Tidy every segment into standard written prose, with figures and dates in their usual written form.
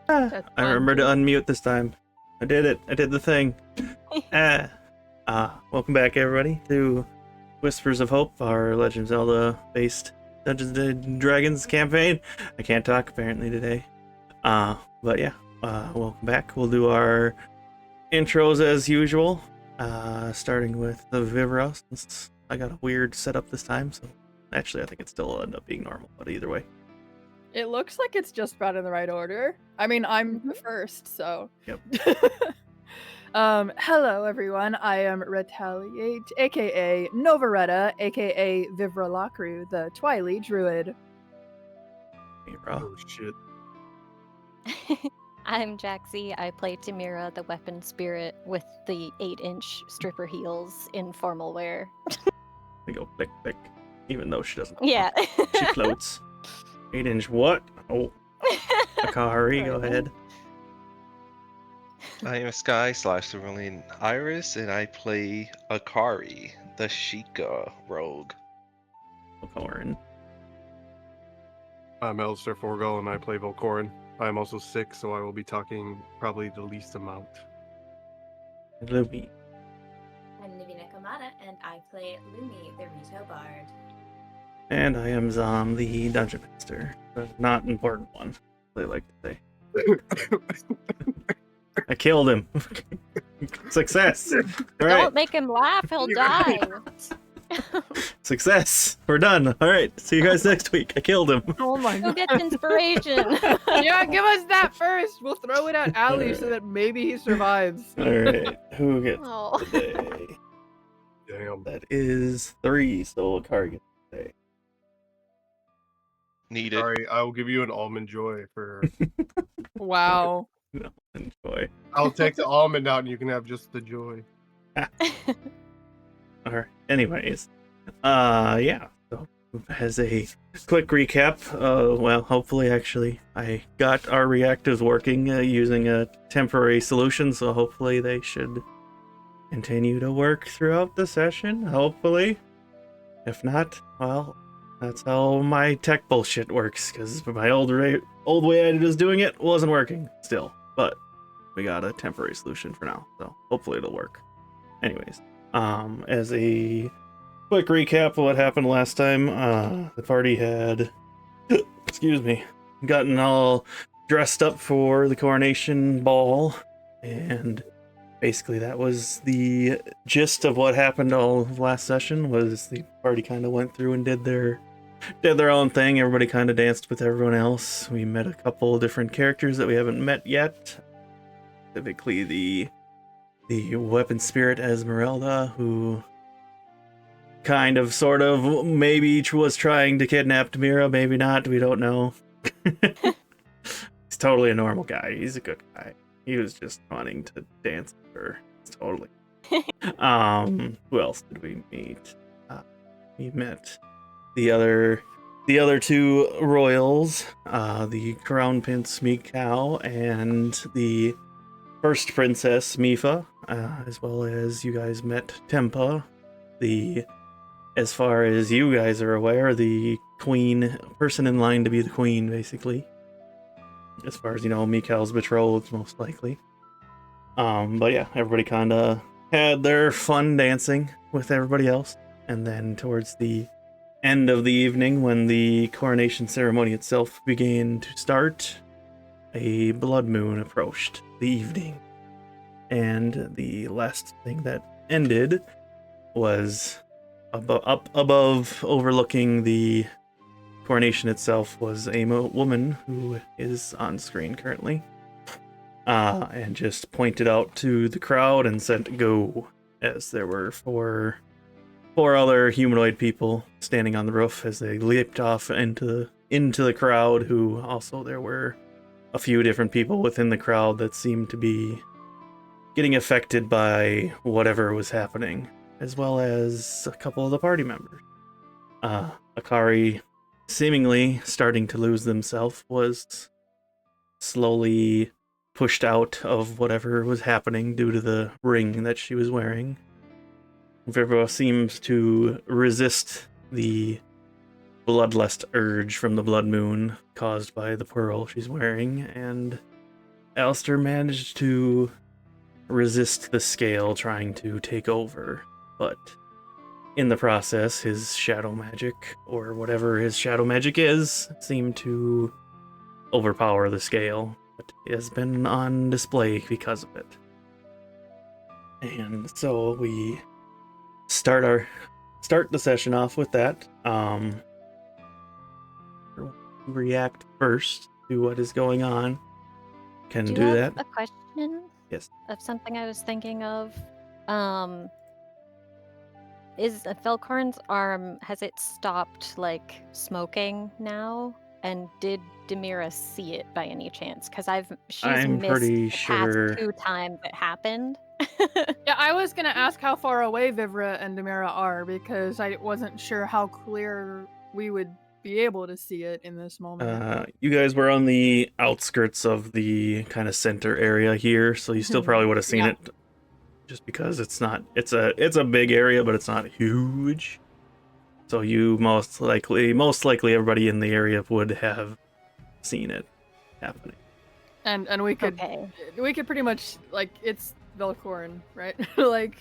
I remember to unmute this time. I did it. I did the thing. Welcome back, everybody, to Whispers of Hope, our Legend of Zelda based Dungeons and Dragons campaign. I can't talk apparently today. But yeah, welcome back. We'll do our intros as usual, starting with the Vivra, since I got a weird setup this time. So actually, I think it still will end up being normal, but either way. It looks like it's just about in the right order. I mean, I'm the first, so. Yep. Hello, everyone. I am Rhettaliate, aka Novaretta, aka Vivra Lakru, the Twili druid. Hey, bro. Oh, shit. I'm Jaxi. I play Demira, the weapon spirit, with the 8-inch stripper heels in formal wear. They go click, click, even though she doesn't. Yeah. She floats. 8-inch what? Oh. Akari, go ahead. I am Sky/CeruleanxIris, and I play Akari, the Shiekah rogue. Velkorin. I'm AlistairForgall, and I play Velkorin. I'm also sick, so I will be talking probably the least amount. Lumi. I'm NibiNekomata, and I play Lumi, the Rito bard. And I am Zom, the Dungeon Master. The not important one, they like to say. I killed him. Success. All right. Don't make him laugh, he'll die. Success. We're done. All right. See you guys next week. I killed him. Oh my Who god. gets inspiration? Yeah, give us that first. We'll throw it at Ali so that maybe he survives. All right. Who gets Oh. today? Damn. That is 3. So Akari gets today. Needed. Sorry, I will give you an almond joy for. Wow. No, enjoy. I'll take the almond out, and you can have just the joy. All right. Anyways, yeah. So as a quick recap, well, hopefully, actually, I got our reactives working using a temporary solution, so hopefully they should continue to work throughout the session. Hopefully, if not, well, that's how my tech bullshit works. Because my old way I was doing it wasn't working still, but we got a temporary solution for now, so hopefully it'll work. Anyways. As a quick recap of what happened last time, the party had, excuse me, gotten all dressed up for the coronation ball, and basically that was the gist of what happened all of last session. Was the party kind of went through and did their own thing. Everybody kind of danced with everyone else. We met a couple different characters that we haven't met yet, specifically the weapon spirit Esmeralda, who kind of, sort of, maybe was trying to kidnap Demira, maybe not, we don't know. He's totally a normal guy. He's a good guy. He was just wanting to dance with her. It's totally. Who else did we meet? We met the other 2 royals, the Crown Prince Mikau and the First Princess Mifa, as well as you guys met Tempa, as far as you guys are aware, the queen, person in line to be the queen, basically. As far as you know, Mikau's betrothed, most likely. But yeah, everybody kind of had their fun dancing with everybody else. And then towards the end of the evening, when the coronation ceremony itself began to start, a blood moon approached the evening. And the last thing that ended was up above, overlooking the coronation itself, was a woman who is on screen currently, and just pointed out to the crowd and said go, as there were four other humanoid people standing on the roof as they leaped off into the crowd, who also, there were a few different people within the crowd that seemed to be getting affected by whatever was happening, as well as a couple of the party members. Akari, seemingly starting to lose themselves, was slowly pushed out of whatever was happening due to the ring that she was wearing. Vivra seems to resist the bloodlust urge from the blood moon caused by the pearl she's wearing, and Alistair managed to resist the scale trying to take over, but in the process, his shadow magic, or whatever his shadow magic is, seemed to overpower the scale, but it has been on display because of it. And so we start the session off with that. React first to what is going on. Can do you that. have a question? Yes. Of something I was thinking of. Is Velkorin's arm, has it stopped like smoking now? And did Demira see it by any chance? Because she's I'm missed pretty the past sure. 2 times it happened. Yeah, I was gonna ask how far away Vivra and Demira are because I wasn't sure how clear we would be able to see it in this moment. You guys were on the outskirts of the kind of center area here, so you still probably would have seen Yeah. it. Just because it's a big area, but it's not huge. So you most likely everybody in the area would have seen it happening. And we could Okay. we could pretty much, like, it's Velkorin, right? Like,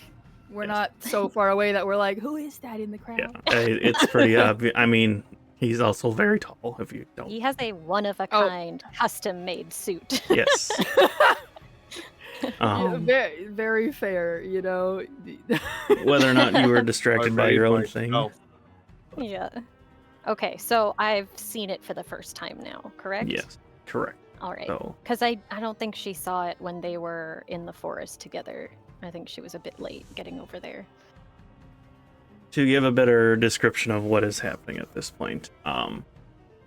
we're Yes. not so far away that we're like, who is that in the crowd? Yeah, it's pretty obvious. I mean, he's also very tall. If you don't, He has a one-of-a-kind custom-made suit. yes. Yeah, very, very fair, you know. Whether or not you were distracted I by made your own myself. thing. Yeah. Okay, so I've seen it for the first time now, correct? Yes, correct. All right. So Because I don't think she saw it when they were in the forest together. I think she was a bit late getting over there. to give a better description of what is happening at this point.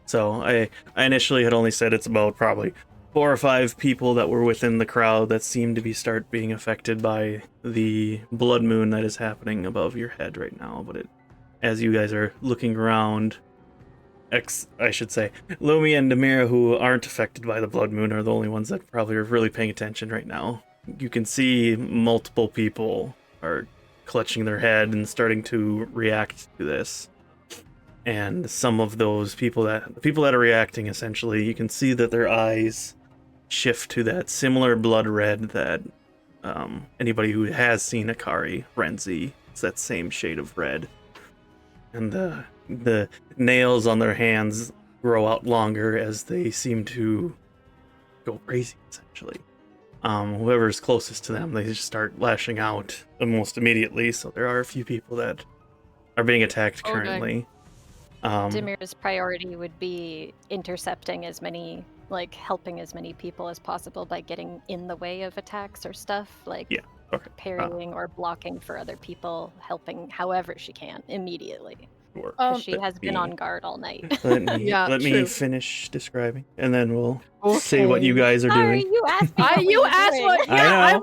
So I initially had only said it's about probably 4 or 5 people that were within the crowd that seem to start being affected by the blood moon that is happening above your head right now. But as you guys are looking around, I should say, Lumi and Demira, who aren't affected by the blood moon, are the only ones that probably are really paying attention right now. You can see multiple people are clutching their head and starting to react to this. And some of those people the people that are reacting, essentially, you can see that their eyes shift to that similar blood red that anybody who has seen Akari, Renzi, it's that same shade of red. And the nails on their hands grow out longer as they seem to go crazy, essentially. Whoever's closest to them, they just start lashing out almost immediately. So there are a few people that are being attacked Okay. currently. Demira's priority would be intercepting as many, like helping as many people as possible by getting in the way of attacks or stuff, like Yeah, okay. parrying or blocking for other people, helping however she can immediately. Sure. 'Cause she Let has been me- on guard all night. Yeah, let me true. finish describing, and then we'll say what you Okay. guys are Sorry, doing. you asked me. what we You were asked doing. what? I Yeah, know.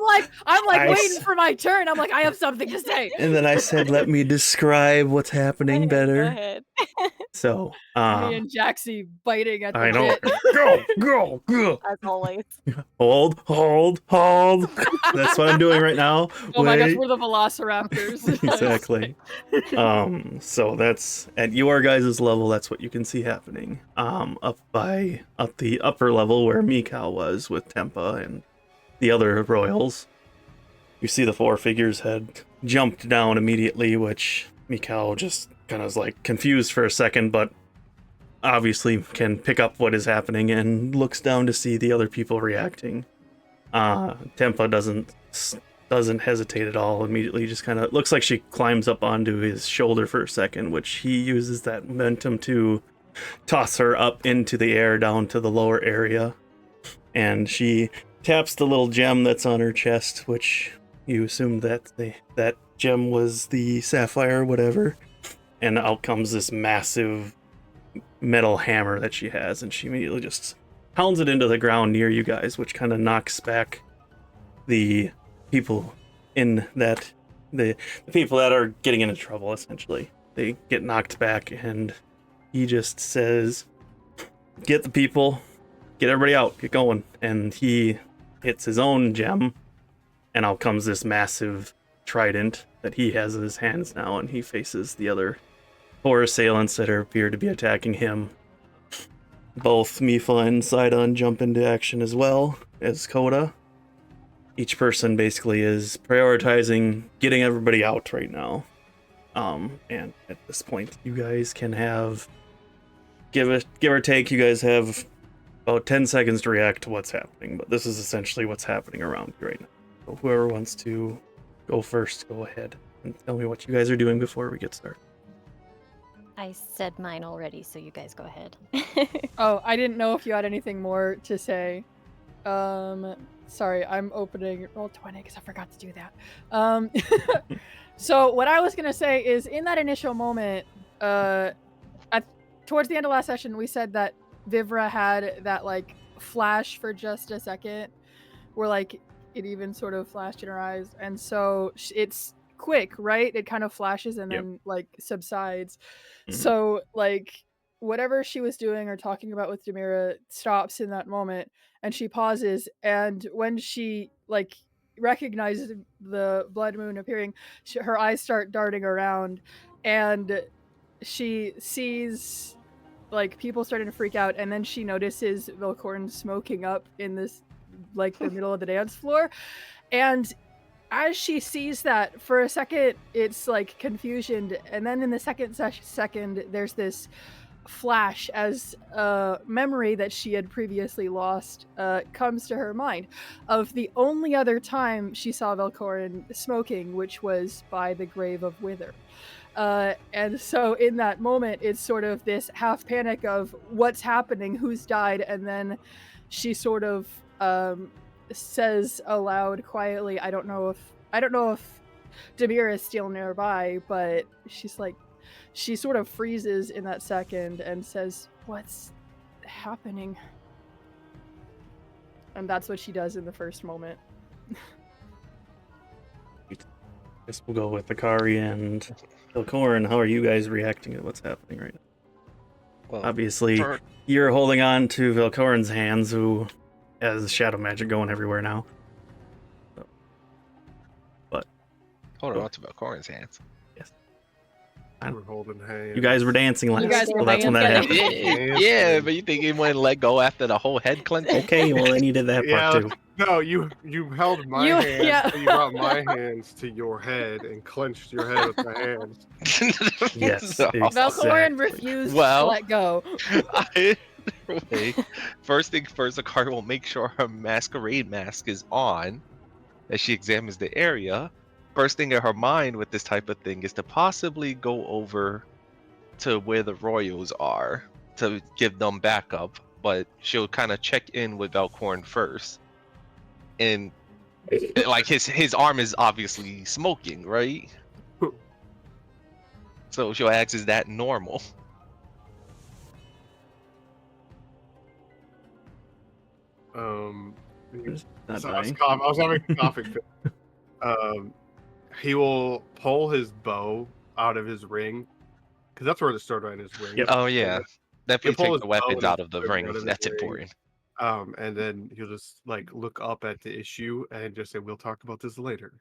I'm like I waiting s- for my turn. I'm like, I have something to say. And then I said, let me describe what's happening Go better. ahead. So, Me and Jaxi biting at the I know. bit. Go. As always. Hold. That's what I'm doing right now. Oh my gosh, Wait. we're the Velociraptors. Exactly. So that's at your guys' level, that's what you can see happening. Up the upper level where Mikau was with Tempa and the other royals, you see the 4 figures had jumped down immediately, which Mikau just kind of was like confused for a second, but obviously can pick up what is happening and looks down to see the other people reacting. Tempa doesn't hesitate at all. Immediately just kind of looks like she climbs up onto his shoulder for a second, which he uses that momentum to toss her up into the air down to the lower area. And she taps the little gem that's on her chest, which you assumed that that gem was the sapphire, whatever. And out comes this massive metal hammer that she has, and she immediately just pounds it into the ground near you guys, which kind of knocks back the people in that the people that are getting into trouble. Essentially, they get knocked back, and he just says, "Get the people, get everybody out, get going." And he hits his own gem, and out comes this massive trident that he has in his hands now, and he faces the other 4 assailants that appear to be attacking him. both Mifa and Sidon jump into action as well as Coda. Each person basically is prioritizing getting everybody out right now. And at this point, you guys can have, give or take, you guys have about 10 seconds to react to what's happening. But this is essentially what's happening around you right now. So whoever wants to go first, go ahead and tell me what you guys are doing before we get started. I said mine already, so you guys go ahead. Oh, I didn't know if you had anything more to say. Sorry, I'm opening Roll20 because I forgot to do that. So what I was gonna say is, in that initial moment, towards the end of last session, we said that Vivra had that like flash for just a second, where like it even sort of flashed in her eyes, and so it's quick, right? It kind of flashes and then like subsides. So like whatever she was doing or talking about with Demira stops in that moment, and she pauses, and when she like recognizes the blood moon appearing, her eyes start darting around, and she sees like people starting to freak out, and then she notices Velkorin smoking up in this like the middle of the dance floor, and as she sees that, for a second it's like confusion, and then in the second there's this flash as a memory that she had previously lost comes to her mind of the only other time she saw Velkorin smoking, which was by the grave of Wither. And so in that moment, it's sort of this half panic of what's happening, who's died, and then she sort of says aloud quietly, I don't know if Demira is still nearby, but she's like, she sort of freezes in that second and says, "What's happening?" And that's what she does in the first moment. Guess we'll go with Akari and Velkorin. How are you guys reacting to what's happening right now? Well, Obviously, you're holding on to Velkorin's hands, who has shadow magic going everywhere now. So, but hold on to Velkorin's hands. yes, We're holding hands. you guys were dancing last, guys so were that's when that dancing. happened. Yeah, but you think he wouldn't let go after the whole head clench? Okay, well then you did that part too. No, you held my You- hands, yeah. so you brought my hands to your head and clenched your head with my hands. Yes, No. Velkorin exactly. refused Well- to let go. First thing first, Akari will make sure her masquerade mask is on as she examines the area. First thing in her mind with this type of thing is to possibly go over to where the royals are to give them backup, but she'll kind of check in with Velkorin first. And like his arm is obviously smoking, right? So she'll ask, is that normal? Not So I was dying. I was having a coughing fit. He will pull his bow out of his ring, because that's where the sword in his ring. Yep. Oh yeah, definitely pull take his the bow weapons and out of the put it ring. out of the That's ring. important. And then he'll just like look up at the issue and just say, "We'll talk about this later."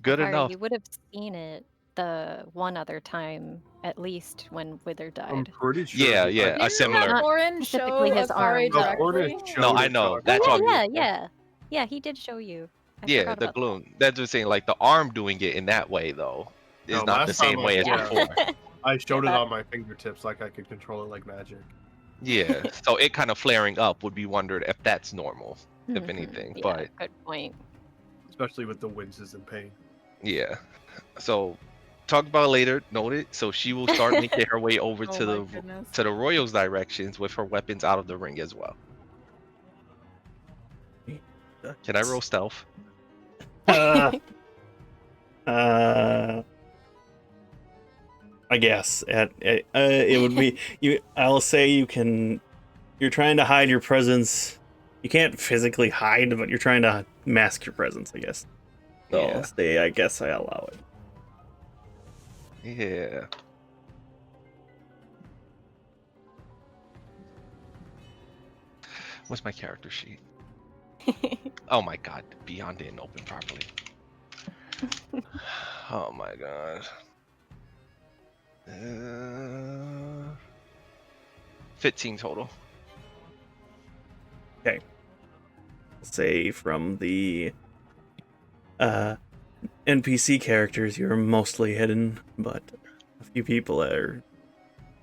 Good Akari, enough. you would have seen it the one other time, at least, when Wither I'm died. pretty sure. Yeah, he- yeah, a Didn't similar. Velkorin Specifically show his Akari arm. Velkorin directly? showed No, I it know. to That's Akari. what- Yeah, he did show you. I Yeah, forgot the about gloom. That's just saying, like the arm doing it in that way though is No, not the last time same I- way as yeah. before. I showed Yeah, it that- on my fingertips, like I could control it like magic. Yeah, so it kind of flaring up would be wondered if that's normal, if Mhm, anything. yeah, But good point. Especially with the winces and pain. yeah, so talk about it later. Noted. So she will start making her way over Oh to my the goodness. royals' directions with her weapons out of the ring as well. Can I roll stealth? I guess it would be you. I'll say you can. You're trying to hide your presence. You can't physically hide, but you're trying to mask your presence, I guess. So Yeah. I'll say, I guess I allow it. Yeah. What's my character sheet? Oh my god, Beyond didn't open properly. Oh my god. 15 total. Say from the NPC characters, you're mostly hidden, but a few people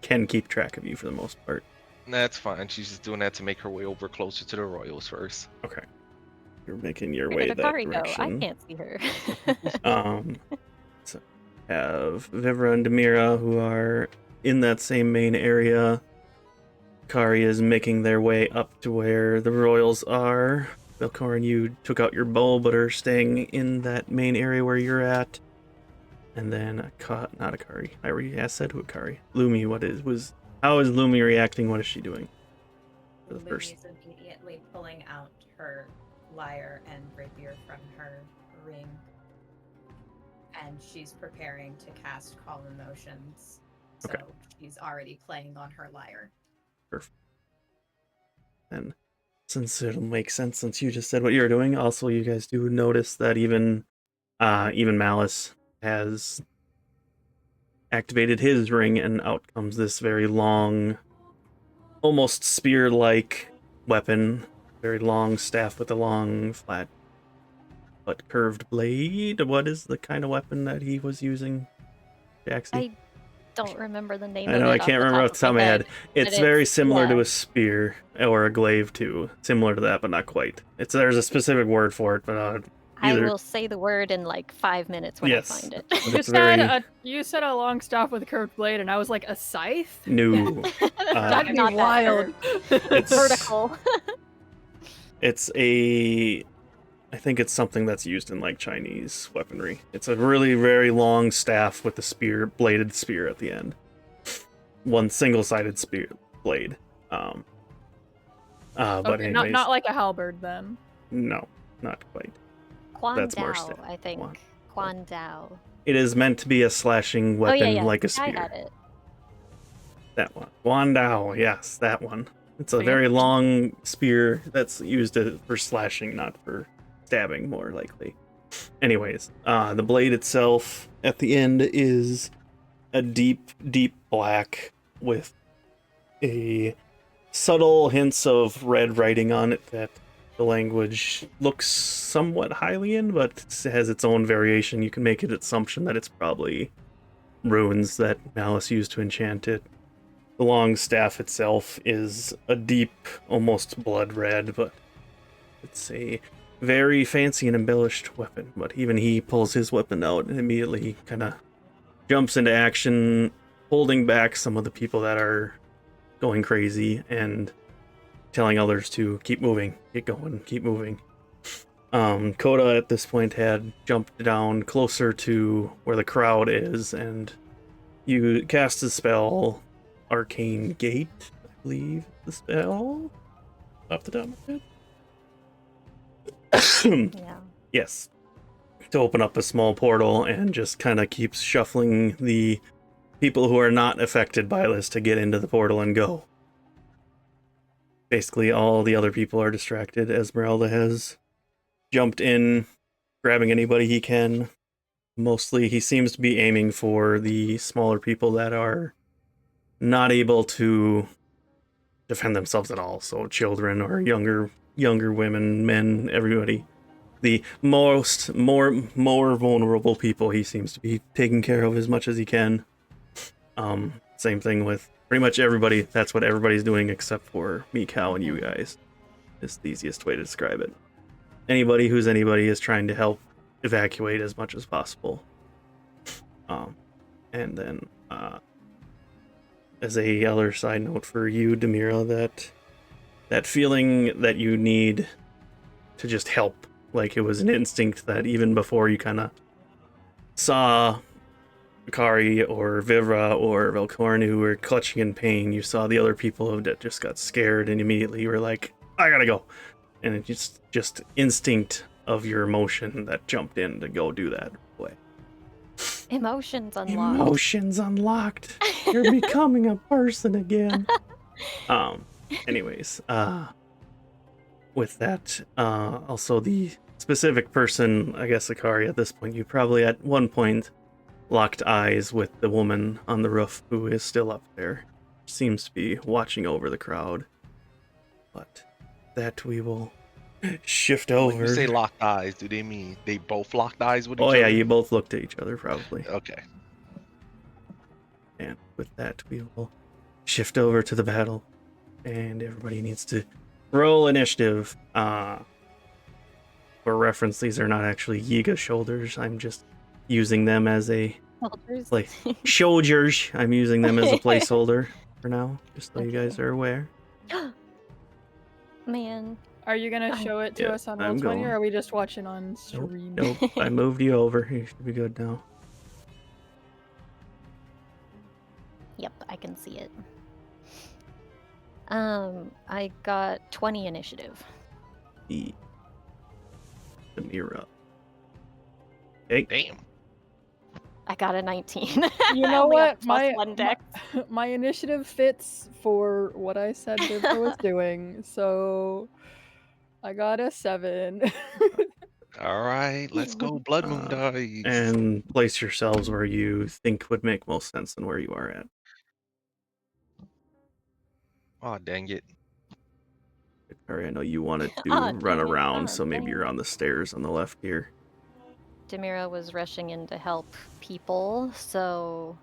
can keep track of you for the most part. That's fine. She's just doing that to make her way over closer to the royals first. Okay. You're making your Where way did that Akari go? I direction. can't see her. So have Vivra and Demira, who are in that same main area. Akari is making their way up to where the royals are. Velkorin, you took out your bow, but are staying in that main area where you're at. And then not Akari. I already said who Akari. Lumi, how is Lumi reacting? What is she doing? For the first. Lumi's immediately pulling out her lyre and rapier from her ring. And she's preparing to cast Call Emotions. So Okay. she's already playing on her lyre. Perfect. And since it'll make sense, since you just said what you're doing, also you guys do notice that even Malice has activated his ring, and out comes this very long, almost spear-like weapon, very long staff with a long, flat but curved blade. What is the kind of weapon that he was using, Jaxie? I don't remember the name I of know, it. I can't remember off the top of my head. It's very similar to a spear or a glaive too. Similar to that, but not quite. There's a specific word for it, but I will say the word in like 5 minutes when Yes. I find it. You said a long staff with a curved blade, and I was like, a scythe? No. That'd be Not that wild. It's vertical. It's I think it's something that's used in like Chinese weaponry. It's a really very long staff with a bladed spear at the end. One single-sided spear blade. But Okay, anyways, not like a halberd then. no, not quite. Quan That's more Dao, I think. Quan Dao. It is meant to be a slashing weapon like a spear. I had it. That one. Guandao, yes, that one. It's a very long spear that's used for slashing, not for stabbing, more likely. Anyways, the blade itself at the end is a deep, deep black with a subtle hints of red writing on it that the language looks somewhat Hylian, but has its own variation. You can make an assumption that it's probably runes that Malice used to enchant it. The long staff itself is a deep, almost blood red, but it's a very fancy and embellished weapon. But even he pulls his weapon out and immediately kind of jumps into action, holding back some of the people that are going crazy and telling others to keep moving, get going, keep moving. Coda at this point had jumped down closer to where the crowd is, and you cast a spell, Arcane Gate, I believe the spell, off the top of my head. Yeah. Yes. To open up a small portal and just kind of keeps shuffling the people who are not affected by this to get into the portal and go. Basically, all the other people are distracted. Esmeralda has jumped in, grabbing anybody he can. Mostly, he seems to be aiming for the smaller people that are not able to defend themselves at all. So children or younger women, men, everybody. The more vulnerable people he seems to be taking care of as much as he can. Same thing with pretty much everybody. That's what everybody's doing except for me, Cal, and you guys. It's the easiest way to describe it. Anybody who's anybody is trying to help evacuate as much as possible. And then as a other side note for you, Demira, that feeling that you need to just help, like it was an instinct that even before you kind of saw Akari or Vivra or Velkorin who were clutching in pain, you saw the other people that just got scared and immediately you were like, I gotta go. And it's just instinct of your emotion that jumped in to go do that way. Emotions unlocked. Emotions unlocked. You're becoming a person again. Anyways, with that, also the specific person, I guess Akari, at this point, you probably at one point locked eyes with the woman on the roof who is still up there. seems to be watching over the crowd. But that we will shift When over. you say locked eyes, do they mean they both locked eyes with each Oh other? yeah, you both looked at each other probably. Okay. And with that, we will shift over to the battle. And everybody needs to roll initiative. For reference, these are not actually Yiga shoulders. I'm just using them as a Soldiers. like soldiers. I'm using them as a placeholder for now, just so you guys are aware. Man. Are you gonna show it to Yeah, us on I'm Roll20, going. or are we just watching on Nope, stream? nope. I moved you over. You should be good now. Yep, I can see it. I got 20 initiative. Demira. Hey. Damn. I got a 19. You know We what? have +1 dex. My initiative fits for what I said Vivra was doing, so I got a 7. All right, let's go. Blood Moon dice. And place yourselves where you think would make most sense and where you are at. Oh, dang it. Akari, I know you wanted to Aw, run dang it. around, Aw, so maybe dang you're it. on the stairs on the left here. Demira was rushing in to help people, so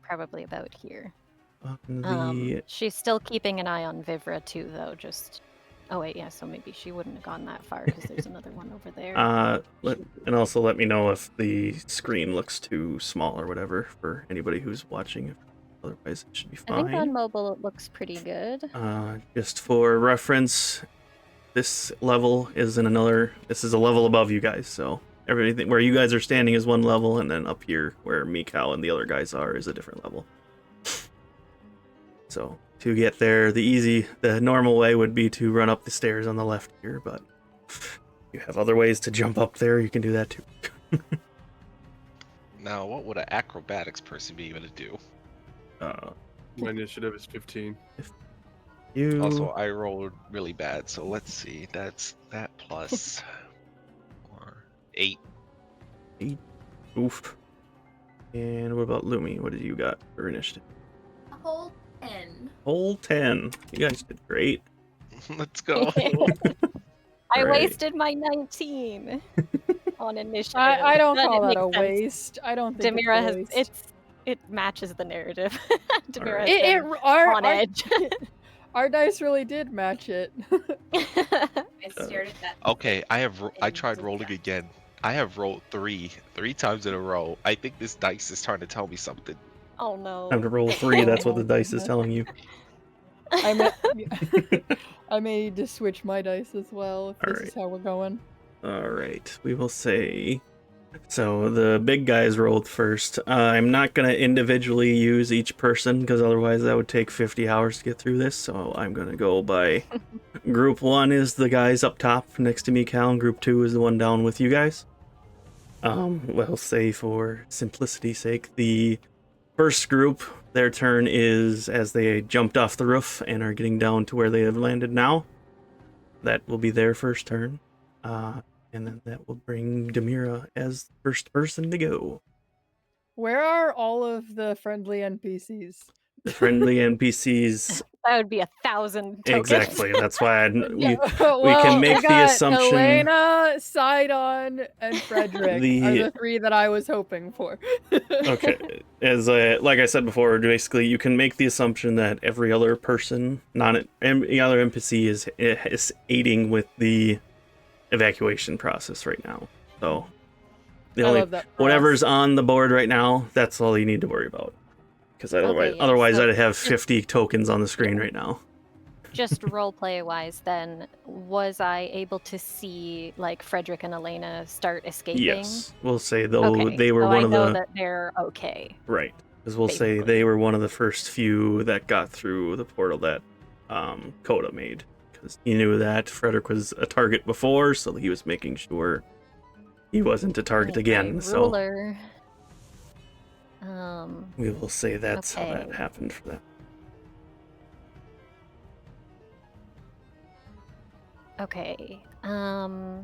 probably about here. On the She's still keeping an eye on Vivra too, though. Just oh wait, yeah. So maybe she wouldn't have gone that far because there's another one over there. and also let me know if the screen looks too small or whatever for anybody who's watching. Otherwise, it should be I think on fine. mobile it looks pretty good. Just for reference, this level is in another. This is a level above you guys, so everything where you guys are standing is one level, and then up here where Mikau and the other guys are is a different level. So to get there, the normal way would be to run up the stairs on the left here, but if you have other ways to jump up there, you can do that too. Now, what would an acrobatics person be able to do? My initiative is 15. You Also, I rolled really bad, so let's see. That's that plus 8. oof. And what about Lumi? What did you got for initiative? A whole 10. Whole 10. You guys did great. Let's go. I Right. wasted my 19 on initiative. I don't But call it that a makes sense. waste. I don't think Demira has it's a waste. it matches the narrative. Demira Alright. has been on edge. Our dice really did match it. I stared at that. Okay, I tried rolling again. I have rolled 3 times in a row. I think this dice is trying to tell me something. Oh no. Time to roll 3. That's what the Oh, dice is goodness. telling you. I may need to switch my dice as well if this Alright. is how we're going. All right, we will say. So the big guys rolled first. I'm not going to individually use each person because otherwise that would take 50 hours to get through this. So I'm going to go by group 1 is the guys up top next to me, Cal, and group 2 is the one down with you guys. We'll say for simplicity's sake, the first group, their turn is as they jumped off the roof and are getting down to where they have landed now. That will be their first turn. And then that will bring Demira as the first person to go. Where are all of the friendly NPCs? The friendly NPCs. That would be 1,000 tokens. Exactly. That's why we Well, can make the got assumption. Elena, Sidon, and Frederick are the 3 that I was hoping for. Okay. As like I said before, basically you can make the assumption that every other person, any other NPC is aiding with the evacuation process right now. So I love that. whatever's on the board right now, that's all you need to worry about. Because otherwise so I'd have 50 tokens on the screen right now. Just roleplay wise, then, was I able to see like Frederick and Elena start escaping? Yes, we'll say though Okay, they were so one I of know the that they're okay. right. Because we'll say Basically. they were one of the first few that got through the portal that Coda made. Because he knew that Frederick was a target before, so he was making sure he wasn't a target again. My So ruler. we will say that's how that Okay. happened for them. Okay. I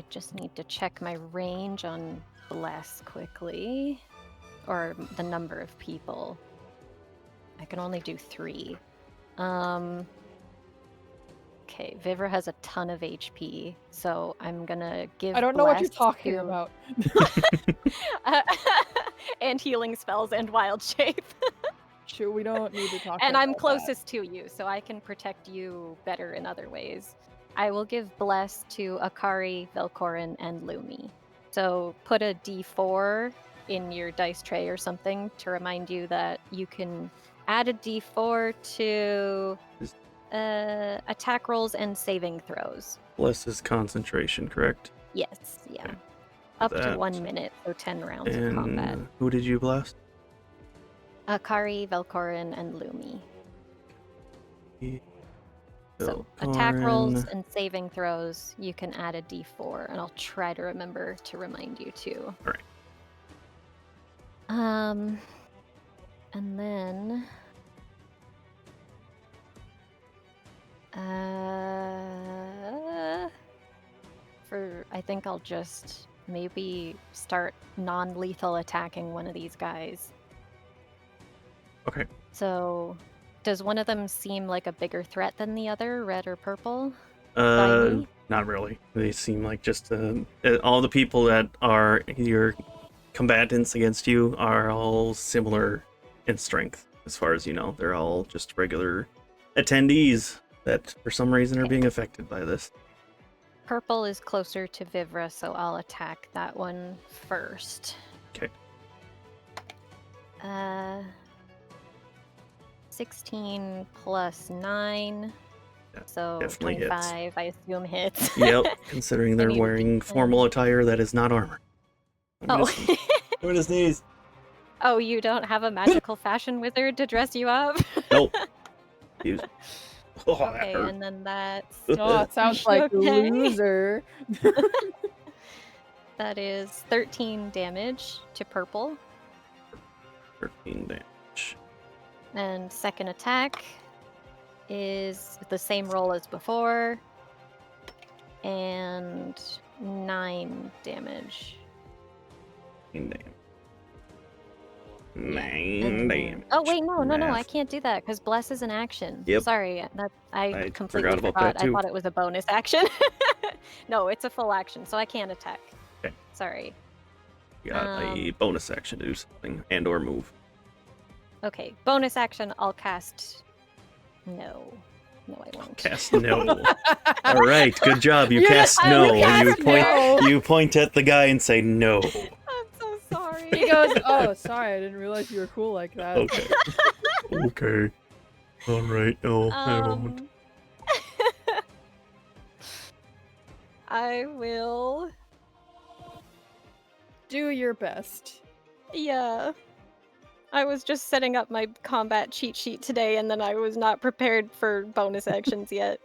just need to check my range on bless quickly, or the number of people. I can only do 3. Okay, Vivra has a ton of HP, so I'm gonna give I don't know what you're Bless talking to- about. and healing spells and wild shape. Sure, we don't need to talk And about I'm that. closest to you, so I can protect you better in other ways. I will give Bless to Akari, Velkorin, and Lumi. So put a d4 in your dice tray or something to remind you that you can add a d4 to attack rolls and saving throws. Bless is concentration, correct? Yes, yeah. Okay. Up to That. 1 minute, so 10 rounds of combat. And who did you bless? Akari, Velkorin, and Lumi. Velkorin. So attack rolls and saving throws, you can add a d4, and I'll try to remember to remind you too. Alright. And then I think I'll just maybe start non-lethal attacking one of these guys. Okay. So, does one of them seem like a bigger threat than the other, red or purple? By me? Not really. They seem like just all the people that are your combatants against you are all similar in strength, as far as you know. They're all just regular attendees that, for some reason, are being affected by this. Purple is closer to Vivra, so I'll attack that one first. Okay. 16 plus 9. That So definitely hits. 25, I assume hits. Yep, considering they're need a wearing D10. formal attire that is not armor. I'm Oh. gonna sneeze. Oh, you don't have a magical fashion wizard to dress you up? Nope. Use- Oh, that Okay, hurt. and then that's Oh, it sounds like a Okay. loser. that is 13 damage to purple. 13 damage. And second attack is the same roll as before. And 9 damage. 9 damage. And 9 then- damage. Oh wait, no, I Math. can't do that because bless is an action. Yep. Sorry, I I completely forgot about that, I too. thought it was a bonus action. No, it's a full action, so I can't attack. Okay. Sorry. You got a bonus action to do something and or move. Okay, bonus action. I'll cast. No, I won't. Cast no. All right, good job. You Yeah, cast I no. would cast no. You point at the guy and say no. I'm so sorry. He goes, "Oh, sorry, I didn't realize you were cool like that." Okay. Okay. All right. No, I won't. I will. Do your best. Yeah. I was just setting up my combat cheat sheet today, and then I was not prepared for bonus actions yet.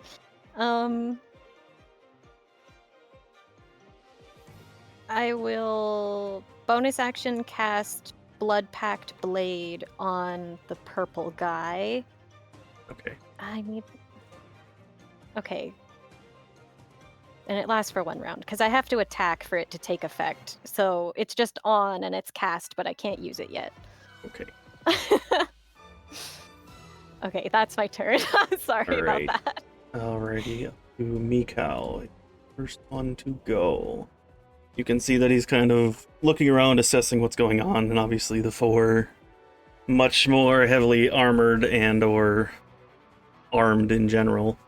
I will bonus action cast Blood Pact Blade on the purple guy. Okay. Okay. And it lasts for 1 round, because I have to attack for it to take effect. So it's just on and it's cast, but I can't use it yet. Okay. Okay, that's my turn. Sorry Alright. about that. Alrighty. Up to Mikau. First one to go. You can see that he's kind of looking around, assessing what's going on, and obviously the 4 much more heavily armored and or armed in general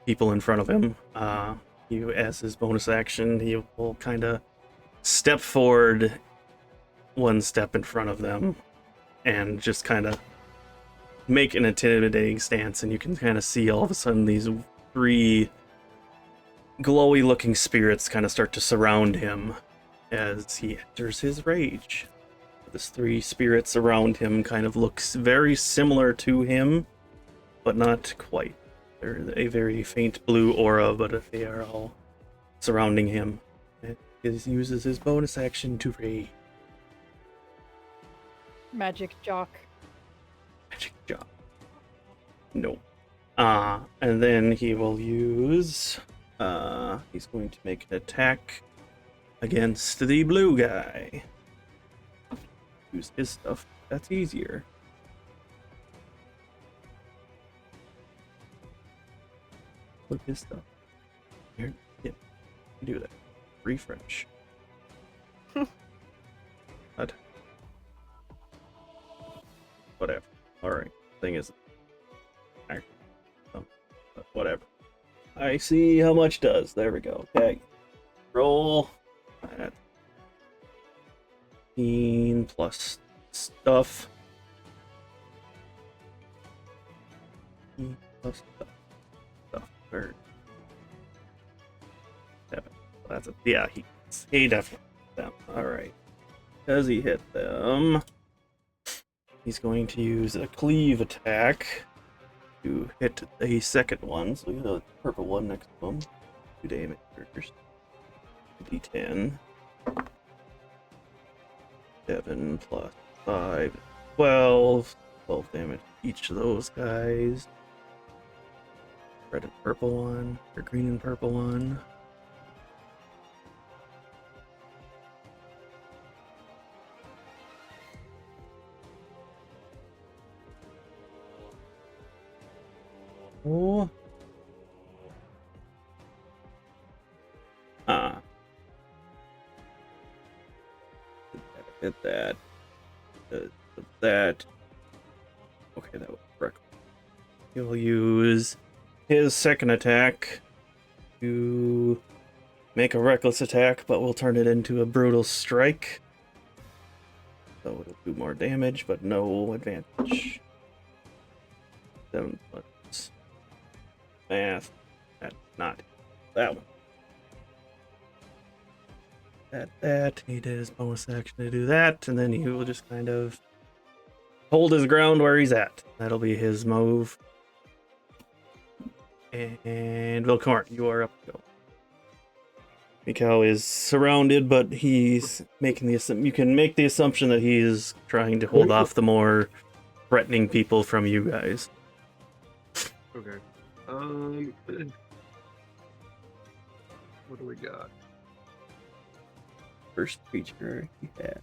people in front of him. As his bonus action, he will kind of step forward 1 step in front of them and just kind of make an intimidating stance, and you can kind of see all of a sudden these 3 glowy looking spirits kind of start to surround him as he enters his rage. This 3 spirits around him kind of looks very similar to him, but not quite. They're a very faint blue aura, but they are all surrounding him. And he uses his bonus action to rage. Magic jock. Magic job. No. And then he will use... he's going to make an attack against the blue guy. Use his stuff. That's easier. Look his stuff. Here, yeah, do that. Refresh. What? Whatever. Alright. Thing is. Whatever. I see how much does. There we go. Okay. Roll. 15 plus stuff. Plus stuff. Or 7. That's a yeah. He definitely hit them. All right. Does he hit them? He's going to use a cleave attack to hit the second one. So the purple one next to him. 2 damage first. D10. 7 plus 5. 12. 12 damage each of those guys. Red and purple one. Or green and purple one. Oh. Hit that. That. Okay, that was correct. He'll use his second attack to make a reckless attack, but we'll turn it into a brutal strike. So it'll do more damage, but no advantage. 7 plus math. That's not that one. That. He did his bonus action to do that, and then he will just kind of hold his ground where he's at. That'll be his move. And Velkorin, you are up to go. Mikau is surrounded, but he's making the you can make the assumption that he is trying to hold off the more threatening people from you guys. Okay. What do we got? First creature he had.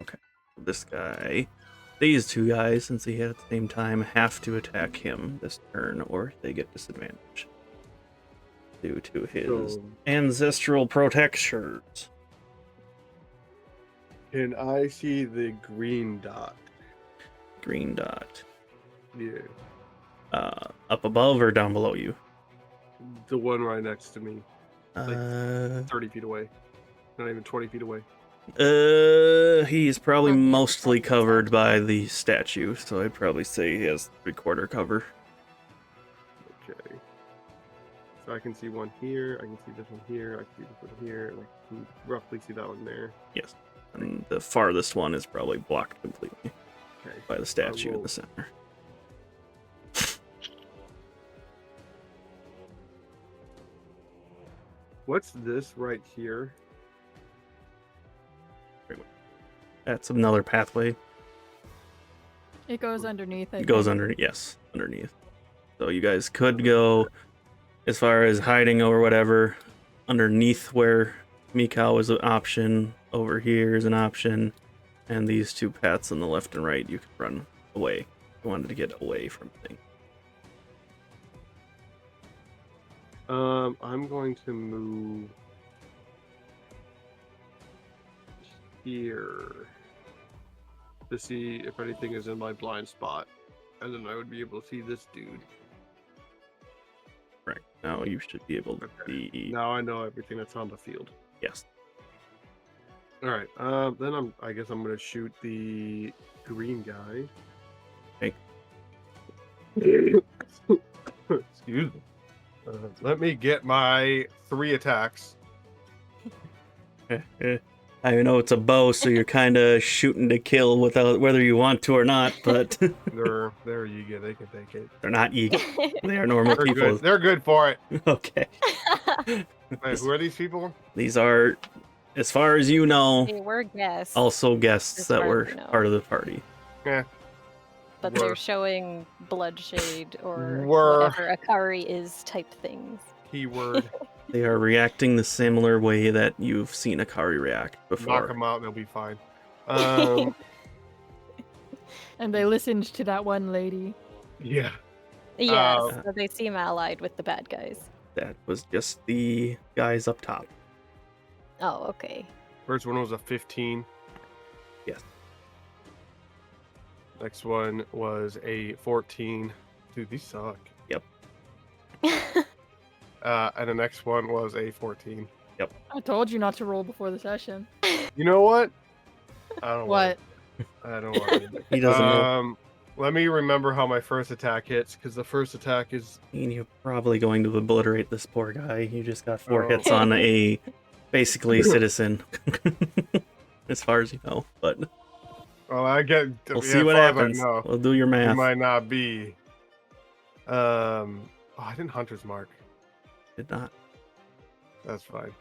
Okay. This guy. These two guys, since he hit at the same time, have to attack him this turn, or they get disadvantage. Due to his ancestral protections. Can I see the green dot? Green dot. Yeah. Up above or down below you? The one right next to me. Like 30 Uh, feet away. Not even 20 feet away. He's probably On the other mostly side of the covered statue. by the statue, so I'd probably say he has 3/4 cover. Okay. So I can see one here, I can see this one here, I can see this one here, and I can roughly see that one there. Yes. And the farthest one is probably blocked completely Okay. by the statue in will- the center. What's this right here? That's another pathway. It goes underneath. I It goes think. underneath. Yes, underneath. So you guys could go as far as hiding or whatever underneath where Mikau is an option. Over here is an option. And these two paths on the left and right, you could run away. If you wanted to get away from things. I'm going to move here to see if anything is in my blind spot, and then I would be able to see this dude. Right. Now you should be able to Okay. be. Now I know everything that's on the field. Yes. All right. Then I guess I'm gonna shoot the green guy. Okay. Excuse me. Let me get my 3 attacks. I know it's a bow, so you're kind of shooting to kill without whether you want to or not, but They're Yiga. They can take it. they're not Yiga. They are normal They're people. good. They're good for it. Okay. Wait, who are these people? These are, as far as you know, They were guests, also guests As that far were as we know. part of the party. but Were. they're showing bloodshed or Were. whatever Akari is type things. Keyword. They are reacting the similar way that you've seen Akari react Knock before. them out and they'll be fine. And they listened to that one lady. Yeah. Yes, so they seem allied with the bad guys. That was just the guys up top. Oh, okay. First one was a 15. Yes. Next one was a 14. Dude, these suck. Yep. And the next one was a 14. I told you not to roll before the session. You know what? I don't What? I don't want it. He doesn't know. Let me remember how my first attack hits, because the first attack is... I mean, you're probably going to obliterate this poor guy. You just got 4 Oh. hits on a basically citizen, as far as you know. But Well, I get... we'll yeah, see what as far as I happens. know, We'll do your it math. might not be. Oh, I didn't Hunter's Mark. Did not. That's fine.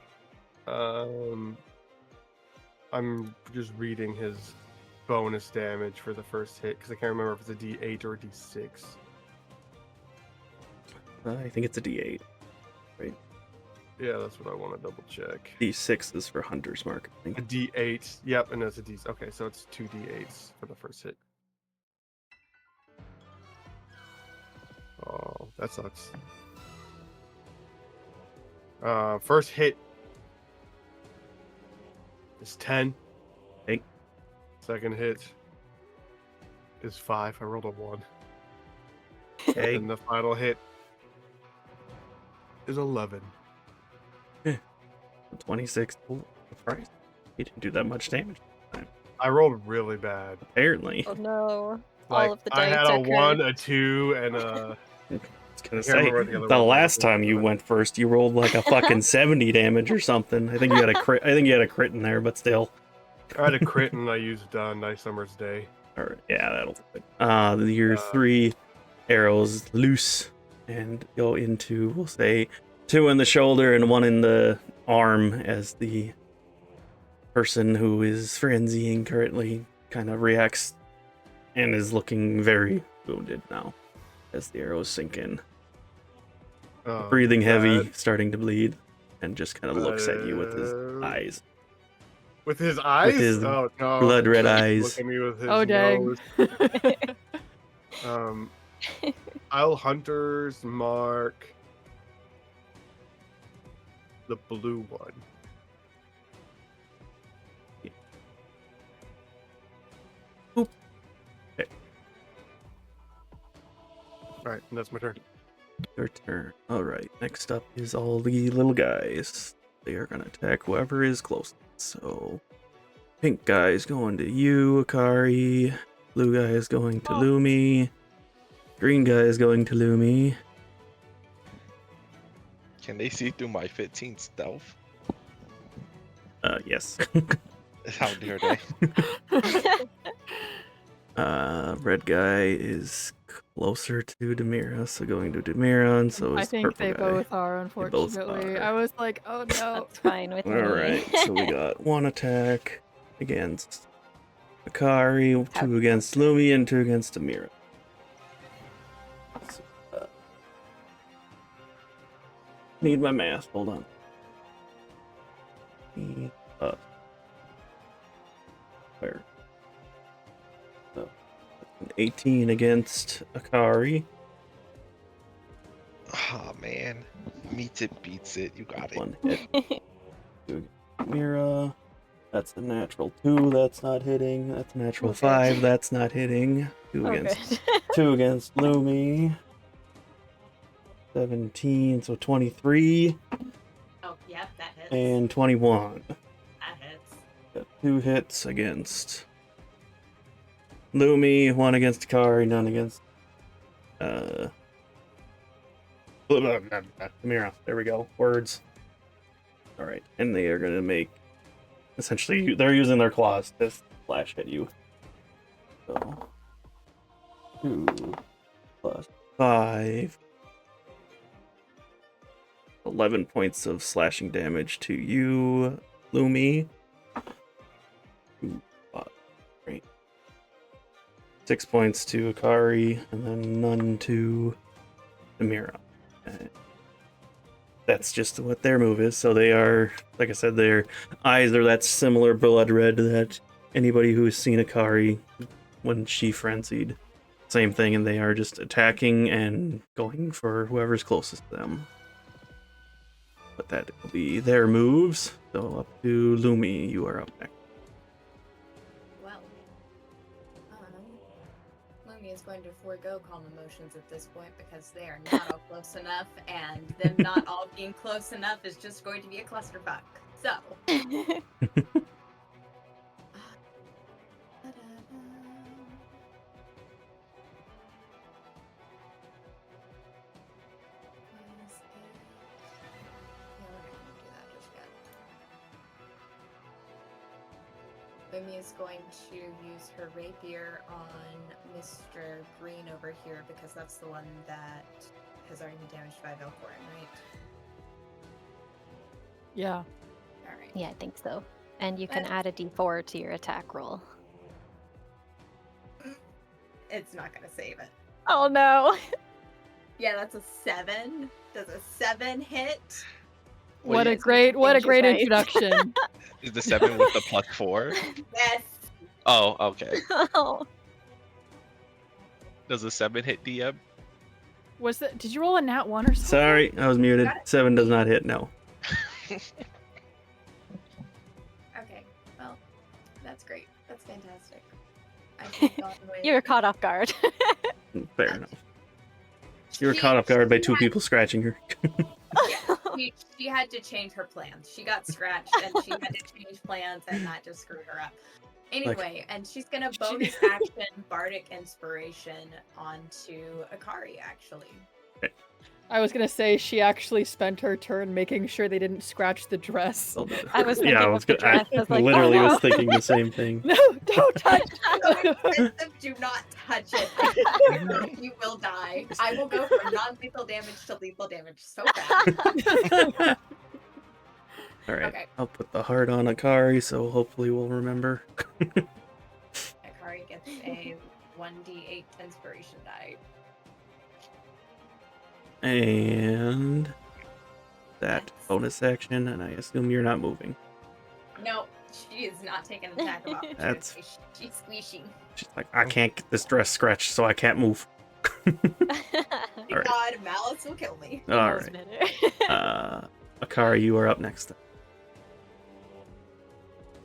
I'm just reading his bonus damage for the first hit, because I can't remember if it's a D8 or a D6. I think it's a D8. Yeah, that's what I want to double check. D6 is for Hunter's Mark, I A think. D8. Yep, and that's a D. Okay, so it's 2 D8s for the first hit. Oh, that sucks. First hit is 10. Okay. Second hit is 5. I rolled a 1. Okay. And the final hit is 11. 26. Oh, Christ. He didn't do that much damage. I rolled really bad. Apparently. Oh no. Like, All of the I dice had a are 1, cursed. a 2, and a... I was gonna can't say, remember what the other the one was. last time you went first, you rolled like a fucking 70 damage or something. I think you had a crit. I think you had a crit in there, but still. I had a crit and I used Nice Summer's Day. Or yeah, that'll do it. Your 3 arrows loose and go into, we'll say, 2 in the shoulder and 1 in the arm, as the person who is frenzying currently kind of reacts and is looking very wounded now as the arrows sink in. Breathing heavy, starting to bleed, and just kind of looks at you with his eyes. With his eyes? his oh no! blood red Look eyes. at me with his Oh, dang. nose. I'll Hunter's Mark the blue one. Oop. Okay. All right, and that's my turn. Your turn. Alright, next up is all the little guys. They are gonna attack whoever is closest. So, pink guy is going to you, Akari. Blue guy is going to Lumi. Green guy is going to Lumi. Can they see through my 15 stealth? Yes. How dare they? Red guy is closer to Demira, so going to Demira, and so I is think purple they guy. both are, They both unfortunately. are. I was like, oh no. That's fine with me. Alright, so we got 1 attack against Akari, 2 against Lumi, and 2 against Demira. So, need my math, hold on. Where? So, 18 against Akari. Oh man, meets it, beats it. You got it. 1 hit. 2 Demira. That's a natural 2, that's not hitting. That's a natural Okay. 5, that's not hitting. 2 Oh, against good. 2 against Lumi. 17, so 23 Oh, yep, that hits. and 21. That hits. Got 2 hits against Lumi, 1 against Akari, none against Demira. There we go. Words. Alright, and they are gonna make, essentially, they're using their claws to slash at you. So 2 plus 5. 11 points of slashing damage to you, Lumi. 2, 5, 3. 6 points to Akari, and then none to Demira. That's just what their move is. So they are, like I said, their eyes are that similar blood red that anybody who's seen Akari when she frenzied same thing, and they are just attacking and going for whoever's closest to them. But that will be their moves. So up to Lumi, you are up next. Well, Lumi is going to forego calm emotions at this point because they are not all close enough, and them not all being close enough is just going to be a clusterfuck. So. Lumi is going to use her rapier on Mr. Green over here because that's the one that has already been damaged by Velkorin, right? Yeah. Alright. Yeah, I think so. And you can add a d4 to your attack roll. It's not going to save it. Oh no! Yeah, that's a 7. Does a 7 hit? Well, What yeah, a great dice. introduction. Is the 7 with the +4? Yes. Oh, okay. Oh. Does a 7 hit DM? Did you roll a nat 1 or something? Sorry, I was muted. 7 does not hit, no. Okay, well, that's great. That's fantastic. I think You were caught off guard. Fair enough. You were caught off guard by 2 people scratching her. She had to change her plans. She got scratched and she had to change plans, and that just screwed her up. Anyway, and she's gonna bonus action Bardic Inspiration onto Akari, actually. I was gonna say she actually spent her turn making sure they didn't scratch the dress. I was thinking of the dress. I was like, literally oh, no. was thinking the same thing. No, don't touch. Do not touch it. You will die. I will go from non-lethal damage to lethal damage so fast. All right, Okay. I'll put the heart on Akari, so hopefully we'll remember. Akari gets a 1d8 inspiration die. And that bonus action, and I assume you're not moving. No, she is not taking an attack of opportunity. That's- She's squeeshing. She's like, I can't get this dress scratched, so I can't move. All right. God, malice will kill me. All Knows right. better. Akari, you are up next.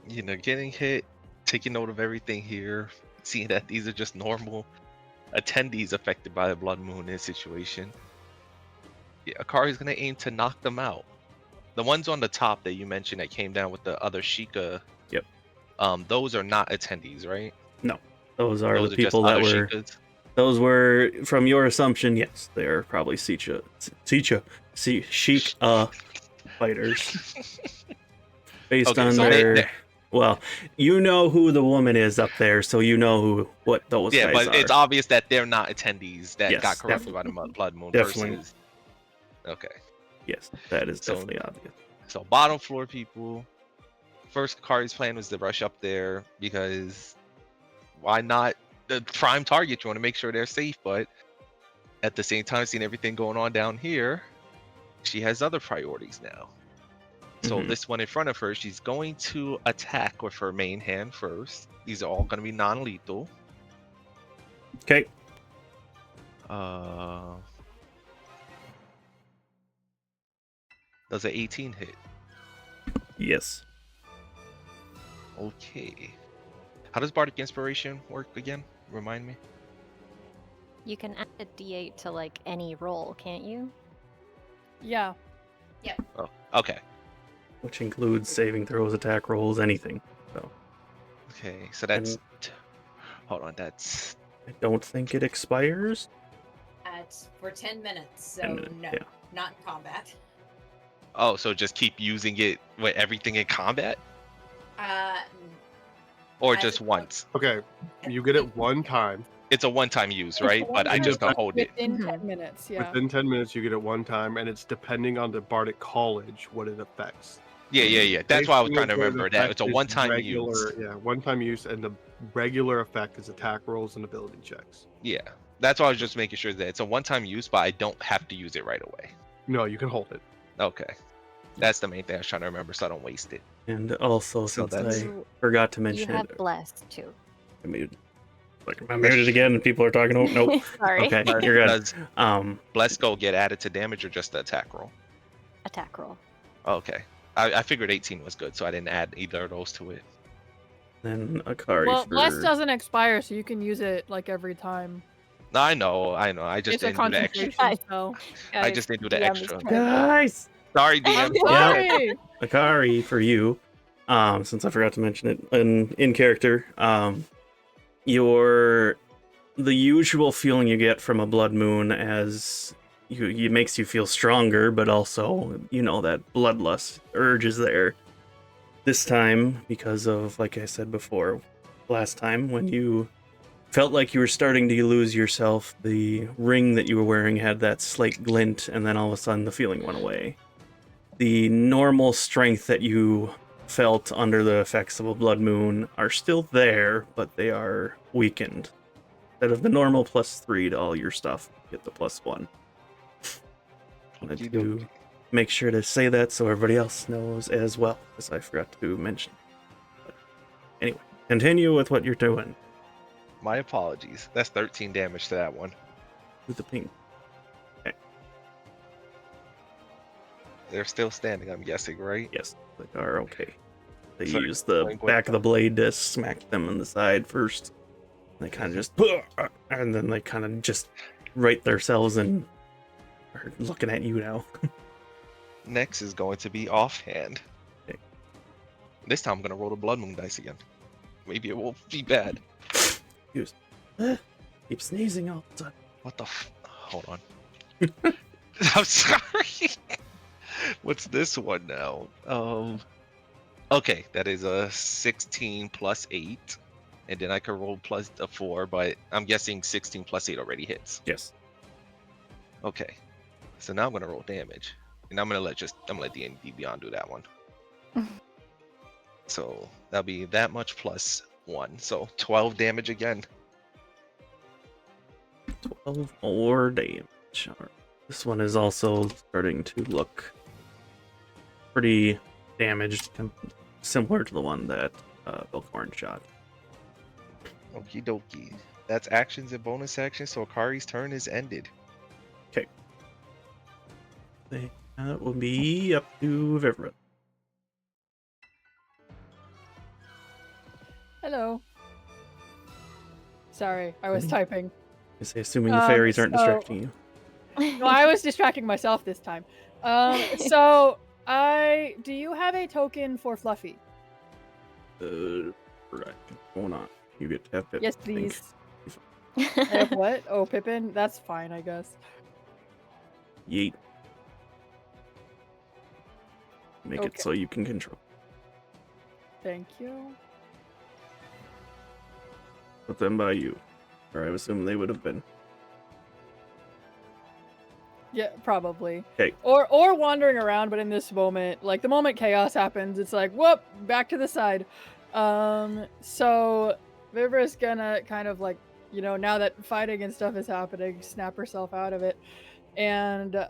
You know, getting hit, taking note of everything here, seeing that these are just normal attendees affected by the blood moon in this situation. Yeah, Akari's gonna aim to knock them out. The ones on the top that you mentioned that came down with the other Shiekah. Yep. Those are not attendees, right? Those are Those the are just people that other were. Shiekahs? Those were, from your assumption, yes, they're probably Shiekah fighters. Based Okay, on so their. Well, you know who the woman is up there, so you know what those yeah, guys but are. it's obvious that they're not attendees that Yes, got corrupted by the blood moon. Definitely. Versus... Okay. Yes, that is So- definitely obvious. So bottom floor people. First, Akari's plan was to rush up there because why not? The prime target. You want to make sure they're safe, but at the same time, seeing everything going on down here, she has other priorities now. So Mhm. this one in front of her, she's going to attack with her main hand first. These are all going to be non-lethal. Okay. Does an 18 hit? Yes. Okay. How does Bardic Inspiration work again? Remind me. You can add a d8 to like any roll, can't you? Yeah. Oh, okay. Which includes saving throws, attack rolls, anything. So Okay, so that's... Hold on, that's... I don't think it expires. For 10 minutes, so 10 minutes, no, yeah. not in combat. Oh, so just keep using it with everything in combat? Or As just a- once? Okay, you get it one time. It's a one-time use, right? But I just don't hold it. Within Mhm. 10 minutes, yeah. Within 10 minutes, you get it one time, and it's depending on the Bardic College what it affects. Yeah. That's why I was Basically, trying to what it remember that. It's a affects is one-time regular, use. Yeah, one-time use, and the regular effect is attack rolls and ability checks. Yeah. That's why I was just making sure that it's a one-time use, but I don't have to use it right away. No, you can hold it. Okay. That's the main thing I was trying to remember so I don't waste it. And also, So since that's- I forgot to You mention have it, blessed too. I mean, Like, am I muted again and people are talking? Oh, nope. Sorry. Okay, you're good. Does Bless Go get added to damage or just the attack roll? Attack roll. Okay. I figured 18 was good, so I didn't add either of those to it. Then Akari Well, for... Bless doesn't expire, so you can use it like every time. No, I know. I just It's a didn't do the extra. concentration spell. I just didn't do the DM is extra. trying to- Guys! Sorry, I'm DM. sorry. Akari for you, since I forgot to mention it in character, the usual feeling you get from a blood moon as it makes you feel stronger, but also that bloodlust urge is there. This time, because of, like I said before, last time when you felt like you were starting to lose yourself, the ring that you were wearing had that slight glint, and then all of a sudden the feeling went away. The normal strength that you felt under the effects of a blood moon are still there, but they are weakened. Instead of the normal +3 to all your stuff, you get the +1. Wanted to make sure to say that so everybody else knows as well, because I forgot to mention. But anyway, continue with what you're doing. My apologies. That's 13 damage to that one. With the ping. They're still standing, I'm guessing, right? Yes, they are okay. They So use the going back of the blade to smack them in the side first. They kind of just, and then they kind of just right themselves and are looking at you now. Next is going to be offhand. Okay. This time I'm going to roll the blood moon dice again. Maybe it won't be bad. Use. Keep sneezing all the time. What the Hold on. I'm sorry. What's this one now? Okay, that is a 16 plus 8. And then I could roll plus a 4, but I'm guessing 16 plus 8 already hits. Yes. Okay. So now I'm gonna roll damage. And I'm gonna let D&D Beyond do that one. So that'll be that much plus 1. So 12 damage again. 12 more damage. Alright. This one is also starting to look pretty damaged, similar to the one that Velkorin shot. Okie dokie. That's actions and bonus actions, so Akari's turn is ended. Okay. That will be up to Vivra. Hello. Sorry, I was typing. I say, assuming the fairies aren't distracting you. No, I was distracting myself this time. So do you have a token for Fluffy? Right. Hold on. You get to have Pippin. Yes, I think. please. I have what? Oh, Pippin? That's fine, I guess. Yeet. Make it Okay. so you can control. Thank you. Put them by you. Or I assume they would have been. Yeah, probably. Okay. Or wandering around, but in this moment, like the moment chaos happens, it's like, whoop, back to the side. So Vivra's gonna kind of like, now that fighting and stuff is happening, snap herself out of it. And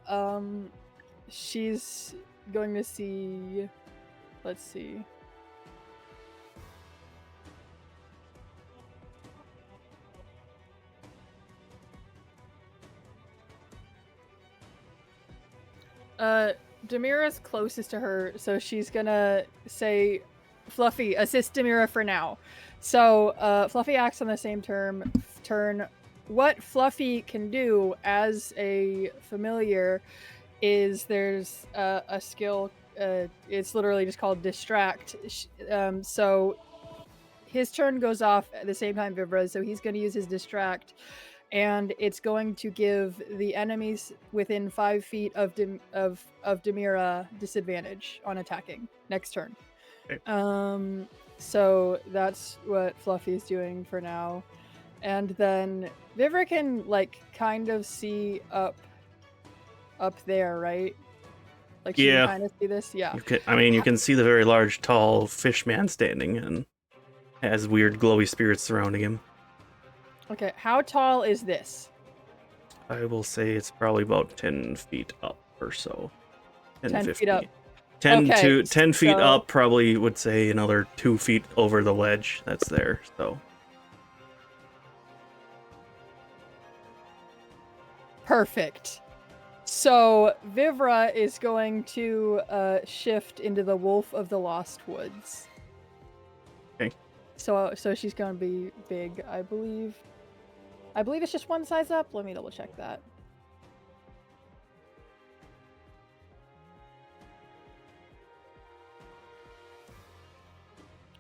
she's going to see, let's see. Demira's closest to her, so she's gonna say, Fluffy, assist Demira for now. So Fluffy acts on the same turn. What Fluffy can do as a familiar is there's a skill, it's literally just called Distract. So his turn goes off at the same time Vivra's, so he's going to use his Distract, and it's going to give the enemies within 5 feet of Demira disadvantage on attacking next turn. Okay. So that's what Fluffy's doing for now. And then Vivra can like kind of see up there, right? Like she Yeah. can kind of see this, yeah. You can see the very large, tall fish man standing and has weird glowy spirits surrounding him. Okay, how tall is this? I will say it's probably about 10 feet up or so. 10 15. feet up. 10 Okay, 10 feet so- up, probably would say another 2 feet over the ledge that's there. So Perfect. So Vivra is going to shift into the Wolf of the Lost Woods. Okay. So she's gonna be big, I believe. I believe it's just one size up. Let me double check that.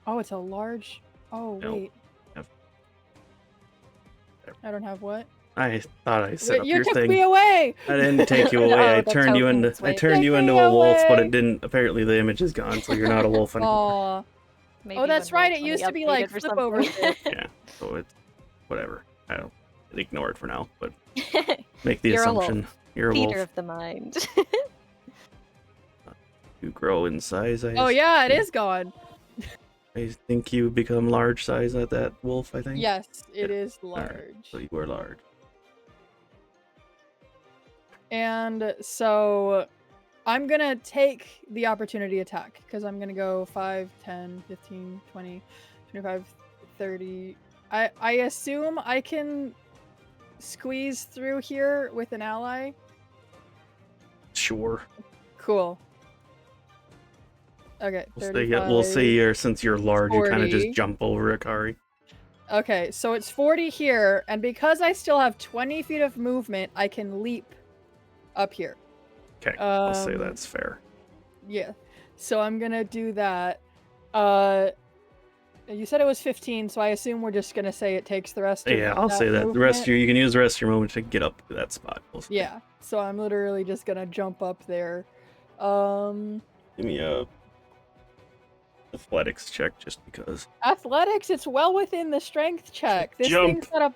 Oh, it's a large. Oh No. wait. Have- I don't have what? I thought I set Wait, up you your took thing. me away. I didn't take you away. I the turned you into tokens, I wait. turned Take you me into a wolf, but away. it didn't. Apparently, the image is gone, so you're not a wolf anymore. Aw. Maybe Oh, that's when right. It Roll20 used to be like updated or flip over something. this. Yeah, so it's whatever. I don't ignore it for now, but make the You're a wolf. assumption you're a Theater wolf. of the mind. You grow in size. Oh yeah, it is gone. I think you become large size at that wolf. I think. Yes, it Yeah. is Alright, large. So you are large. And so I'm gonna take the opportunity attack because I'm gonna go 5, 10, 15, 20, 25, 30. I assume I can squeeze through here with an ally. Sure. Cool. Okay, We'll say you're since you're large, you kind of 40. just jump over Akari. Okay, so it's 40 here, and because I still have 20 feet of movement, I can leap up here. Okay, I'll say Um, that's fair. Yeah. So I'm gonna do that. You said it was 15, so I assume we're just gonna say it takes the rest of Yeah, I'll that say that. The rest of movement. you can use the rest of your movement to get up to that spot. We'll say. Yeah. So I'm literally just gonna jump up there. Give me a athletics check just because. Athletics, it's well within the strength check. This Jump. thing's got a...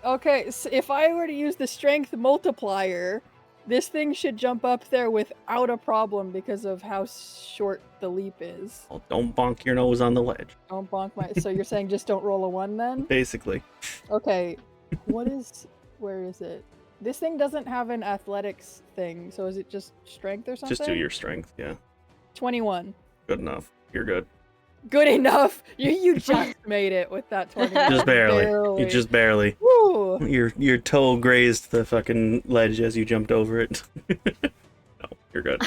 Okay, so if I were to use the strength multiplier, this thing should jump up there without a problem because of how short the leap is. Well, don't bonk your nose on the ledge. Don't bonk my... So you're saying just don't roll a 1 then? Basically. Okay, what is... Where is it? This thing doesn't have an athletics thing, so is it just strength or something? Just do your strength, yeah. 21. Good enough. You're good. Good enough! You just made it with that 21. Just barely. You just barely. Woo! Your toe grazed the fucking ledge as you jumped over it. No, you're good.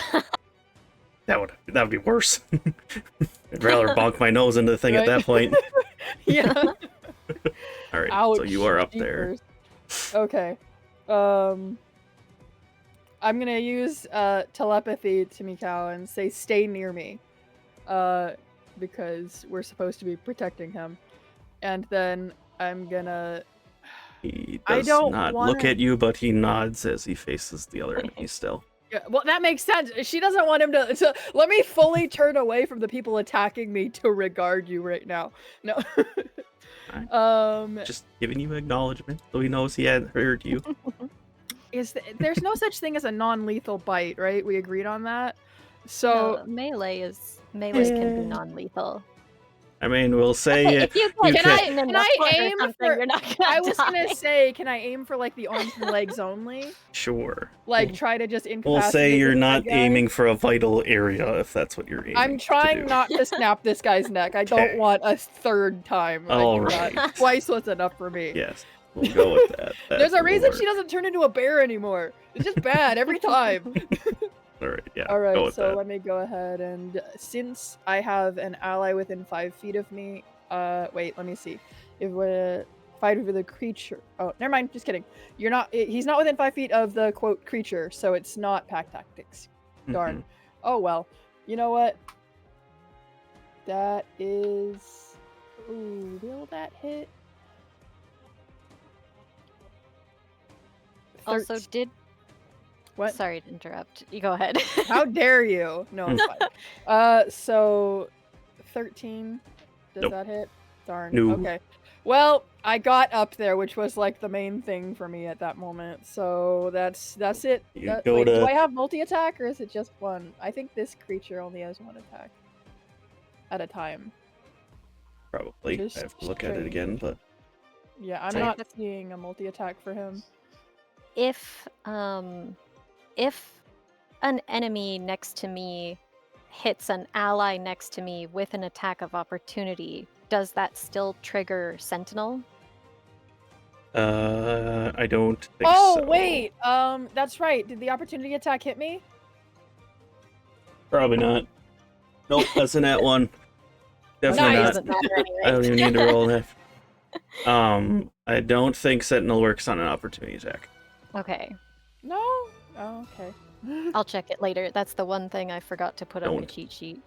That would be worse. I'd rather bonk my nose into the thing at that point. Yeah. All right, Ouch, so you are up there. jeepers. Okay. I'm gonna use telepathy to Mikau and say stay near me. Because we're supposed to be protecting him. And then I'm gonna... He I does don't not wanna- look at you, but he nods as he faces the other enemy still. Yeah, well, that makes sense. She doesn't want him to... So let me fully turn away from the people attacking me to regard you right now. No. Just giving you acknowledgement, so he knows he hadn't heard you. There's no such thing as a non-lethal bite, right? We agreed on that? So... No, melee can be non-lethal. I mean, we'll say If you you get can- hit in the Can knuckle I or aim something, for... you're not gonna I was gonna die. say, can I aim for like the arms and legs only? Sure. Like try to just incapacitate We'll say you're this not guy? aiming for a vital area if that's what you're aiming. I'm trying to do. not to snap this guy's neck. I don't Okay. want a third time. Like All that. right. Twice was enough for me. Yes, we'll go with that. There's a That will reason work. she doesn't turn into a bear anymore. It's just bad every time. All right, yeah. All Go right, with so that. let me go ahead and since I have an ally within 5 feet of me, wait, let me see. If we fight with the creature. Oh, never mind. Just kidding. You're not. He's not within 5 feet of the quote creature, so it's not pack tactics. Darn. Mhm. Oh well. You know what? That is. Ooh, will that hit? Also, did What? Sorry to interrupt. You go ahead. How dare you? No, I'm fine. So 13. Does Nope. that hit? Darn. No. Okay. Well, I got up there, which was like the main thing for me at that moment. So that's it. You go to- Do I have multi-attack or is it just one? I think this creature only has one attack at a time. Probably. Just I have to look at it strange. again, but Yeah, I'm Same. not seeing a multi-attack for him. If an enemy next to me hits an ally next to me with an attack of opportunity, does that still trigger Sentinel? I don't think Oh, so. wait. That's right. Did the opportunity attack hit me? Probably not. Nope, that's a nat one. Definitely Nice. not. Doesn't matter anyway. I don't even need to roll that. I don't think Sentinel works on an opportunity attack. Okay, No? Oh, okay. I'll check it later. That's the one thing I forgot to put on my Don't. cheat sheet.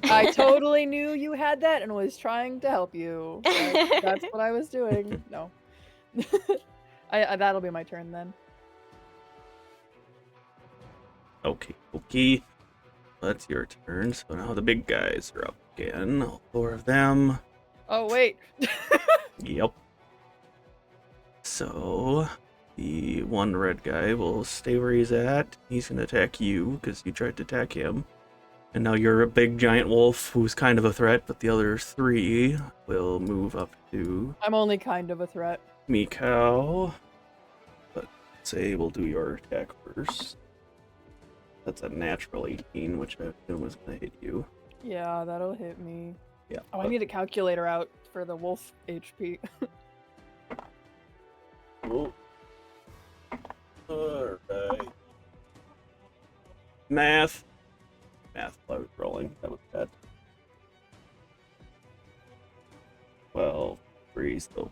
I totally knew you had that and was trying to help you. That's what I was doing. No. That'll be my turn then. Okay. That's your turn. So now the big guys are up again. All 4 of them. Oh, wait. Yep. So the one red guy will stay where he's at. He's going to attack you because you tried to attack him. And now you're a big giant wolf who's kind of a threat, but the other 3 will move up to I'm only kind of a threat. Meow. But say we'll do your attack first. That's a natural 18, which I assume was going to hit you. Yeah, that'll hit me. Yeah. Oh, I need a calculator out for the wolf HP. Oh. Alright. Math while I was rolling. That was bad. 12, 3, so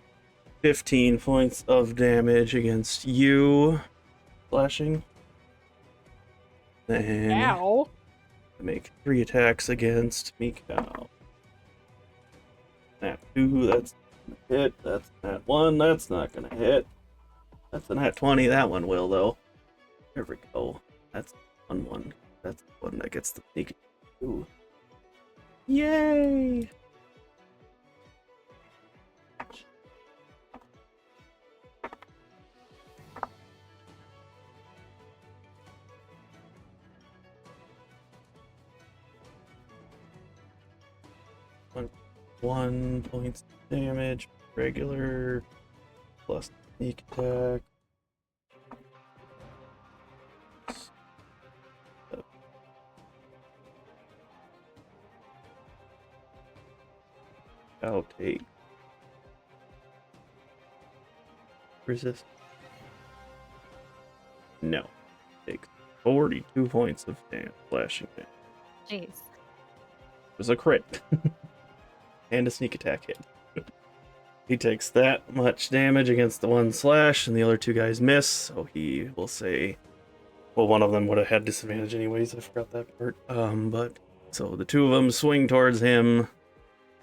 15 points of damage against you. Slashing. Then Ow! make 3 attacks against Meow. Nat 2, that's gonna hit. That's Nat 1, that's not gonna hit. That's a Nat 20, that one will though. There we go. That's 1-1. That's the one that gets the sneak. Ooh. Yay! One points damage, regular, plus sneak attack. I'll take resist. No, takes 42 points of damage, slashing damage. Jeez. It was a crit. And a sneak attack hit. He takes that much damage against the one slash, and the other 2 guys miss, so he will say, well, one of them would have had disadvantage anyways, I forgot that part. But, so the 2 of them swing towards him,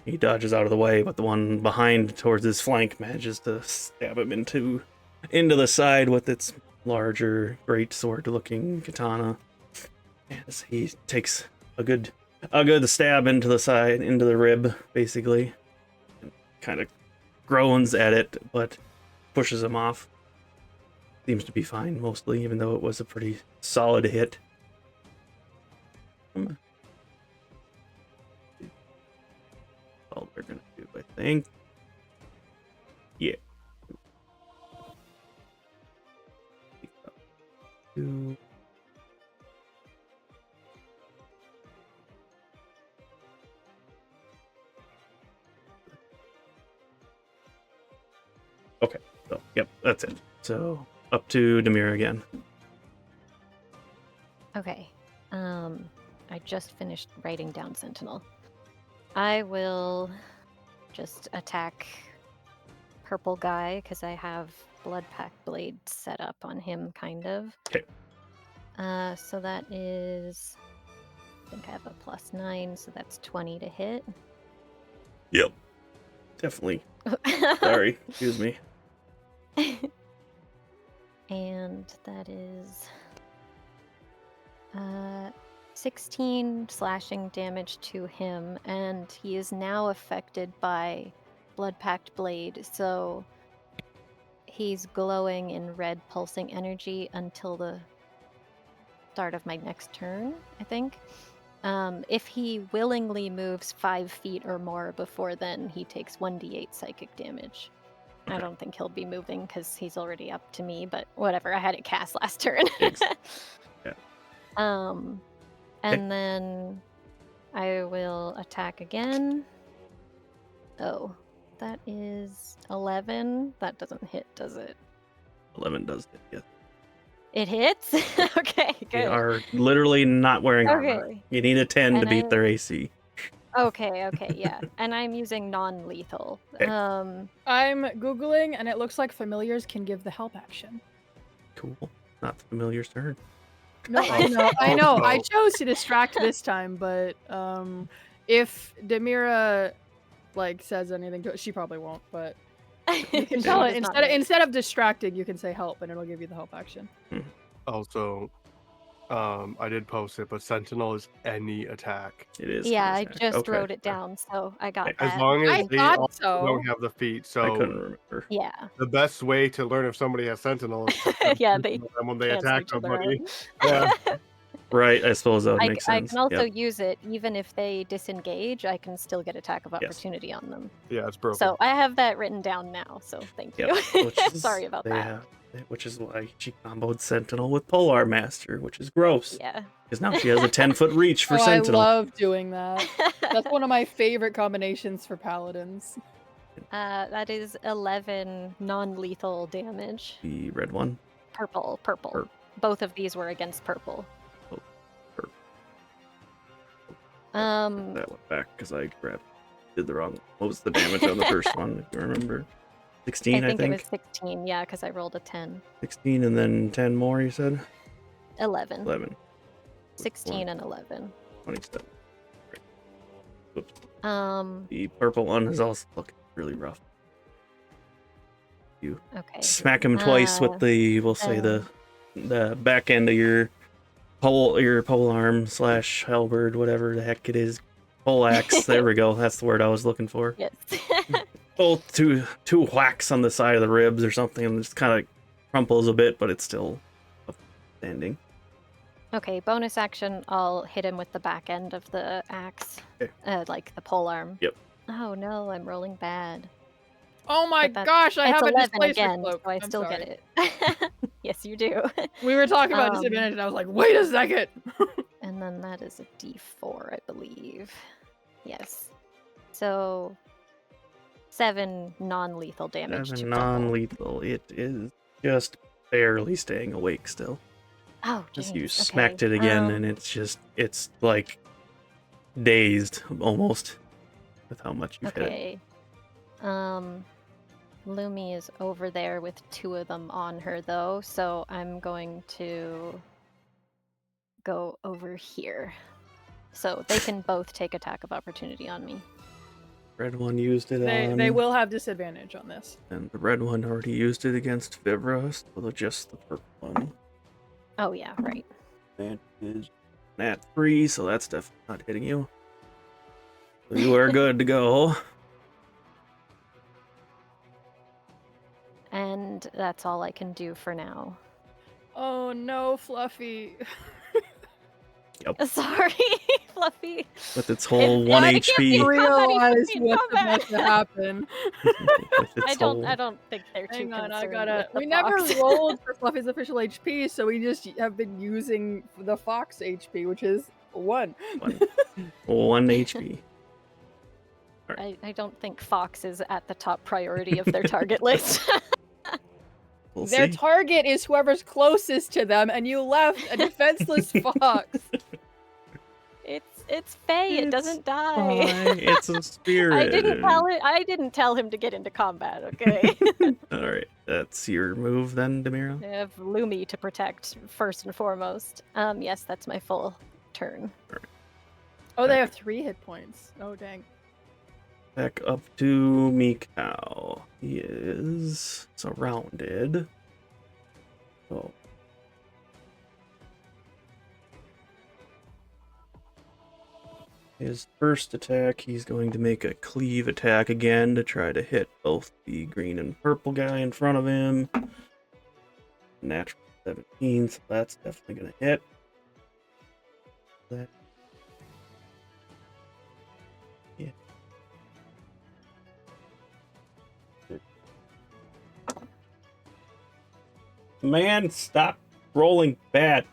he dodges out of the way, but the one behind towards his flank manages to stab him into the side with its larger, great sword-looking katana. As he takes a good stab into the side, into the rib, basically. Kind of groans at it, but pushes him off. Seems to be fine, mostly, even though it was a pretty solid hit. All they're gonna do, I think. Yeah. 2. Okay, so, yep, that's it. So, up to Demira again. Okay. I just finished writing down Sentinel. I will just attack purple guy because I have Blood Pact Blade set up on him, kind of. Okay. So that is, I think I have a +9, so that's 20 to hit. Yep. Definitely. Sorry, excuse me. And that is 16 slashing damage to him, and he is now affected by Blood Pact Blade, so he's glowing in red pulsing energy until the start of my next turn, I think. If he willingly moves 5 feet or more before then, he takes 1d8 psychic damage. I don't think he'll be moving because he's already up to me, but whatever. I had it cast last turn. Yeah. And then I will attack again. Oh, That is 11. That doesn't hit, does it? 11 does hit, yes. It hits? Okay, good. They are literally not wearing armor. Okay. You need a 10 to And beat their AC. Okay, yeah. And I'm using non-lethal. Okay. I'm Googling, and it looks like familiars can give the help action. Cool. Not the familiar's turn. No, I know. I chose to distract this time, but if Demira says anything to it, she probably won't. But you can tell it instead of distracting, you can say help, and it'll give you the help action. Also, I did post it, but Sentinel is any attack. It is. Yeah, I an attack. just Okay. wrote it down, so I got As that. long as I they thought also so. don't have the feat. So I couldn't remember. Yeah. the best way to learn if somebody has Sentinel is to Yeah, they when they cancel attack each other somebody. out. Yeah. Right, I suppose that would make I sense. can also Yep. use it even if they disengage. I can still get attack of Yes. opportunity on them. Yeah, it's broken. So I have that written down now. So thank you. Yep. Which is, Sorry about that. Yeah, which is why she comboed Sentinel with Polar Master, which is gross. Yeah. Because now she has a 10-foot reach for Sentinel. I love doing that. That's one of my favorite combinations for paladins. That is 11 non-lethal damage. The red one. Purple. Purple. Both of these were against purple. Oh, purple. That went back because I did the wrong. What was the damage on the first one? If you remember, 16. I think it was 16. Yeah, because I rolled a 10. 16 and then 10 more. You said 11. 11. 16 and 11. 27. Great. Whoops. Um. The purple one is also looking really rough. You Okay. smack him twice with the, we'll say the back end of your pole arm / halberd, whatever the heck it is, pole axe. There we go. That's the word I was looking for. Yes. Both two whacks on the side of the ribs or something, and just kind of crumples a bit, but it's still standing. Okay, bonus action. I'll hit him with the back end of the axe, Okay. like the pole arm. Yep. Oh no, I'm rolling bad. Oh my But gosh, I it's have a 11 displacer again, cloak. so I I'm still sorry. get it. Yes, you do. We were talking about Um, disadvantage, and I was like, wait a second. And then that is a D4, I believe. Yes. So 7 non-lethal damage to 7 purple. non-lethal. It is just barely staying awake still. Oh, As jeez, you okay. smacked it again, and it's like dazed almost with how much you've hit it. Okay. Lumi is over there with 2 of them on her though, so I'm going to go over here. So they can both take attack of opportunity on me. Red one used it on. They will have disadvantage on this. And the red one already used it against Vivra, so just the purple one. Oh yeah, right. That is nat 3, so that's definitely not hitting you. So you are good to go. And that's all I can do for now. Oh no, Fluffy. Sorry, Fluffy. With its whole 1 I can't be HP. Realize in what's combat. about to happen. With its I don't think they're too Hang on, concerned with the we never fox. rolled for Fluffy's official HP, so we just have been using the Fox HP, which is 1. 1 HP. I don't think fox is at the top priority of their target list. We'll Their see. target is whoever's closest to them, and you left a defenseless fox. It's Faye. It doesn't die. Fine, it's a spirit. I didn't tell him to get into combat. Okay. All right, that's your move then, Demira. I have Lumi to protect first and foremost. Yes, that's my full turn. Oh, they have 3 hit points. Oh, dang. Back up to Mikau. He is surrounded. Oh. His first attack, he's going to make a cleave attack again to try to hit both the green and purple guy in front of him. Natural 17, so that's definitely going to hit. That. Yeah. Man, stop rolling bad.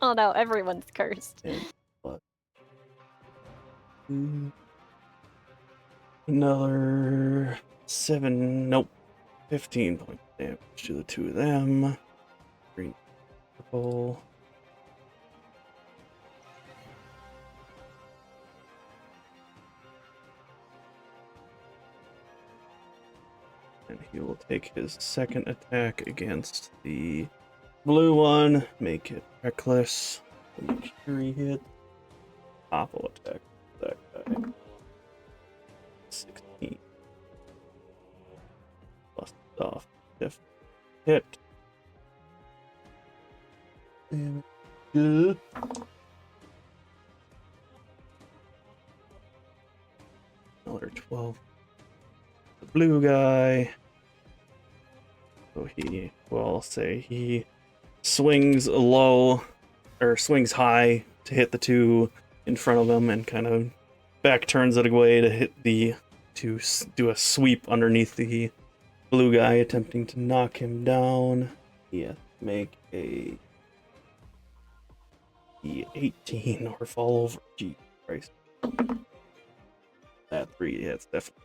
Oh no, everyone's cursed. Another 7, nope, 15 points of damage to the two of them. Green, purple. And he will take his second attack against the blue one, make it reckless. Make sure he hits. Awful attack. That guy. 16. Plus off. If hit. Damn it. Good. Another 12. The blue guy. So he, well, I'll say he swings low, or swings high to hit the two in front of him and kind of back turns it away to hit to do a sweep underneath the blue guy, attempting to knock him down. Yeah, make a 18 or fall over. Gee, Christ. That 3 hits definitely.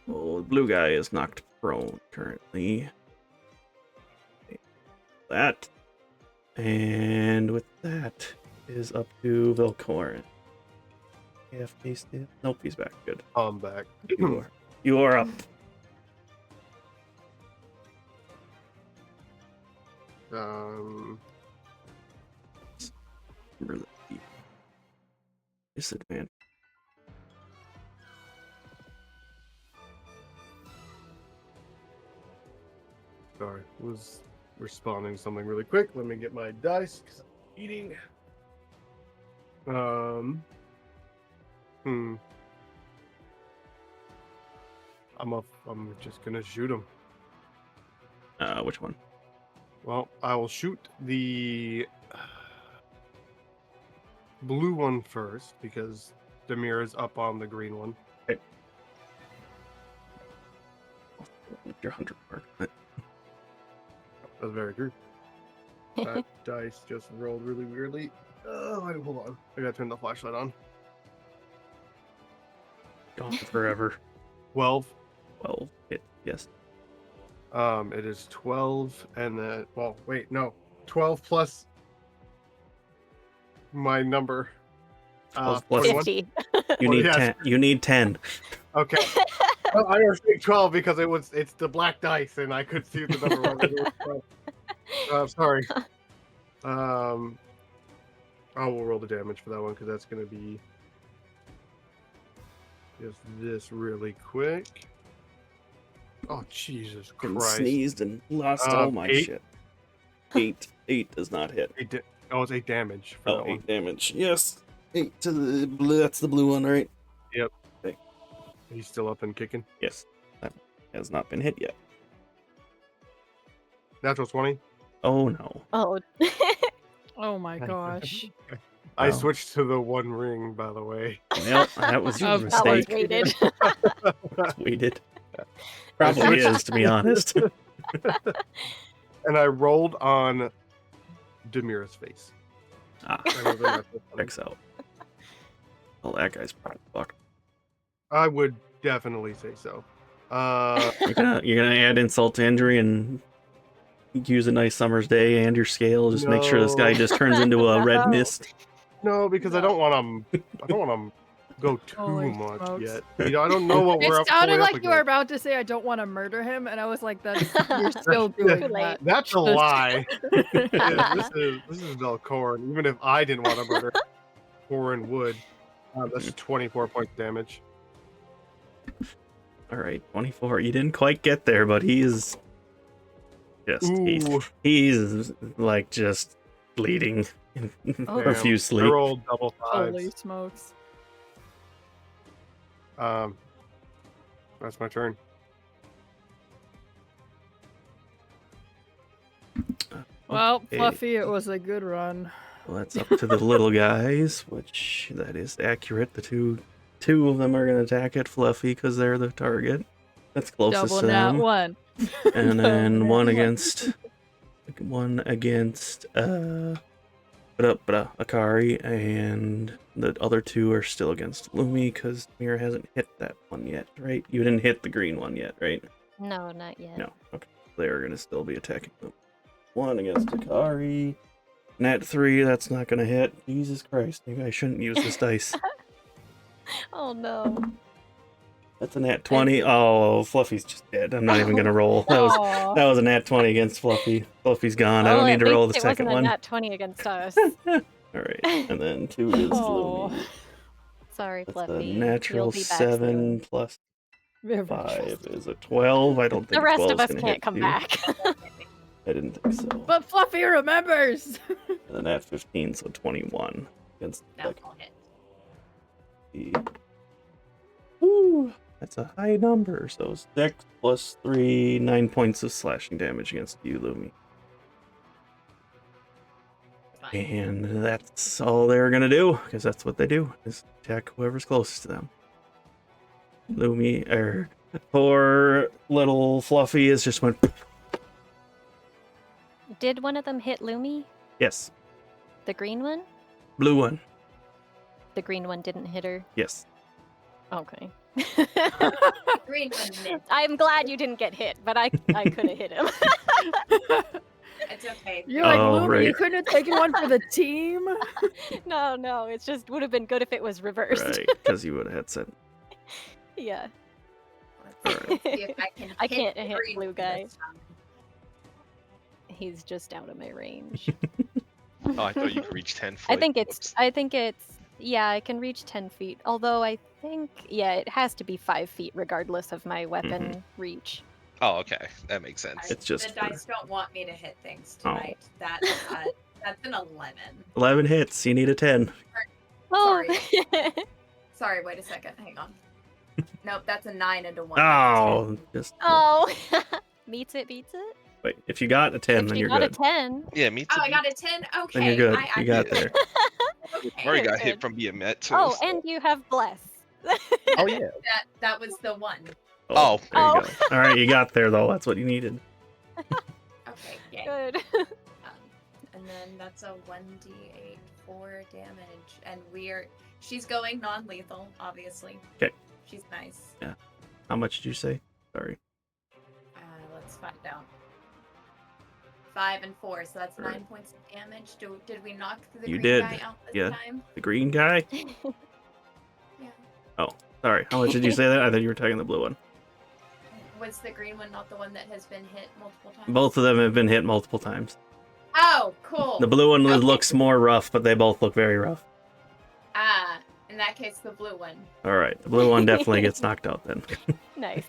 Well, the blue guy is knocked prone currently. That. And with that is up to Velkorin. AFK still? Nope, he's back. Good. I'm back. You are up. Disadvantage. Sorry, was responding to something really quick. Let me get my dice because I'm eating. I'm just gonna shoot him. Which one? Well, I will shoot the blue one first because Demira is up on the green one. Okay. Your 100 mark. That's very true. That dice just rolled really weirdly. Oh, hold on. I gotta turn the flashlight on. Gone forever. 12. 12 hit. Yes. It is 12 and then, well, wait, no. 12 plus my number. 12 plus 50. You need 10. You need 10. Okay. Well, I was saying 12 because it's the black dice and I could see the number wrong. Sorry. I will roll the damage for that one because that's going to be just this really quick. Oh, Jesus And Christ. sneezed and lost all my 8? shit. 8 does not hit. It's 8 damage for Oh, that 8 one. damage. Yes. 8 to the blue. That's the blue one, right? Yep. Okay. He's still up and kicking. Yes. That has not been hit yet. Natural 20. Oh, no. Oh. Oh my gosh. I Wow. switched to the one ring, by the way. Well, that was your Of That was mistake. weighted. It's weighted. Probably is, to be honest. And I rolled on Demira's face. Ah, That was a natural 20. checks out. Well, that guy's probably fucked. I would definitely say so. You're gonna add insult to injury and use a nice summer's day and your scale. Just make sure this guy No. just turns into a red No. mist. No, because I don't want him. I don't want him go too Holy much smokes. yet. You know, I don't know what we're It up. sounded fully up like you were against. about to say, I don't want to murder him, and I was like, that's you're still doing Too late. that. That's a lie. Yeah, this is Velkorin. Even if I didn't want to murder, Korin would. That's 24 points damage. All right, 24. You didn't quite get there, but he's just he's like just bleeding Oh, profusely. I rolled double Holy fives. smokes. That's my turn. Well, Okay. Fluffy, it was a good run. Well, that's up to the little guys, which that is accurate. The two of them are going to attack at Fluffy because they're the target. That's closest Double to nat them. one. And then Double nat one one. against Akari and the other two are still against Lumi because Demira hasn't hit that one yet, right? You didn't hit the green one yet, right? No, not yet. No. Okay. They're gonna still be attacking Lumi. 1 against Akari. Nat 3, that's not gonna hit. Jesus Christ, maybe I shouldn't use this dice. Oh no. That's a nat 20. Oh, Fluffy's just dead. I'm not even gonna roll. That Aw. was a nat 20 against Fluffy. Fluffy's gone. I Well, don't need at to roll the least it second wasn't one. a nat 20 against us. Alright, and then 2 is Aw. Lumi. Sorry, That's Fluffy. a You'll natural be back 7 soon. plus Vivra 5 is a 12. I don't The think rest 12 of is us gonna can't hit come you. back. I didn't think so. But Fluffy remembers. And then nat 15, so 21 against the No, second. won't hit. Woo! That's a high number. So 6 plus 3, 9 points of slashing damage against you, Lumi. Fine. And that's all they're gonna do, because that's what they do, is attack whoever's closest to them. Lumi, poor little Fluffy is just went, Did one of them hit Lumi? yes, The green one? blue one, The green one didn't hit her. yes. Okay. Green one missed. I'm glad you didn't get hit, but I could have hit him. It's okay. You're like, Oh, Lumi, right. you couldn't have taken one for the team? No, it just would have been good if it was reversed. Right, because you would have had 7. Yeah. Let's see if I can I hit can't the hit green blue one guy. this time. He's just out of my range. Oh, I thought you could reach 10 foot. I think Whoops. it's yeah, I can reach 10 feet. Although I think it has to be 5 feet regardless of my weapon reach. Oh, okay. That makes sense. It's just the dice don't want me to hit things Oh. tonight. That's an 11. 11 hits, you need a 10. Oh. Sorry, wait a second. Hang on. Nope, that's a 9 and a 1. Oh, just Oh. Beats it. wait. If you got a 10, If then you you're got good. a 10. Yeah, me too. Oh, I got a 10? Okay. Then you're good. I You got got there. Already got Good. hit from being met too. Oh, so- and you have bless. Oh yeah. That was the one. Oh. There you Oh. go. All right, you got there though. That's what you needed. Okay, yay. Good. And then that's a 1d8 4 damage. And she's going non-lethal, obviously. 'Kay. She's nice. How much did you say? Sorry. Let's find out. 5 and 4, so that's 9 Alright. points of damage. Did we knock the You green did. guy out this Yeah. time? The green guy? Yeah. Sorry. How much did you say that? I thought you were taking the blue one. Was the green one not the one that has been hit multiple times? Both of them have been hit multiple times. Oh, cool. The blue one Okay. looks more rough, but they both look very rough. In that case, the blue one. All right, the blue one definitely gets knocked out then. Nice.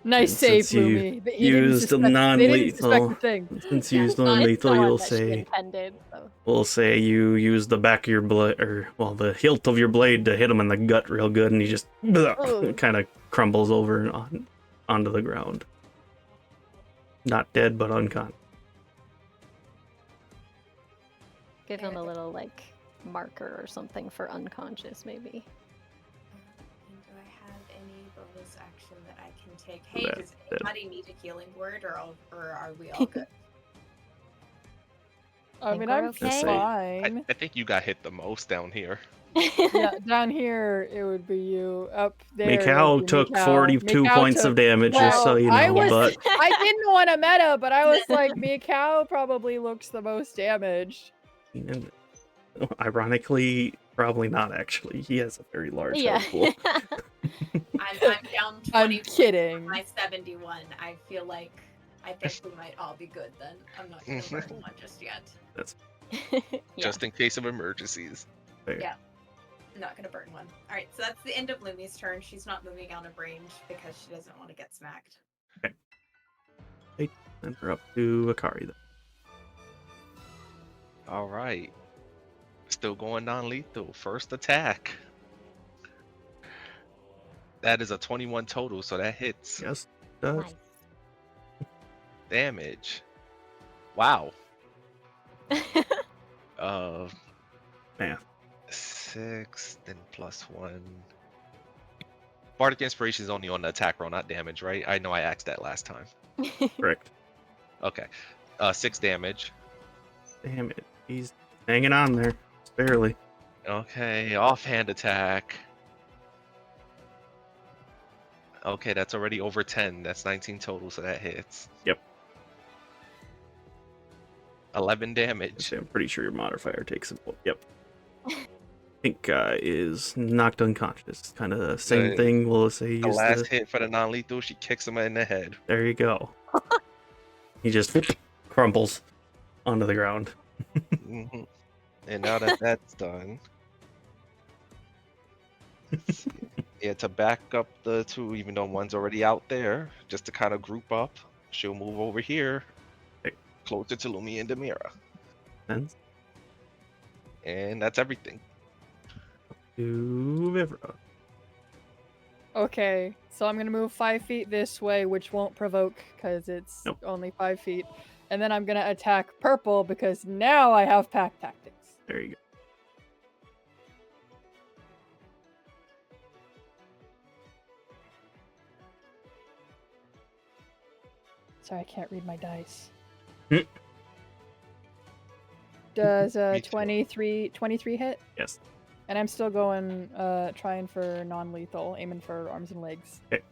Nice And save, since you Lumi. They didn't used suspect- a They didn't suspect non-lethal- a thing. Since Yeah, you used it's not- non-lethal, The one you'll that she say intended, so. we'll say you use the back of your blade, or well, the hilt of your blade to hit him in the gut real good, and he just Ooh. kind of crumbles over onto the ground. Not dead, but unconscious. Give him a little marker or something for unconscious, maybe. And do I have any bonus action that I can take? Hey, That- does anybody need a healing word, or are we all good? I Think mean, we're I'm okay? fine. I think you got hit the most down here. Yeah, down here it would be you. Up there. it Mikau would be took Mikau. 42 Mikau points took- of damage, just so Well, you know. I was- But I didn't want to meta, but I was like, Mikau probably looks the most damaged. and, ironically, probably not actually. He has a very large Yeah. health pool. I'm down 20 I'm points kidding. from my 71. I feel like I think we might all be good then. I'm not gonna burn one just yet. Yeah. Just in case of emergencies. There. Yeah. I'm not gonna burn one. Alright, so that's the end of Lumi's turn. She's not moving out of range because she doesn't want to get smacked. And we're up to Akari then. All right. Still going non-lethal. First attack. That is a 21 total, so that hits. Yes, it does. Nice. Damage. Wow. Math. 6, then +1. Bardic Inspiration is only on the attack roll, not damage, right? I know I asked that last time. Correct. Okay. 6 damage. Damn it. He's hanging on there, just barely. Okay, offhand attack. Okay, that's already over 10. That's 19 total, so that hits. Yep. 11 damage. I'm pretty sure your modifier takes a... Yep. Pink guy is knocked unconscious. Kind of the same thing. We'll say The use last hit for the non-lethal, she kicks him in the head. There you go. He just crumples onto the ground. Mhm. And now that that's done, let's see. Yeah, to back up the two, even though one's already out there, just to kind of group up, she'll move over here, closer to Lumi and Demira. Sense. And that's everything. To Vivra. Okay, so I'm gonna move 5 feet this way, which won't provoke because it's only 5 feet. And then I'm gonna attack purple because now I have pack tactics. There you go. Sorry, I can't read my dice. Hmm. Does Me too. 23 hit? Yes. And I'm still going, trying for non-lethal, aiming for arms and legs. Okay.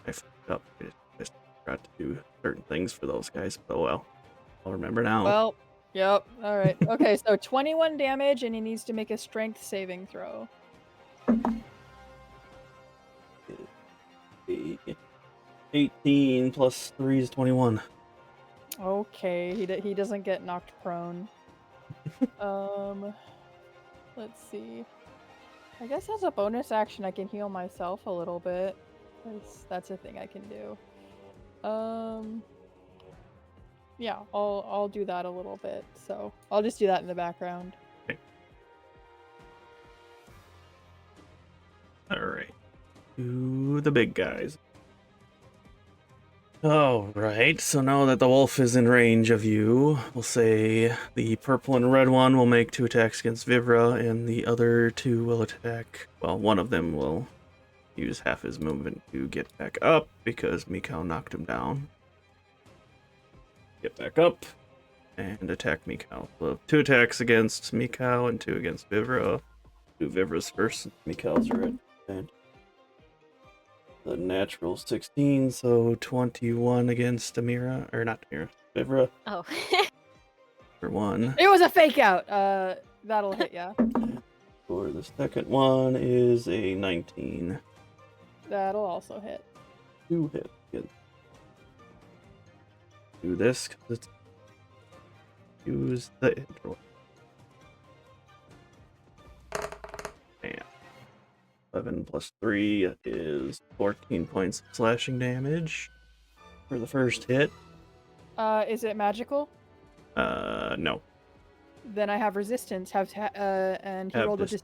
I fucked up. I just forgot to do certain things for those guys, but oh well. I'll remember now. Well, yep. All right. Okay, so 21 damage, and he needs to make a strength saving throw. 18 plus 3 is 21. Okay, he doesn't get knocked prone. Let's see. I guess as a bonus action, I can heal myself a little bit. That's a thing I can do. Yeah, I'll do that a little bit. So I'll just do that in the background. Okay. All right. To the big guys. All right, so now that the wolf is in range of you, we'll say the purple and red one will make 2 attacks against Vivra, and the other 2 will attack. Well, one of them will use half his movement to get back up because Mikau knocked him down. Get back up and attack Mikau. So 2 attacks against Mikau and 2 against Vivra. Do Vivra's first. Mikau's are at advantage. The natural 16, so 21 against Demira, or not Demira, Vivra. Oh. For 1. It was a fake out. That'll hit ya. For the second one is a 19. That'll also hit. 2 hits. Good. Do this because it's use the intro. And 11 plus 3 is 14 points of slashing damage for the first hit. Is it magical? No. Then I have resistance. And he Have rolled with dis-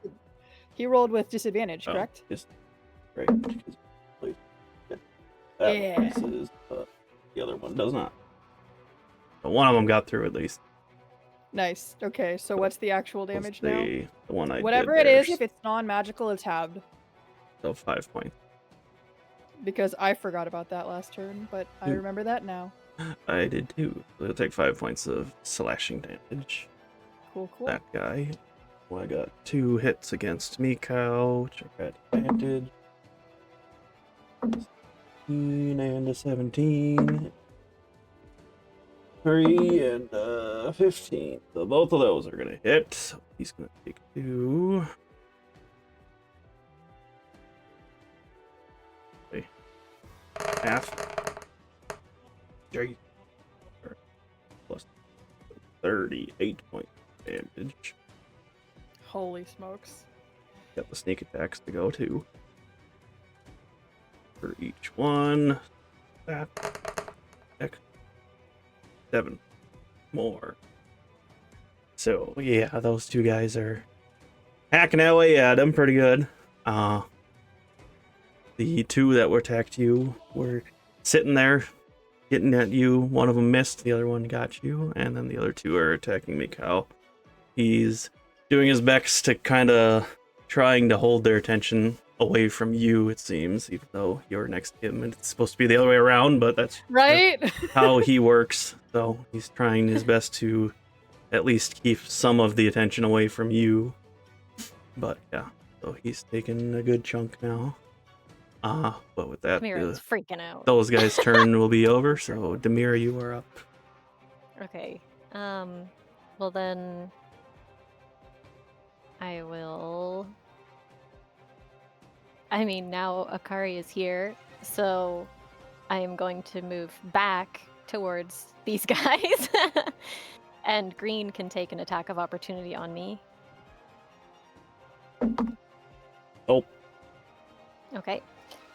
he rolled with disadvantage, Oh, correct? Yes. Right. That Yeah. one misses, but the other one does not. But one of them got through at least. Nice. Okay, so what's the actual Plus damage now? the one I Whatever did it is, there, if it's non-magical, it's halved. so 5 points. Because I forgot about that last turn, but I Ooh. remember that now. I did too. So it'll take 5 points of slashing damage. Cool, cool. That guy. Well, I got 2 hits against Mikau, which are at advantage. 16 and a 17. 3 and 15. So both of those are gonna hit. So he's gonna take 2. Okay. Half. Plus 38 points of damage. Holy smokes. Got the sneak attacks to go too. For each one. That. 7 more. So yeah, those 2 guys are hacking away at him pretty good. The 2 that were attacked you were sitting there getting at you. One of them missed, the other one got you, and then the other 2 are attacking Mikau. He's doing his best to kind of trying to hold their attention away from you, it seems, even though you're next to him and it's supposed to be the other way around, but that's Right? how he works. So he's trying his best to at least keep some of the attention away from you. But yeah, so he's taken a good chunk now. But with that, Demira's freaking out. those guys' turn will be over. So Demira, you are up. Okay. Well then, I will. I mean, now Akari is here, so I am going to move back towards these guys. And Green can take an attack of opportunity on me. Oh. Okay.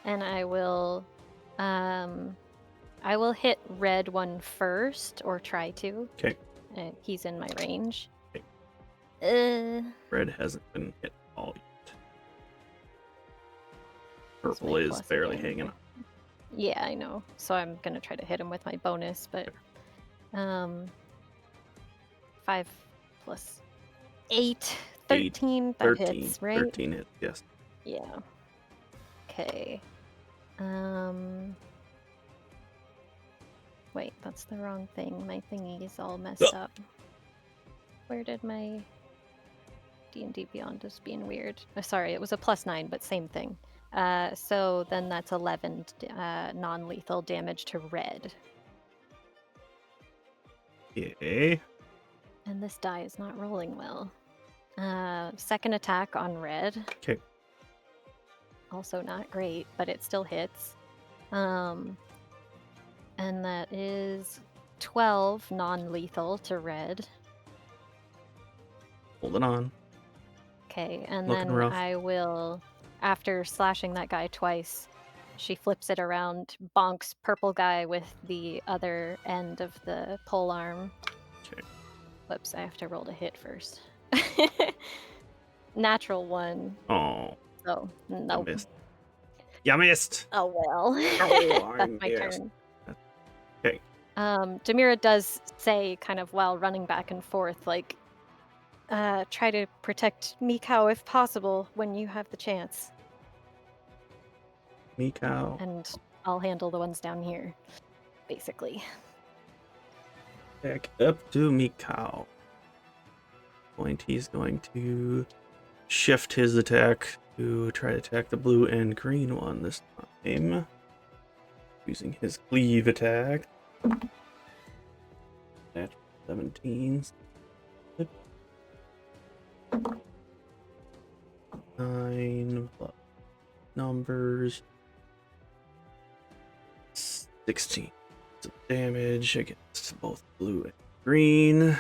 And I will hit red one first, or try to. Okay. He's in my range. Red hasn't been hit all yet. That's Purple my is plus barely again. hanging on. Yeah, I know. So I'm gonna try to hit him with my bonus, but 5 plus 8, 13. That 13. hits, right? 13 hits, yes. Yeah. Okay. Wait, that's the wrong thing. My thingy is all messed up. Where did my D&D Beyond just being weird? Oh, sorry, it was a +9, but same thing. So then that's 11 non-lethal damage to red. Okay. And this die is not rolling well. Second attack on red. Okay. Also not great, but it still hits. And that is 12 non-lethal to red. Hold it on. Okay, and Looking then rough. I will, after slashing that guy twice, she flips it around, bonks purple guy with the other end of the pole arm. Okay. Whoops, I have to roll to hit first. Natural 1. Oh, So, I nope. missed. You missed. Oh well. Oh, That's my yes. turn. Okay. Demira does say, kind of while running back and forth, like, try to protect Mikau if possible when you have the chance. Mikau. And I'll handle the ones down here, basically. Back up to Mikau. He's going to shift his attack to try to attack the blue and green one this time. Using his cleave attack. That's 17. 9 plus numbers. 16. So damage against both blue and green.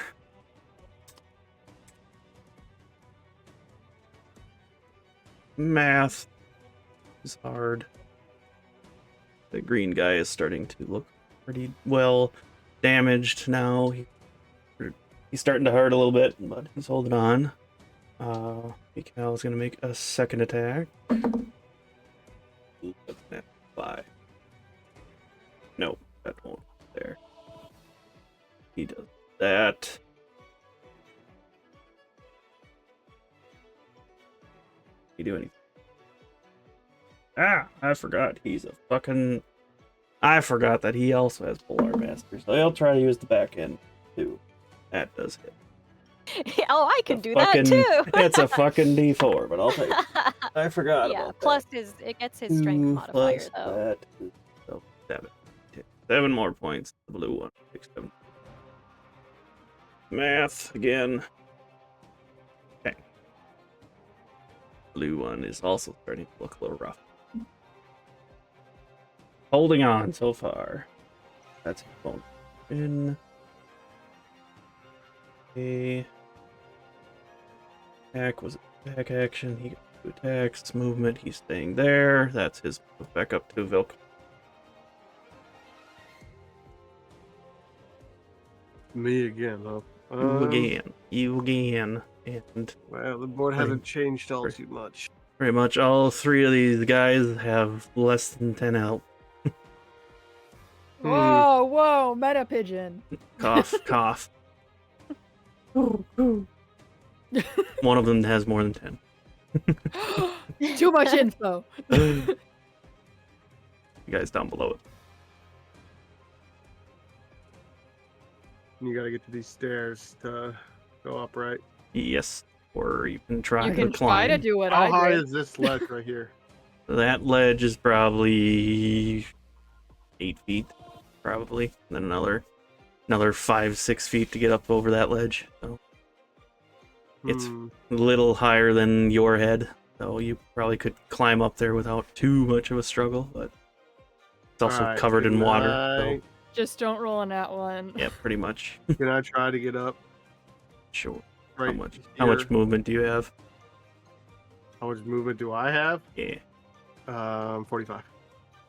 Math is hard. The green guy is starting to look pretty well damaged now. He's starting to hurt a little bit, but he's holding on. Mikau is going to make a second attack. Ooh, that's an 5. Nope, that won't there. He does that. You do anything? I forgot he's a fucking. I forgot that he also has Polar Master, so he'll try to use the back end too. That does hit. Oh, I can do Fucking, that too. It's a fucking D4, but I'll take it. I forgot Yeah, about plus that. it gets his strength modifier Plus though. that is, so 7. 7 more points. The blue one. 6, 7. Math again. Okay. Blue one is also starting to look a little rough. Holding on so far. That's his phone. In a attack was attack action. He got 2 attacks. Movement. He's staying there. That's his move back up to Velkorin. Me again, huh? You again. And Well, the board hasn't changed all too much. pretty much all 3 of these guys have less than 10 health. Whoa, whoa, meta pigeon. Cough, cough. One of them has more than 10. Too much info. You guys down below it. You gotta get to these stairs to go up, right? Yes. Or you can try You to can climb. try to do what How I high did. is this ledge right here? That ledge is probably 8 feet, probably. And then another 5-6 feet to get up over that ledge. So it's Hmm. a little higher than your head, so you probably could climb up there without too much of a struggle. But it's also Alright, covered in can water. I- So Just don't roll on that one. yeah, pretty much. Can I try to get up? Sure. Right How much here? movement do you have? How much movement do I have? Yeah. 45.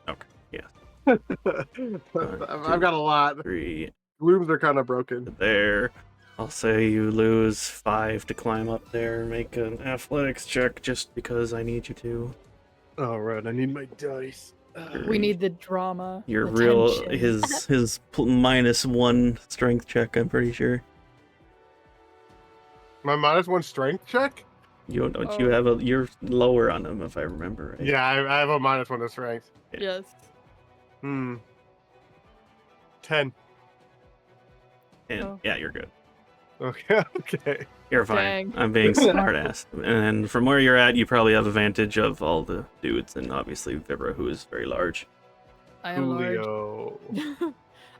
Okay. Yeah. I've got a lot. 3 Looms are kind of broken. there. I'll say you lose 5 to climb up there. Make an athletics check just because I need you to. All right, I need my dice. We need the drama. Your the real tension. his -1 strength check. I'm pretty sure. My -1 strength check? You don't Oh. you have you're lower on him if I remember right. Yeah, I have a -1 to strength. Yes. 10. And Oh. yeah, you're good. Okay, okay. You're fine. Dang. I'm being smartass. And from where you're at, you probably have advantage of all the dudes, and obviously Vibra, who is very large. I am large. Julio.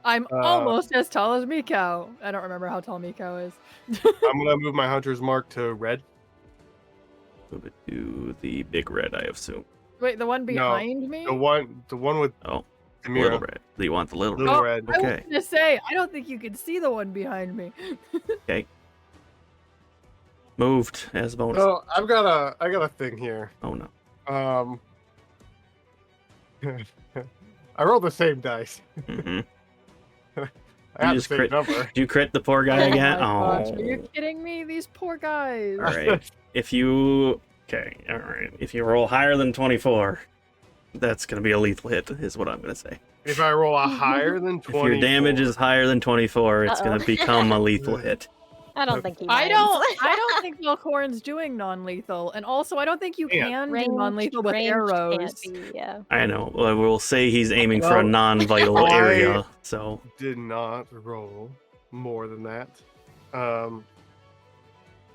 I'm almost as tall as Mikau. I don't remember how tall Mikau is. I'm gonna move my hunter's mark to red. Move it to the big red, I assume. Wait, the one behind me? The one with Oh, Demira. little red. Do you want the little Little red? red. I was Okay. gonna say, I don't think you can see the one behind me. Okay. Moved as a bonus. Oh, I got a thing here. Oh no. I rolled the same dice. hmm I had the just same crit- number. Did you crit the poor guy Oh again? my gosh, Oh. are you kidding me? These poor guys. All right. If you all right. If you roll higher than 24, that's gonna be a lethal hit, is what I'm gonna say. If I roll a higher than 20, If your damage is higher than 24, it's gonna become a lethal hit. I don't think he I minds. don't think Velkorin's doing non-lethal, and also I don't think you Yeah. can do Range- non-lethal with range arrows. Can't be, yeah. I know. Well, we'll say he's aiming for a Well, non-vital I- area, so did not roll more than that.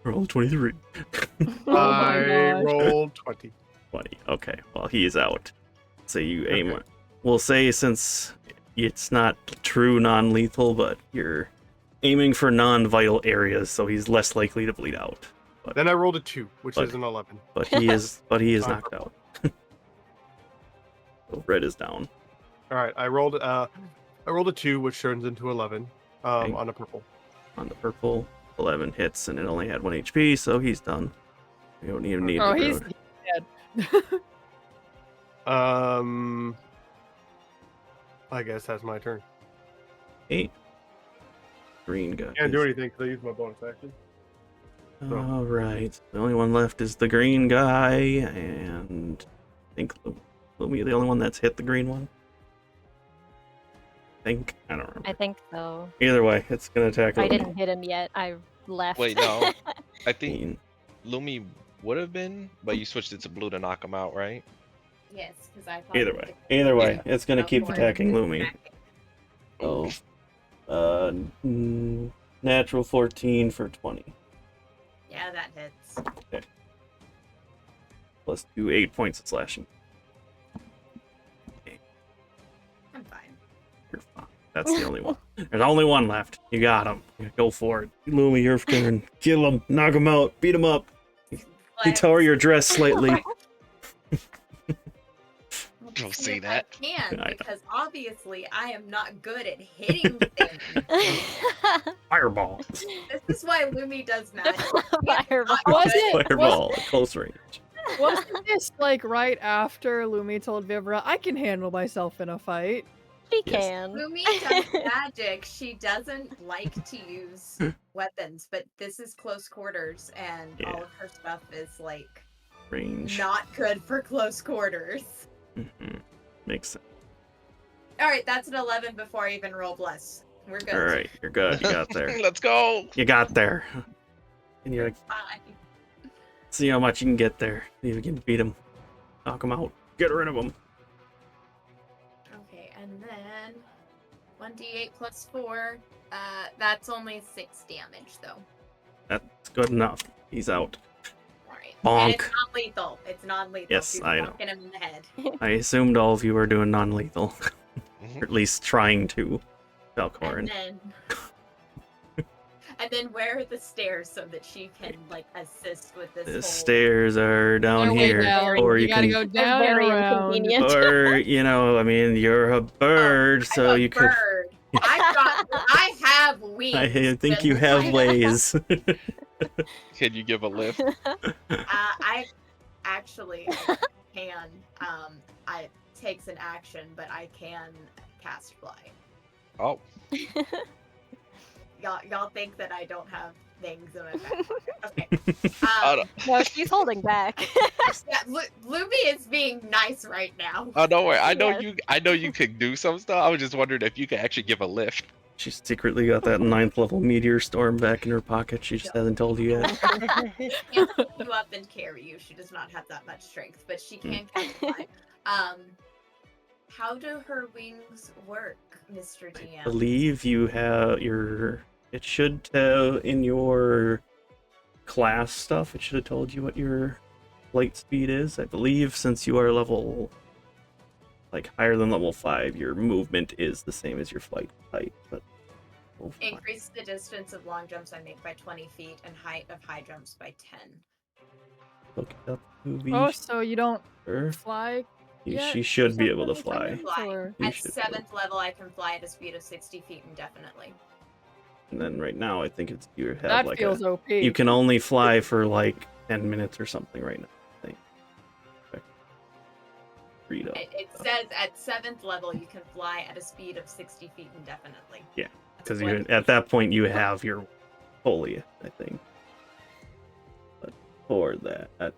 roll 23. Oh I my gosh. rolled 20. 20. Okay. Well, he is out. So you aim. We'll say since it's not true non-lethal, but you're aiming for non-vital areas, so he's less likely to bleed out. Then I rolled a 2, which But- is an 11. But he is On knocked out. So red is down. All right, I rolled a 2, which turns into 11 Okay. on a purple. On the purple, 11 hits, and it only had 1 HP, so he's done. You don't even need Oh, the he's road. dead. I guess that's my turn. 8. Green guy. Can't do anything because I used my bonus action. All right. The only one left is the green guy, and I think Lumi the only one that's hit the green one. I don't remember. I think so. Either way, it's gonna attack. I Lumi. didn't hit him yet. I left. Wait, no. I think 15. Lumi would have been, but you switched it to blue to knock him out, right? Yes, because I thought. Either we way, could- it's gonna keep Velkorin attacking was Lumi. attacking. So, natural 14 for 20. Yeah, that hits. Plus 8 points of slashing. I'm fine. You're fine. That's the only one. There's only one left. You got him. Go for it. Lumi, your turn. Kill him. Knock him out. Beat him up. He tore your dress slightly. Don't See say if that. I can, I know. because obviously I am not good at hitting things. Fireball. This is why Lumi does magic. Fireball. Was it? Fireball. at Close range. Wasn't this like right after Lumi told Vivra, I can handle myself in a fight? She Yes. can. Lumi does magic. She doesn't like to use weapons, but this is close quarters, and Yeah. all of her stuff is like Range. not good for close quarters. Mhm. Makes sense. All right, that's an 11 before I even roll bless. We're good. All right. You're good. You got there. Let's go. You got there. And you're like, Fine. See how much you can get there. See if you can beat him. Knock him out. Get rid of him. Okay, and then 1d8 plus 4. That's only 6 damage, though. That's good enough. He's out. Alright. Bonk. And it's non-lethal. It's non-lethal. Yes, She's I know. bonking him in the head. I assumed all of you were doing non-lethal. Mhm. Or at least trying to. Velkorin. And then where are the stairs so that she can like assist with this The whole... stairs are down They're way here. down. Or you gotta can go They're down very and around. inconvenient. or I mean you're a bird, so I'm a you could bird. I have wings. I think you Bill. have ways. Can you give a lift? I actually I can. It takes an action, but I can cast fly. Oh, Y'all think that I don't have things in my back pocket. Okay. I don't- No, she's holding back. Yeah, Lumi is being nice right now. oh, don't worry. I know Yes. you. I know you could do some stuff. I was just wondering if you could actually give a lift. She's secretly got that 9th level meteor storm back in her pocket. She just hasn't told you yet. She can pick you up and carry you. She does not have that much strength, but she can cast fly. How do her wings work, Mr. I DM? believe you have your. It should tell in your class stuff. It should have told you what your flight speed is. I believe since you are level, like higher than level 5, your movement is the same as your flight height. But we'll find- Increase the distance of long jumps I make by 20 feet and height of high jumps by 10. look it up. Movie. Oh, so you don't Sure. fly? Yeah, She should be able to something fly. like Fly. Or- You At should be 7th level, I can fly at a speed of 60 feet indefinitely. And then right now, I think it's you have That like feels a. OP. You can only fly for like 10 minutes or something right now. I think. Okay. Rito. It says at 7th level, you can fly at a speed of 60 feet indefinitely. Yeah, That's Because what- at that point you have your fully, I think. But for that, At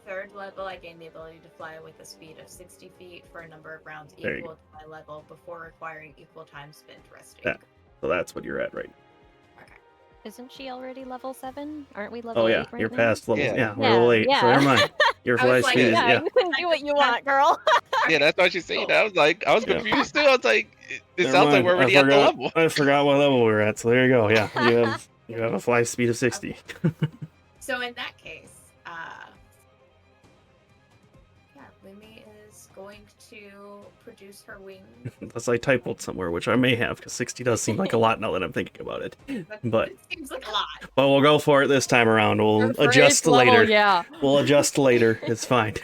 3rd level, I gain the ability to fly with a speed of 60 feet for a number of rounds There you equal to my level before requiring equal time spent resting. That- so that's what you're at right now. Okay. Isn't she already level 7? Aren't we level Oh 8 yeah, right you're now? past level. Yeah. Yeah, we're Yeah, level 8. So yeah. never mind. Your I was fly like, speed is Yeah, yeah. you can do what you want, girl. Yeah, that's what she's saying. I was Yeah. confused too. I was like, it Never sounds like mind. we're already at the level. I forgot what level we're at. So there you go. Yeah, you have a fly speed of 60. So in that case, yeah, Lumi is going to produce her wings. Unless I typoed somewhere, which I may have, because 60 does seem like a lot now that I'm thinking about it. But It seems like a lot. but we'll go for it this time around. We'll For adjust 8th level, later. Yeah. We'll adjust later. It's fine.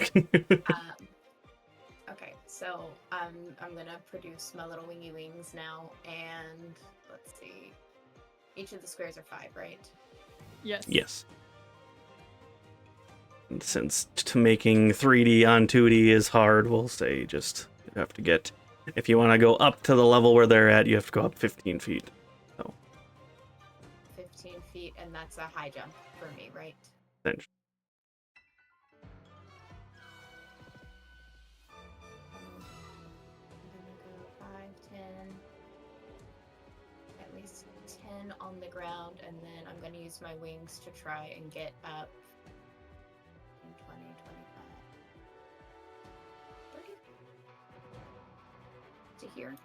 Okay, so I'm gonna produce my little wingy wings now, and let's see. Each of the squares are 5, right? Yes. Yes. And since making 3D on 2D is hard, we'll say just you have to get. If you want to go up to the level where they're at, you have to go up 15 feet. 15 feet, and that's a high jump for me, right? Then I'm gonna go 5, 10, at least 10 on the ground, and then I'm gonna use my wings to try and get up 20, 25, 30 to here.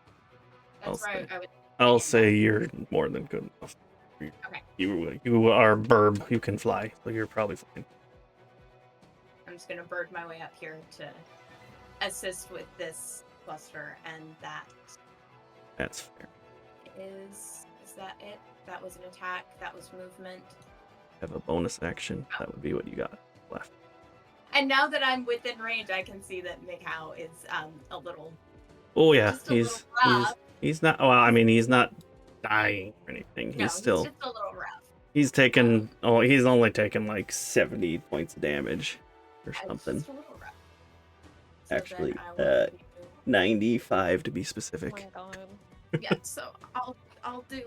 That's I'll where say- I would. I'll say you're more than good enough. Okay. You are burb. You can fly, so you're probably fine. I'm just gonna bird my way up here to assist with this cluster, and that That's fair. is that it? That was an attack. That was movement. Have a bonus action. That would be what you got left. And now that I'm within range, I can see that Mikau is a little. Oh yeah, Just a he's little rough. he's not. Well, I mean, he's not dying or anything. No, He's still. just a little rough. He's taken. Oh, he's only taken like 70 points of damage or It's something. just a little rough. So Actually, then I will do- 95 to be Oh my specific. god. yeah. So I'll do.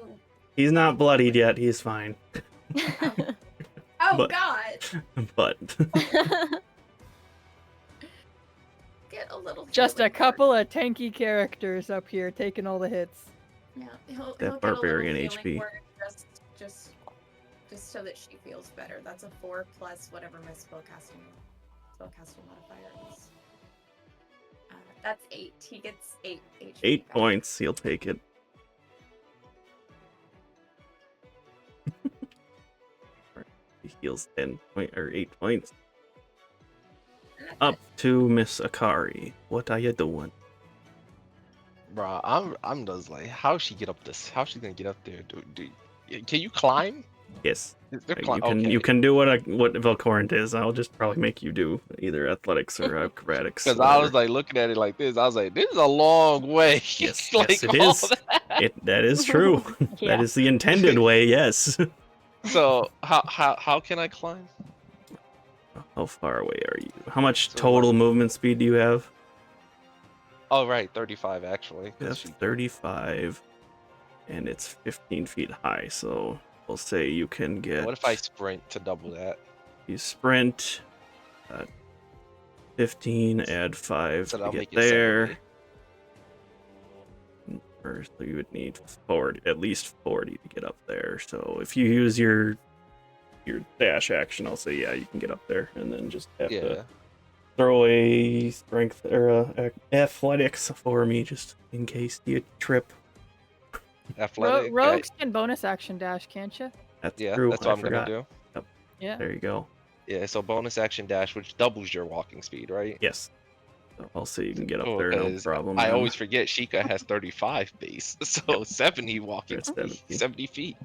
He's not bloodied yet. He's fine. Oh But- God! But Get a little. Just a healing couple of tanky characters up here taking all the hits. word. Yeah, he'll That get barbarian a little healing HP. word, just just so that she feels better. That's a 4 plus whatever my spellcasting modifier is. That's 8. He gets 8 HP. 8 back. points. He'll take it. He heals 8 points. Up to Miss Akari. What are you doing? Bro, I'm just like, how's she get up this? How's she gonna get up there? Can you climb? Yes. They're You can do what Velkorin is. I'll just probably make you do either athletics or acrobatics. Because I was like looking at it like this. I was like, this is a long way. Yes, Like, yes, it all is. that. That is true. Yeah. That is the intended way. Yes. So how can I climb? How far away are you? How much So, total like- movement speed do you have? Oh right, 35 actually. 'cause That's she- 35, and it's 15 feet high. So we'll say you can get. What if I sprint to double that? You sprint. 15, add 5 So to that'll get make it there. 70. First, you would need 40, at least 40 to get up there. So if you use your dash action, I'll say yeah, you can get up there, and then just have Yeah. to throw a strength or athletics for me, just in case you trip. Athletic. Rogues can bonus action dash, can't you? That's Yeah, true. that's I what I'm forgot. gonna do. Yeah. There you go. Yeah, so bonus action dash, which doubles your walking speed, right? Yes. So I'll say you can get up Cool, there, no 'cause problem. I then. always forget Shiekah has 35 base, so 70 walking That's speed, 70. 70 feet.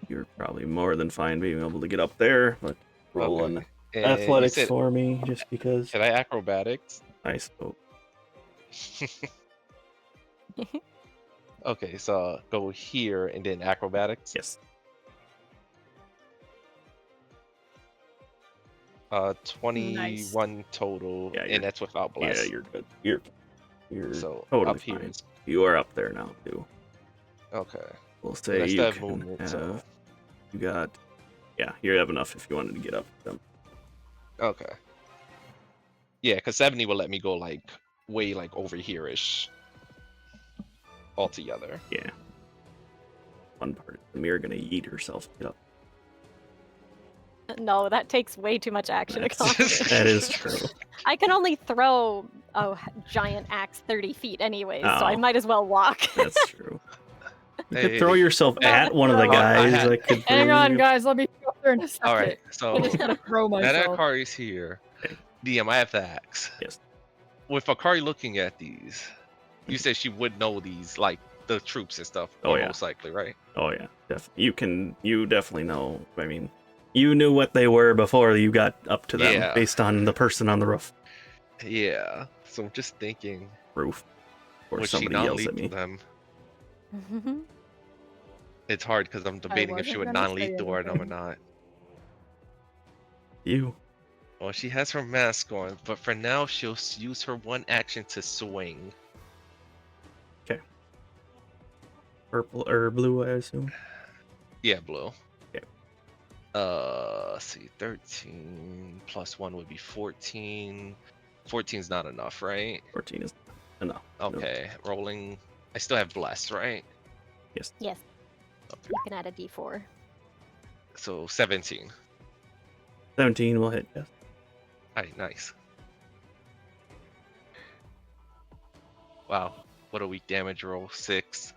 You're probably more than fine being able to get up there, but roll Okay. an And athletics you said, for me, just because can I acrobatics? I spoke. Okay, so go here and then acrobatics. Yes. 21 total, Yeah, and that's without bless. Yeah, you're good. You're So totally up here fine. is You are up there now too. okay. We'll And say I you still have can movement, have. so You got. Yeah, you have enough if you wanted to get up them. okay. Yeah, because 70 will let me go like way like over here-ish altogether. Yeah. One part. Demira gonna yeet herself to get up. No, that takes way too much action. That is true. I can only throw a giant axe 30 feet anyways, so I Oh. might as well walk. That's true. You Hey, could throw yourself No, at one of the no. guys. I I could. Hang throw on, you- guys. Let me go there in a second. all right, I so just gotta throw now that myself. Akari's here, Okay. DM, I have the axe. Yes. With Akari looking at these, you said she would know these, like the troops and stuff. Oh, yeah. Most likely, right? Oh yeah, definitely. You definitely know. I mean, you knew what they were before you got up to them, Yeah. based on the person on the Yeah. So I'm just thinking, roof, or would she somebody not yells lead at me. them? It's hard because I'm debating if she would wasn't gonna say non-lethal or anything. not. You. Well, she has her mask on, but for now she'll use her one action to swing. Purple or blue, I assume. Yeah, blue. Okay. Let's see, 13 plus 1 would be 14. 14's not enough, right? 14 is enough. Okay, rolling. I still have bless, right? Yes. Yes. Okay. You can add a d4. So 17. 17 will hit. Yes. Alright, nice. Wow, what a weak damage roll. 6.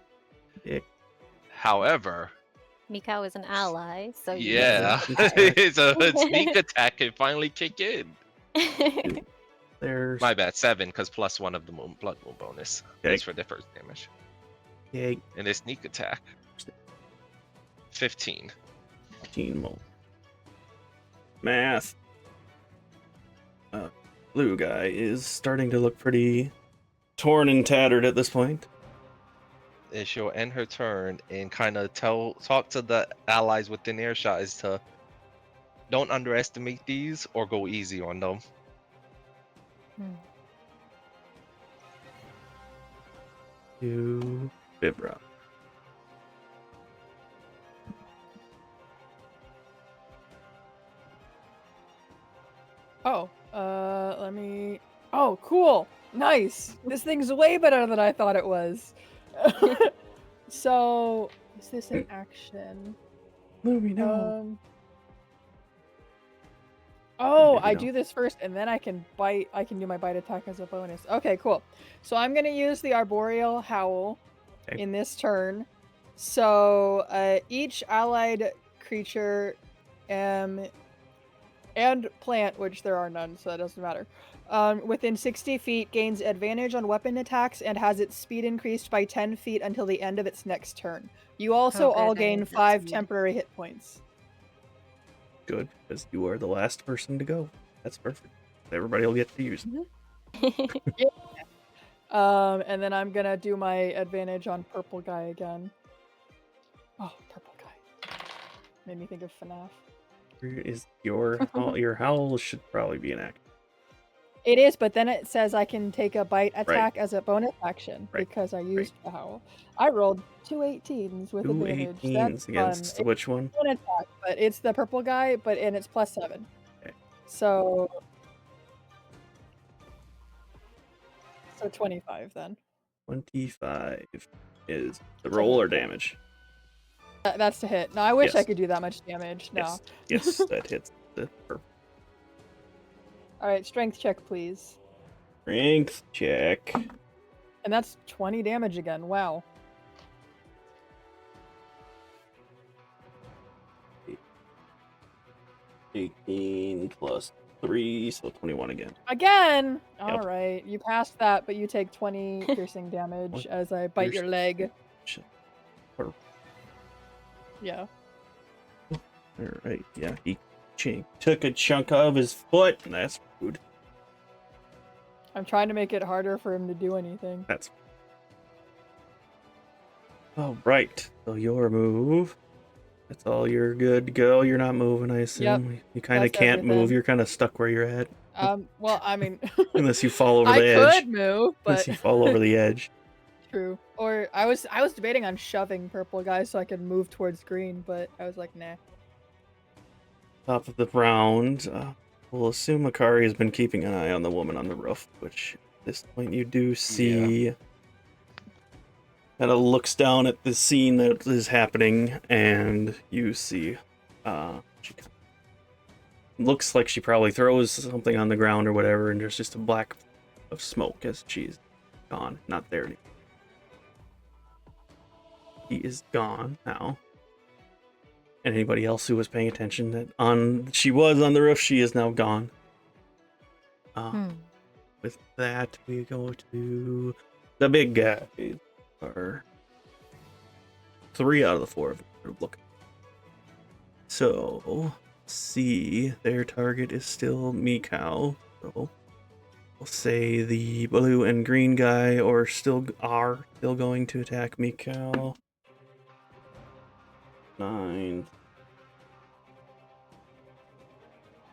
Yeah. However, Mikau is an ally, so you yeah, Yes. so a sneak attack can finally kick in. There's. My bad, 7, because plus 1 of the blood moon bonus. Okay. That's for the first damage. Yeah, And a sneak attack. 15. 15 more. Math. Blue guy is starting to look pretty torn and tattered at this point. And she'll end her turn and kind of talk to the allies within earshot as to don't underestimate these or go easy on them. To Vivra. Oh, let me. Oh, cool. Nice. This thing's way better than I thought it was. So, is this an action? Lumi, no. Oh, Maybe I no. do this first, and then I can bite. I can do my bite attack as a bonus. Okay, cool. So I'm gonna use the Arboreal Howl Okay. in this turn. So each allied creature, and plant, which there are none, so that doesn't matter, within 60 feet gains advantage on weapon attacks and has its speed increased by 10 feet until the end of its next turn. You also good, all I gain need that 5 speed. temporary hit points. Good, because you are the last person to go. That's perfect. Everybody will get to use it. And then I'm gonna do my advantage on purple guy again. Oh, purple guy. Made me think of FNAF. Where is your howl? Your howl should probably be an act. It is, but then it says I can take a bite attack as a bonus action Right. because I used the howl. I rolled 2 18s with 2 advantage. 18s That's against fun. which one? It's an attack, but it's the purple guy, and it's +7. Okay. So 25 then. 25 is the roll or damage? That's to hit. No, I wish I Yes. could do that much damage. No. Yes, yes, that hits the purple. All right, strength check, please. Strength check. And that's 20 damage again. Wow. 18 plus 3, so 21 again. Again! Yep. All right, you passed that, but you take 20 piercing damage What? as I bite your leg. Purple. Yeah. All right, yeah, he took a chunk of his foot, and that's rude. I'm trying to make it harder for him to do anything. That's all right. So your move. That's all. You're good to go. You're not moving, I assume. You kind of That's can't move. everything. You're kind of stuck where you're at, Well, I mean, unless you fall over I the edge. could move, Unless but you fall over the edge. true. Or I was debating on shoving purple guys so I could move towards green, but I was like, nah. Top of the round. We'll assume Akari has been keeping an eye on the woman on the roof, which at this point you do see. Kind of looks down at the scene that is happening, and you see, she looks like she probably throws something on the ground or whatever, and there's just a black of smoke as she's gone, not there anymore. He is gone now. And anybody else who was paying attention that she was on the roof, she is now gone. With that, we go to the big guy. Or 3 out of the 4 of them are looking. So, see, their target is still Mikau. So, we'll say the blue and green guy are still going to attack Mikau. 9.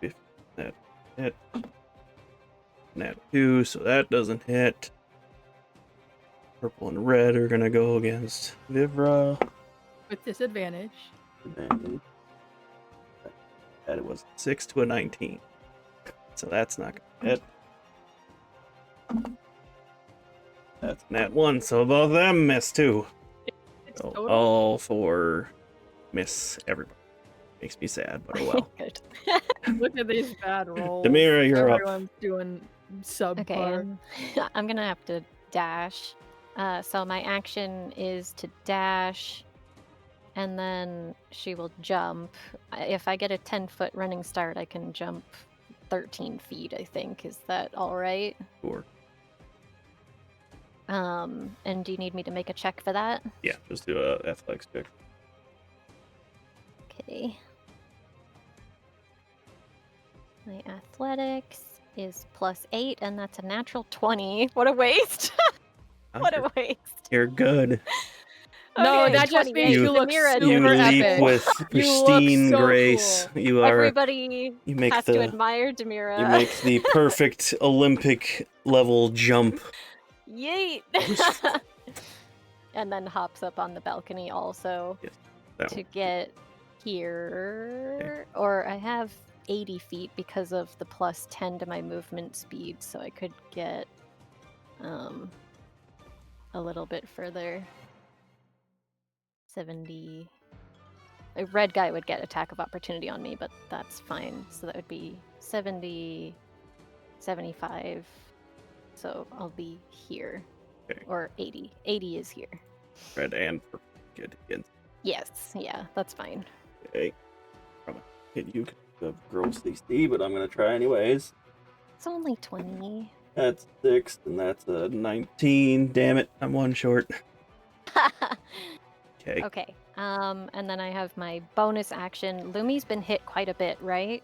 15. That hit. Nat 2, so that doesn't hit. Purple and red are gonna go against Vivra. With disadvantage. And that it was 6 to a 19. So that's not gonna hit. That's nat 1, so both of them miss too. So Total? all 4 miss everybody. Makes me sad, but oh well. Good. Look at these bad rolls. Demira, you're up. Everyone's doing subpar. Okay, I'm gonna have to dash. So my action is to dash, and then she will jump. If I get a 10-foot running start, I can jump 13 feet, I think. Is that all right? Sure. And do you need me to make a check for that? Yeah, just do a athletics check. Okay. My athletics is +8, and that's a natural 20. What a waste! What a waste. You're good. No, Okay, that just 28. means you look Demira super You leap epic. with You look pristine so grace. cool. You are. Everybody You make has to admire Demira. You make the perfect Olympic level jump. Yeet! And then hops up on the balcony also That to one. get here. Or I have 80 feet because of the +10 to my movement speed, so I could get a little bit further. 70. a red guy would get attack of opportunity on me, but that's fine. So that would be 70, 75. So I'll be here. Okay. Or 80. 80 is here. Red and purple get against. Yes, yeah, that's fine. Okay. Probably hit you the gross AC, but I'm gonna try anyways. It's only 20. That's 6, and that's a 19. Damn it, I'm one short. Okay. Okay. And then I have my bonus action. Lumi's been hit quite a bit, right?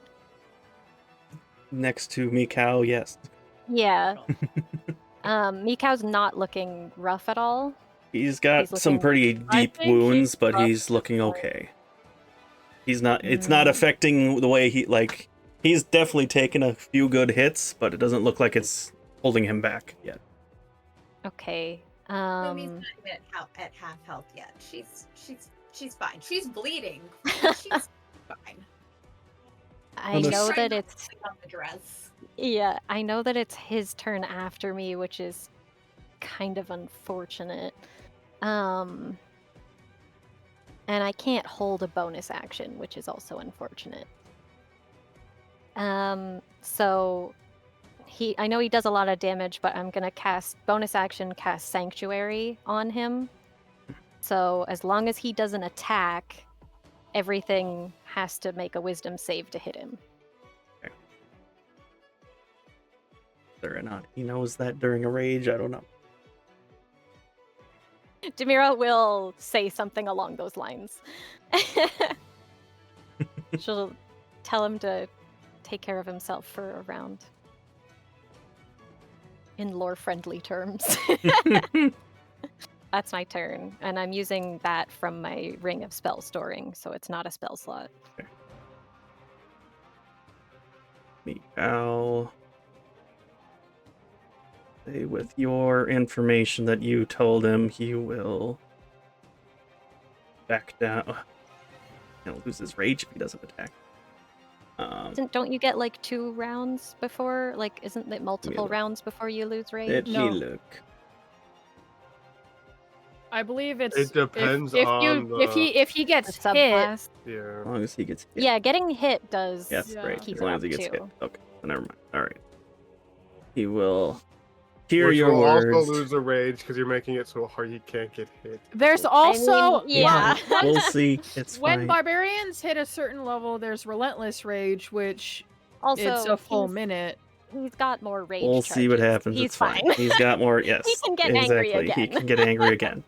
Next to Mikau, yes. Yeah. Mikau's not looking rough at all. He's got He's some looking- pretty I deep think wounds, he's but rough he's looking before. okay. He's not. It's not Mm. affecting the way he like. He's definitely taken a few good hits, but it doesn't look like it's holding him back yet. Okay. Lumi's not even at half health yet. She's fine. She's bleeding. She's fine. I Well, know Trying that not it's to pick on the dress. yeah, I know that it's his turn after me, which is kind of unfortunate. And I can't hold a bonus action, which is also unfortunate. So I know he does a lot of damage, but I'm gonna cast bonus action, cast Sanctuary on him. So as long as he doesn't attack, everything has to make a Wisdom save to hit him. Whether or not he knows that during a rage, I don't know. Demira will say something along those lines. She'll tell him to take care of himself for a round. In lore-friendly terms. That's my turn, and I'm using that from my Ring of Spell Storing, so it's not a spell slot. Mikau. With your information that you told him, he will back down. He'll lose his rage if he doesn't attack. Don't you get like 2 rounds before? Like, isn't it multiple look. rounds before you lose rage? Let No. me look. I believe it's It depends if on you if he The gets hit. subclass? Yeah. As long as he gets hit. Yeah, getting hit does Yes, Yeah. great. keep As it long up as he gets too. hit. Okay, so never mind. All right. He will hear Which your will words. also lose a rage because you're making it so hard he can't get hit. There's I also mean, yeah. We'll see. It's when fine. barbarians hit a certain level, there's relentless rage, which Also, it's a full he's- minute. He's got more rage We'll see what charges. happens. He's It's fine. fine. He's got more. Yes. He can get angry exactly. He again. can get angry again.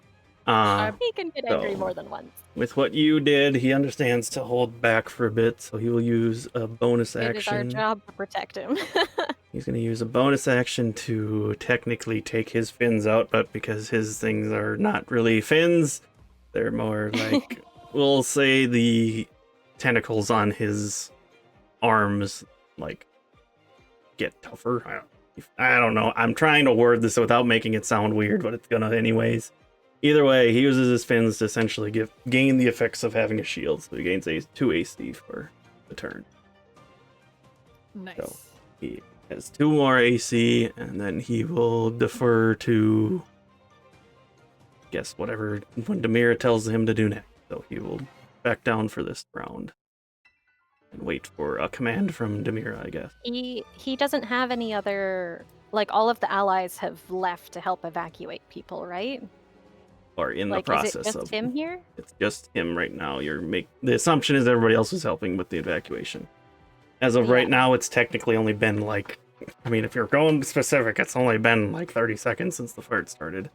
He can get angry So- more than once. With what you did, he understands to hold back for a bit, so he will use a bonus It is our action. job to protect him. He's going to use a bonus action to technically take his fins out, but because his things are not really fins, they're more like, we'll say the tentacles on his arms, like, get tougher. I don't know. I'm trying to word this without making it sound weird, but it's gonna anyways. Either way, he uses his fins to essentially gain the effects of having a shield, so he gains 2 AC for the turn. Nice. So, he has 2 more AC, and then he will defer to, guess, whatever when Demira tells him to do next. So he will back down for this round and wait for a command from Demira, I guess. He doesn't have any other, like, all of the allies have left to help evacuate people, right? Or in Like, the process is it just of him here? It's just him right now. The assumption is everybody else is helping with the evacuation. As of right Yeah. now, it's technically only been like, I mean, if you're going specific, it's only been like 30 seconds since the fight started.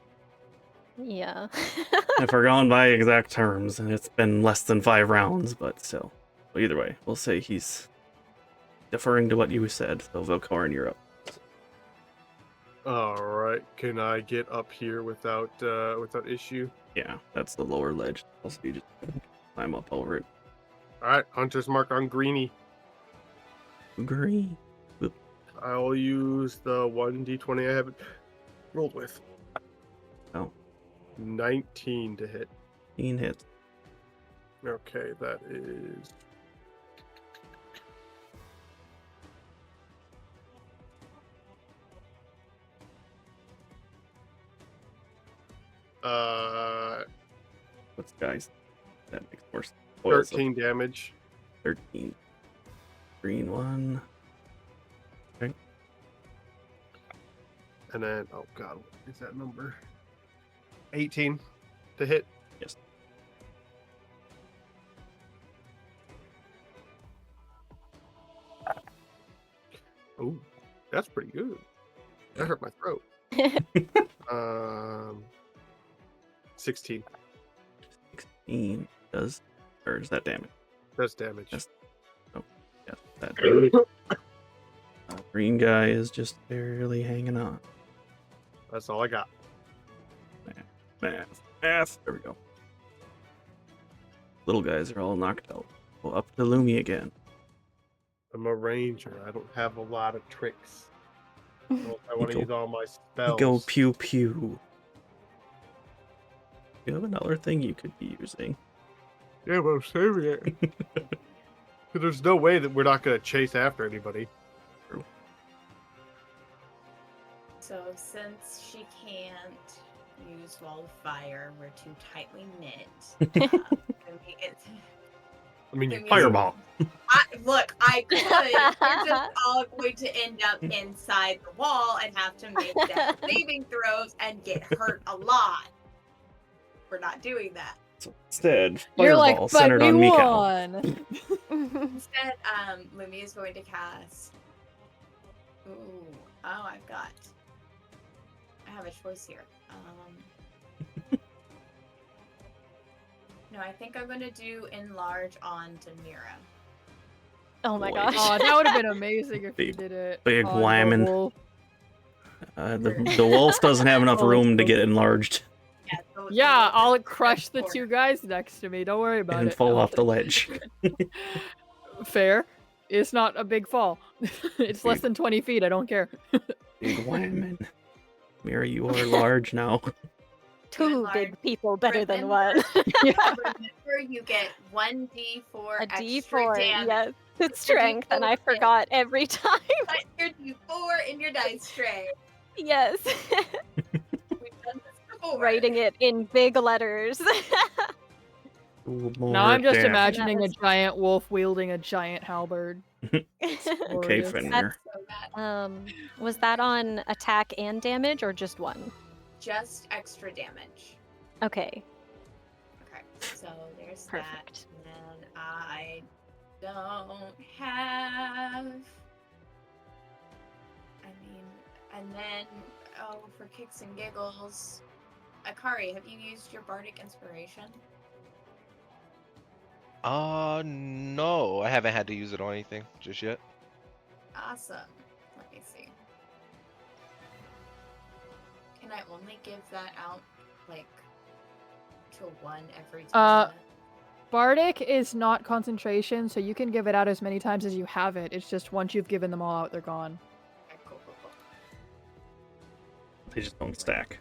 Yeah. If we're going by exact terms, and it's been less than 5 rounds, but still. So either way, we'll say he's deferring to what you said. So Velkorin, you're up. All right. Can I get up here without issue? Yeah, that's the lower ledge. Also, you just climb up over it. All right. Hunter's mark on Greenie. Green. I'll use the 1d20 I haven't rolled with. Oh. 19 to hit. 15 hits. Okay, that is... What's guys? That makes more sense. Oils 13 damage. 13. Green one. Okay. And then, oh god, what is that number? 18 to hit. Yes. Ooh, that's pretty good. That hurt my throat. 16. 16 does, or is that damage? That's damage. Yes. Yes, that green guy is just barely hanging on. That's all I got. Math. There we go. Little guys are all knocked out. Go up to Lumi again. I'm a ranger. I don't have a lot of tricks. I want to Go- use all my You spells. go pew pew. You have another thing you could be using. Yeah, but I'm saving it. 'Cause there's no way that we're not going to chase after anybody. So since she can't use wall of fire, we're too tightly knit. I mean, you Give me Fireball. Look, I could. We're just all going to end up inside the wall and have to make death saving throws and get hurt a lot. We're not doing that. So instead, You're like, Fireball but centered we on Miko. won. Instead, Lumi is going to cast. I have a choice here. No, I think I'm gonna do enlarge on Demira. Oh my Boy. gosh. Oh, that would have been amazing if you Big- did it. big on the whamming. wolf. The wolf doesn't have enough Oh, room to so- get enlarged Yeah, so Yeah, it's I'll a crush the corner. two guys next to me. Don't worry about and it. fall off the ledge. Fair. It's not a big fall. It's less than 20 feet. I don't care. Big whamming. Mira, you are large now. Two large. big people better than Remember- one. Remember, you get 1d4 A extra D4, damage. yes. It's strength, and I forgot every time. Put your d4 in your dice tray. Yes. We've done this before. Writing it in big letters. Ooh, Now I'm just damage. imagining a That giant wolf wielding a giant halberd. Okay, Glorious. Fenrir. So bad. Was that on attack and damage, or just one? Just extra damage. Okay, Okay, so there's perfect. that. And I don't have. And then, for kicks and giggles, Akari, have you used your bardic inspiration? No, I haven't had to use it on anything just yet. Awesome. Let me see. Can I only give that out, like, to one every time? Bardic is not concentration, so you can give it out as many times as you have it. It's just once you've given them all out, they're gone. Okay, cool. They just don't stack.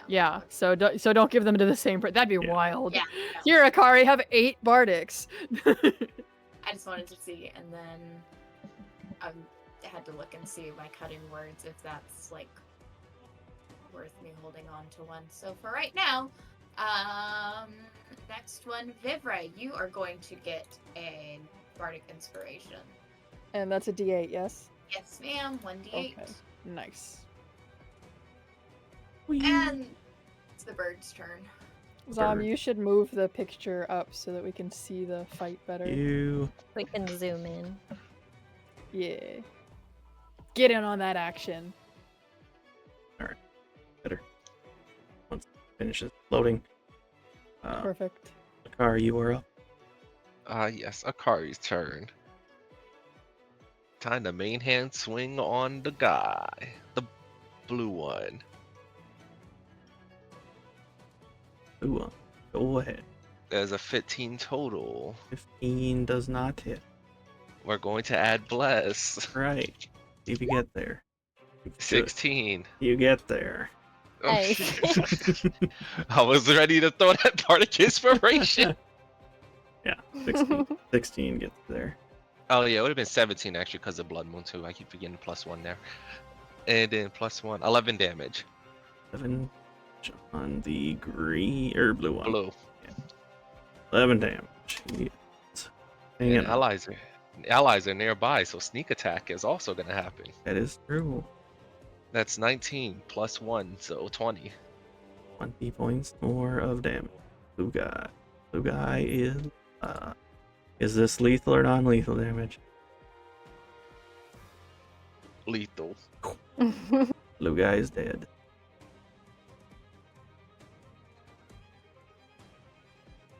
Yeah, so don't give them to the same person. That'd be Yeah. wild. Yeah. Here, Akari, have 8 Bardics. I just wanted to see, and then I had to look and see my cutting words if that's like worth me holding on to one. So for right now, next one, Vivra, you are going to get a bardic inspiration. And that's a D8, yes? Yes, ma'am. 1d8. Okay. Nice. And it's the bird's turn. Zom, Bird. you should move the picture up so that we can see the fight better. You. We can zoom in. Yeah. Get in on that action. Better. Once it finishes loading. Perfect. Akari, you are up. Yes, Akari's turn. Time to main hand swing on the guy. The blue one. Ooh, go ahead. There's a 15 total. 15 does not hit. We're going to add bless. Right. See if you get there. You do it. 16. You get there. Oh, Nice. shit. I was ready to throw that bardic inspiration. Yeah, 16. 16 gets there. Oh yeah, it would have been 17 actually because of Blood Moon too. I keep forgetting +1 there. And then +1, 11 damage. 7 on the green or blue one. Blue. 11 damage. Hang And on. allies are nearby, so sneak attack is also gonna happen. That is true. That's 19 plus 1, so 20. 20 points more of damage. Blue guy. Blue guy is this lethal or non-lethal damage? Lethal. Blue guy is dead.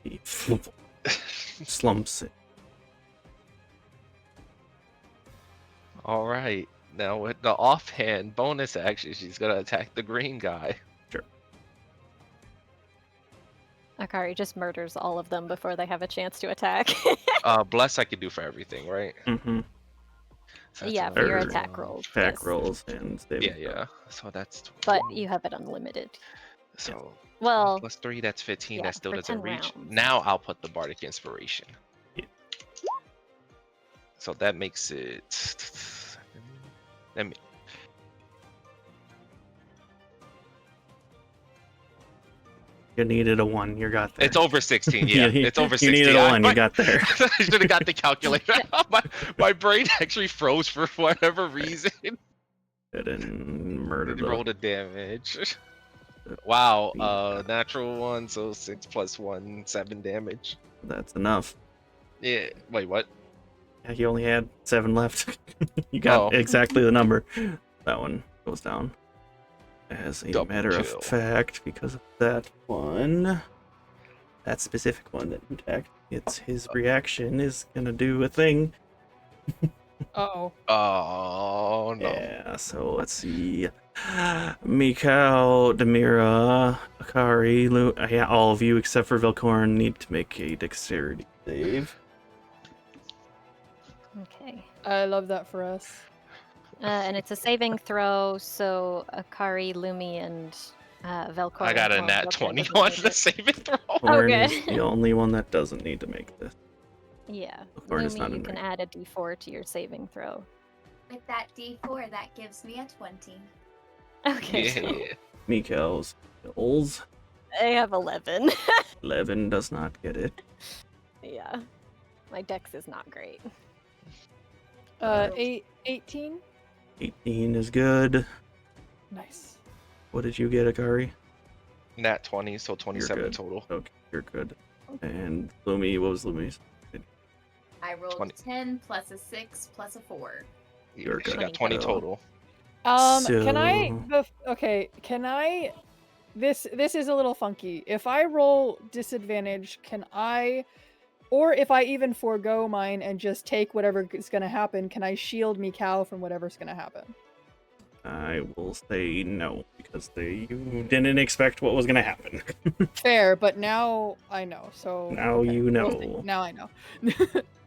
He slumps it. All right. Now with the offhand bonus action, she's gonna attack the green guy. Akari just murders all of them before they have a chance to attack. Bless I could do for everything, right? Mm-hmm. So that's Yeah, for your 11, attack rolls. Attack yes. rolls and saving Yeah, throw. yeah. So that's But 12. you have it unlimited. So Well, plus 3, that's 15. yeah, That still for doesn't 10 reach. rounds. Now I'll put the bardic inspiration. Yeah. So that makes it. Let me. You needed a 1. You got there. It's over 16. Yeah, You- it's over you 16. needed a 1. You got there. I should have got the calculator. my brain actually froze for whatever reason. And murdered the Roll the damage. Wow, natural 1, so 6 plus 1, 7 damage. That's enough. Yeah, wait, what? Yeah, he only had 7 left. You got exactly the number. That one goes down. As a Double matter kill. of fact, because of that one, that specific one that attacked, it's his reaction is gonna do a thing. Uh-oh. Oh, no. Yeah, so let's see. Mikau, Demira, Akari, yeah, all of you except for Velkorin need to make a dexterity save. Okay. I love that for us. And it's a saving throw, so Akari, Lumi, and Velkorin. I got a well, nat Velkorin 20 doesn't on need the it. saving throw. Velkorin Okay. is the only one that doesn't need to make this. Yeah. Velkorin is not Lumi, you in can range. add a d4 to your saving throw. With that D4, that gives me a 20. Okay. Yeah, So yeah. Mikau's kills. I have 11. 11 does not get it. Yeah. My dex is not great. 18? 18 is good. Nice. What did you get, Akari? Nat 20, so 27 good. total. Okay, you're good. And Lumi, what was Lumi's? I rolled 20. 10 plus a 6 plus a 4. You're She good. got 20 So- total. Can I So- okay, can I this is a little funky. If I roll disadvantage, can I or if I even forego mine and just take whatever is going to happen, can I shield Mikau from whatever's going to happen? I will say no, because you didn't expect what was going to happen. Fair, but now I know. So Now okay, you we'll see. know. Now I know.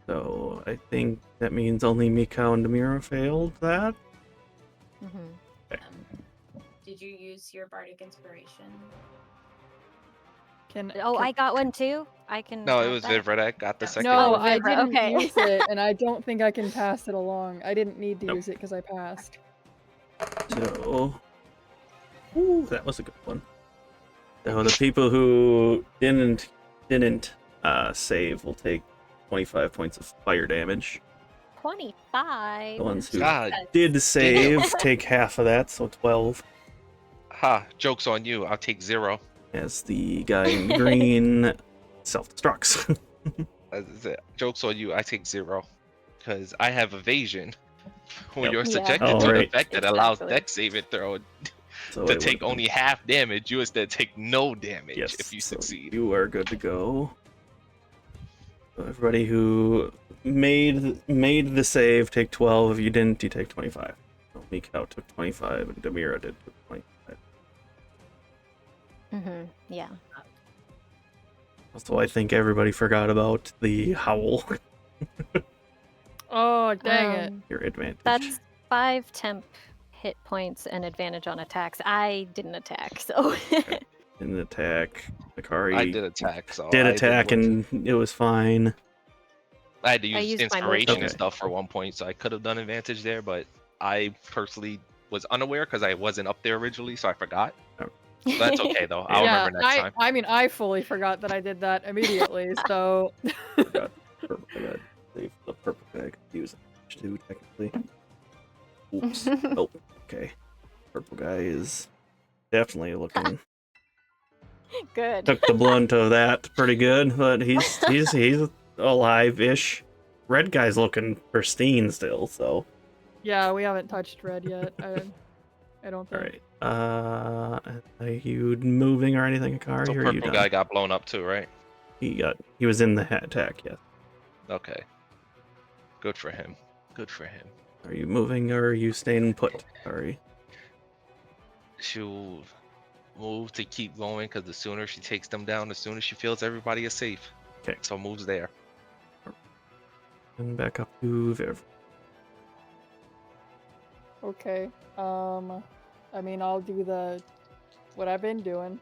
So I think that means only Mikau and Demira failed that. Mm-hmm. Did you use your bardic inspiration? Oh, I got one too? I can. No, it have was that. Vivra that got the second No, one. I Vivra, didn't okay. use it, and I don't think I can pass it along. I didn't need to Nope. use it because I passed. So, ooh, that was a good one. So the people who didn't save will take 25 points of fire damage. 25. The ones who God, did save take half of that, so 12. ha, joke's on you. I'll take 0. As the guy in green self-destructs. Joke's on you. I take 0. Because I have evasion. When Yep. you're Yeah. subjected to Alright. an effect that allows Exactly. dex saving throw So to it take would've only half damage, you instead take no damage Yes, if you so succeed. you are good to go. So everybody who made the save take 12. If you didn't, you take 25. So Mikau took 25 and Demira did 25. Mm-hmm. Yeah. So I think everybody forgot about the howl. Oh, dang it. Um, Your advantage. That's 5 temp hit points and advantage on attacks. I didn't attack, so. In the attack. Akari I did attack, so did I attack didn't- and it was fine. I had to I use used my inspiration movement. and stuff for 1 point, so I could have done advantage there, but I personally was unaware because I wasn't up there originally, so I forgot. But that's okay though. I'll Yeah, remember next time. I mean, I fully forgot that I did that immediately, so. purple. I gotta save the purple guy. I could use it too, technically. Oops. Oh, okay. Purple guy is definitely looking. Good. Took the blunt of that pretty good, but he's alive-ish. Red guy's looking pristine still, so. Yeah, we haven't touched red yet. I don't think. Alright. Are you moving or anything, Akari? So or are you purple done? guy got blown up too, right? He was in the attack, yes. Okay. Good for him. Good for him. Are you moving or are you staying put? Sorry. She'll move to keep going because the sooner she takes them down, the sooner she feels everybody is safe. Okay. So moves there. And back up to Viv. Okay. I mean, I'll do what I've been doing.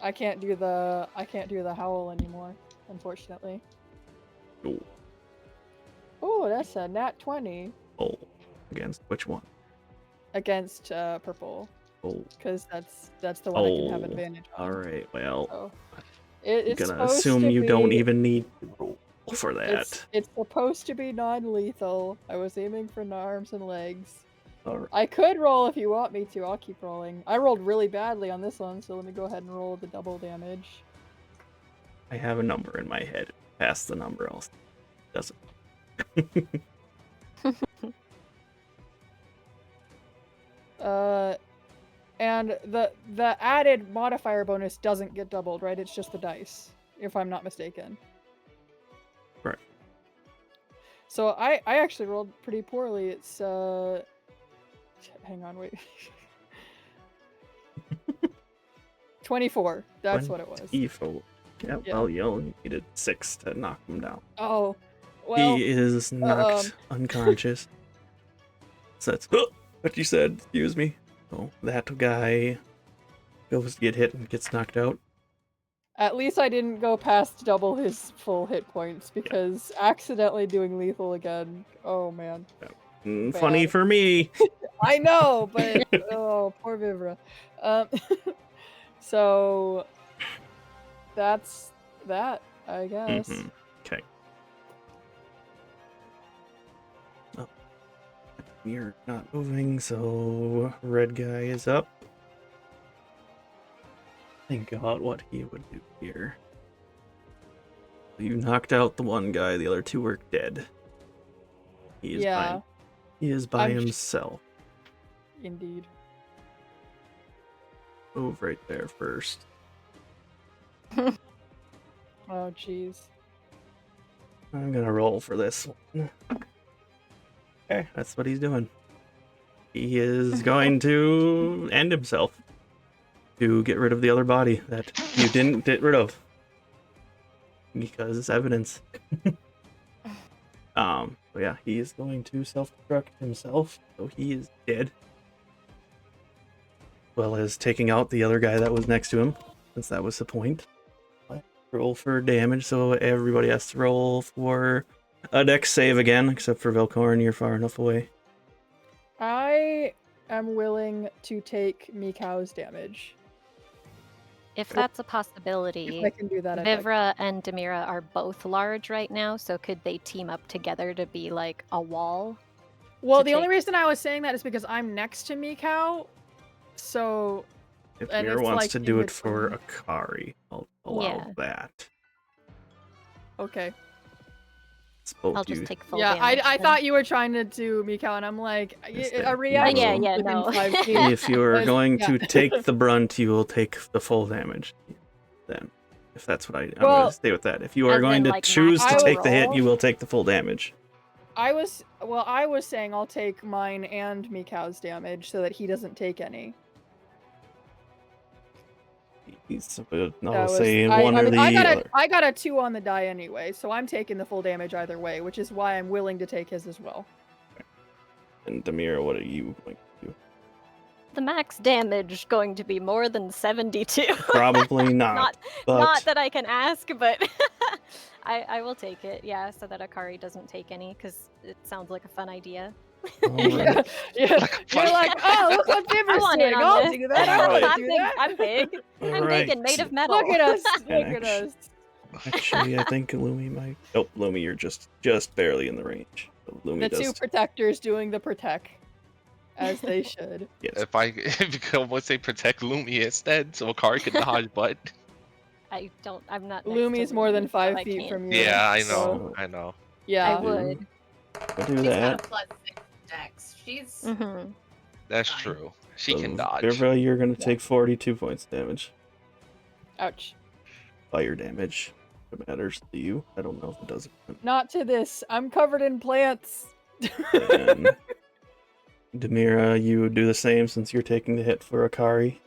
I can't do the howl anymore, unfortunately. Oh. Oh, that's a nat 20 Oh. Against which one? against purple, Oh. because that's the one I can have Oh. advantage on. Alright, well. So I'm it's gonna supposed assume to you don't be- even need to roll for that. It's supposed to be non-lethal. I was aiming for arms and legs. Alright. I could roll if you want me to. I'll keep rolling. I rolled really badly on this one, so let me go ahead and roll the double damage. I have a number in my head. Past the number else. Doesn't. And the added modifier bonus doesn't get doubled, right? It's just the dice, if I'm not mistaken. Right. So I actually rolled pretty poorly. It's hang on, wait. 24. That's what it was. Evil. Yeah, Yeah. well, you only needed 6 to knock him down. Oh, well. He is knocked unconscious. So that's what you said. Excuse me. Oh, that guy goes to get hit and gets knocked out. At least I didn't go past double his full hit points, because accidentally doing lethal again. Oh man. Funny Bad. for me. I know, but oh, poor Vivra. So that's that, I guess. Okay. Oh. You're not moving, so red guy is up. Think about what he would do here. You knocked out the one guy, the other two are dead. He is by himself. Indeed. Move right there first. Oh, jeez. I'm gonna roll for this one. Okay, that's what he's doing. He is going to end himself to get rid of the other body that you didn't get rid of. Because it's evidence. But yeah, he is going to self-destruct himself, so he is dead. Well as taking out the other guy that was next to him, since that was the point. Roll for damage, so everybody has to roll for a dex save again, except for Velkorin, you're far enough away. I am willing to take Mikau's damage. If that's a possibility, If I can do that, I'd like Vivra and Demira are both large right now, so could they team up together to be like a wall? Well, to the only take- reason I was saying that is because I'm next to Mikau, so If And Mira it's wants like to in do it for between. Akari, I'll allow Yeah. that. okay. It's both I'll just you. take full Yeah, damage. I then. thought you were trying to do Mikau, and I'm like, Instead, a you reaction will- Yeah, within no. 5 feet. If you're But, going yeah. to take the brunt, you will take the full damage. Then, if that's what I'm going Well, to stay with that. If you are as going in, to like, choose to max take the hit, roll? you will take the full damage. I was saying I'll take mine and Mikau's damage so that he doesn't take any. I'll That was- say one or the other. I got a 2 on the die anyway, so I'm taking the full damage either way, which is why I'm willing to take his as well. And Demira, what are you going to do? The max damage going to be more than 72. Probably not. but Not that I can ask, but I will take it, yeah, so that Akari doesn't take any, because it sounds like a fun idea. Alright. Yeah, Like, you're like, oh, look what I Viver's want doing. in on I'll this. do that. I Alright. want to I'm do big. that. I'm big. I'm big Alright. and made of metal. Look at us. Look at Action. us. Actually, I think Lumi might. Nope, Lumi, you're just barely in the range. So Lumi The does. two protectors doing the protect, as they should. Yes. If you could almost say protect Lumi instead, so Akari can dodge butt. I'm not next to Lumi's more than Lumi, so 5 I feet can't. from you. Yeah, I so- know. I know. Yeah. I would. We'll do She's got a that. +6 dex. She's Mm-hmm. That's Fine. true. She So, can dodge. Vivra, you're gonna Yeah. take 42 points damage. Ouch. Fire damage. If it matters to you. I don't know if it does. Not to this. I'm covered in plants. And Demira, you would do the same since you're taking the hit for Akari.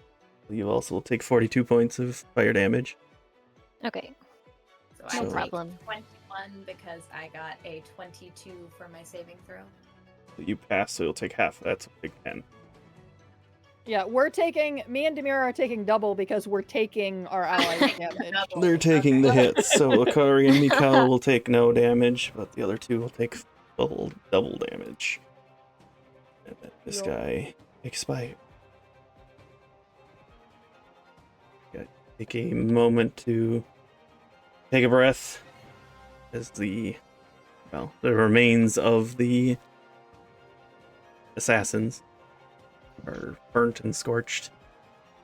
You also will take 42 points of fire damage. Okay, so no I So- problem. take 21 because I got a 22 for my saving throw. You pass, so you'll take half. That's a big 10. Yeah, me and Demira are taking double because we're taking our allies' damage. Double. They're taking the Okay. hits, so Akari and Mikau will take no damage, but the other two will take double damage. And then this Yup. guy expire. Take a moment to take a breath as the remains of the assassins are burnt and scorched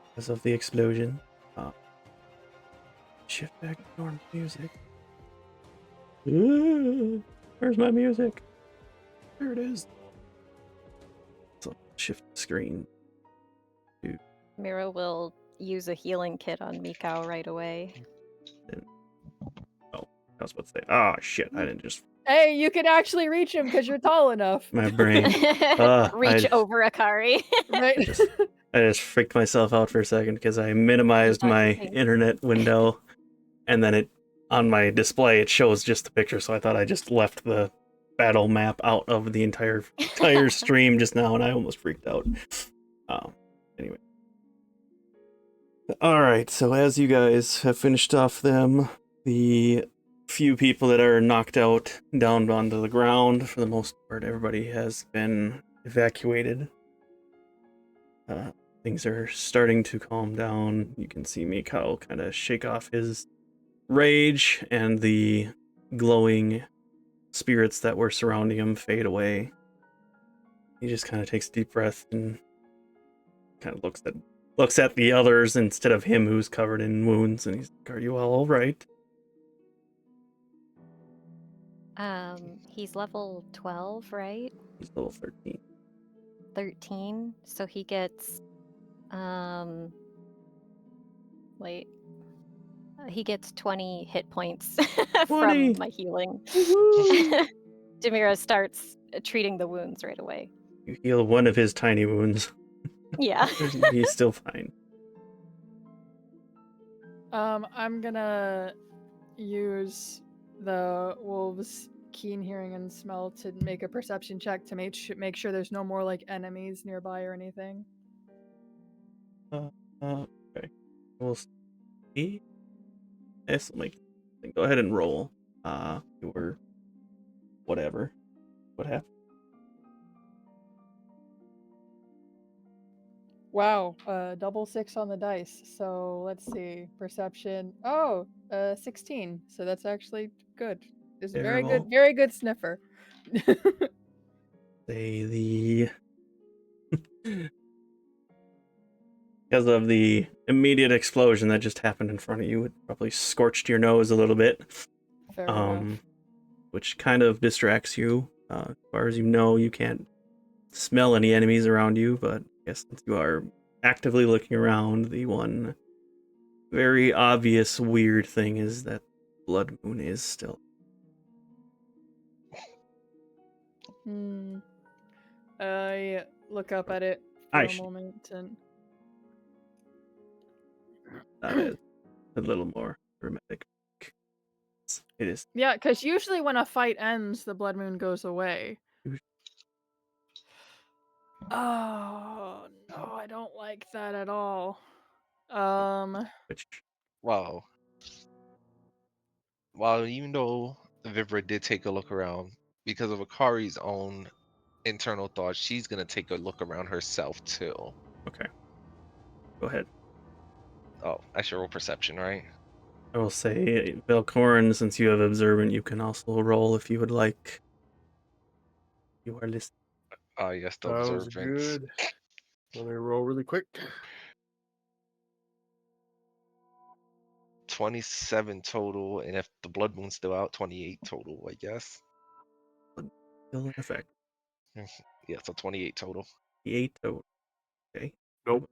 because of the explosion. Shift back to normal music. Where's my music? There it is. So shift the screen. Mira will use a healing kit on Mikau right away. I was about to say, oh shit, I didn't just Hey, you can actually reach him because you're tall enough. my brain. Reach I- over Akari. Right? I just freaked myself out for a second because I minimized Not my using- internet window, and then it on my display it shows just the picture. So I thought I just left the battle map out of the entire stream just now, and I almost freaked out. Anyway, all right. So as you guys have finished off the few people that are knocked out down onto the ground, for the most part, everybody has been evacuated. Things are starting to calm down. You can see Mikau kind of shake off his rage, and the glowing spirits that were surrounding him fade away. He just kind of takes a deep breath and kind of looks at the others instead of him who's covered in wounds, and he's like, "Are you all right?" He's level 12, right? He's level 13. 13. So he gets wait. He gets 20 hit points 20. from my healing. Woohoo! Demira starts treating the wounds right away. You heal one of his tiny wounds. Yeah. He's still fine. I'm gonna use the wolves' keen hearing and smell to make a perception check to make sure there's no more like enemies nearby or anything. Okay. We'll see. This will make. Go ahead and roll. Your whatever. What happened? Wow, double 6 on the dice. So let's see, perception. Oh, 16. So that's actually good. It's Terrible. very good sniffer. Say the because of the immediate explosion that just happened in front of you, it probably scorched your nose a little bit. Fair enough. Which kind of distracts you. As far as you know, you can't smell any enemies around you, but I guess since you are actively looking around, the one very obvious weird thing is that Blood Moon is still. I look up at it for I a see. moment and That is a little more dramatic. It is. yeah, because usually when a fight ends, the blood moon goes away. Oh no, I don't like that at all. Which Wow. While even though Vivra did take a look around, because of Akari's own internal thoughts, she's gonna take a look around herself too. okay. Go ahead. Oh, I should roll perception, right? I will say, Velkorin, since you have observant, you can also roll if you would like. You are listening. Ah, yes, the Sounds observance. good. Let me roll really quick. 27 total, and if the blood moon's still out, 28 total, I guess. Still in effect. Yeah, so 28 total. 8 total. Okay. Nope.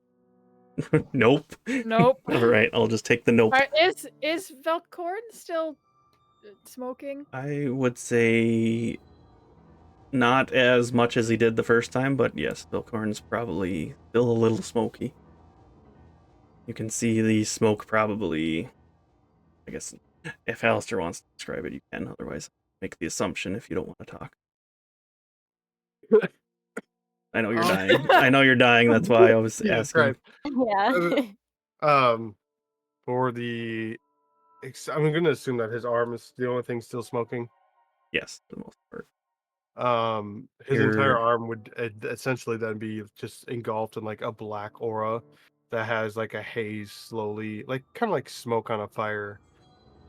Nope. Nope. All right, I'll just take the nope. Alright, is Velkorin still smoking? I would say not as much as he did the first time, but yes, Velkorin's probably still a little smoky. You can see the smoke probably, I guess, if Alistair wants to describe it, you can. Otherwise, make the assumption if you don't want to talk. I know you're dying. I know you're dying. That's why I was Yeah, asking. right. Yeah. For I'm gonna assume that his arm is the only thing still smoking. Yes, for the most part. His entire You're- arm would essentially then be just engulfed in like a black aura that has like a haze slowly, like kind of like smoke on a fire,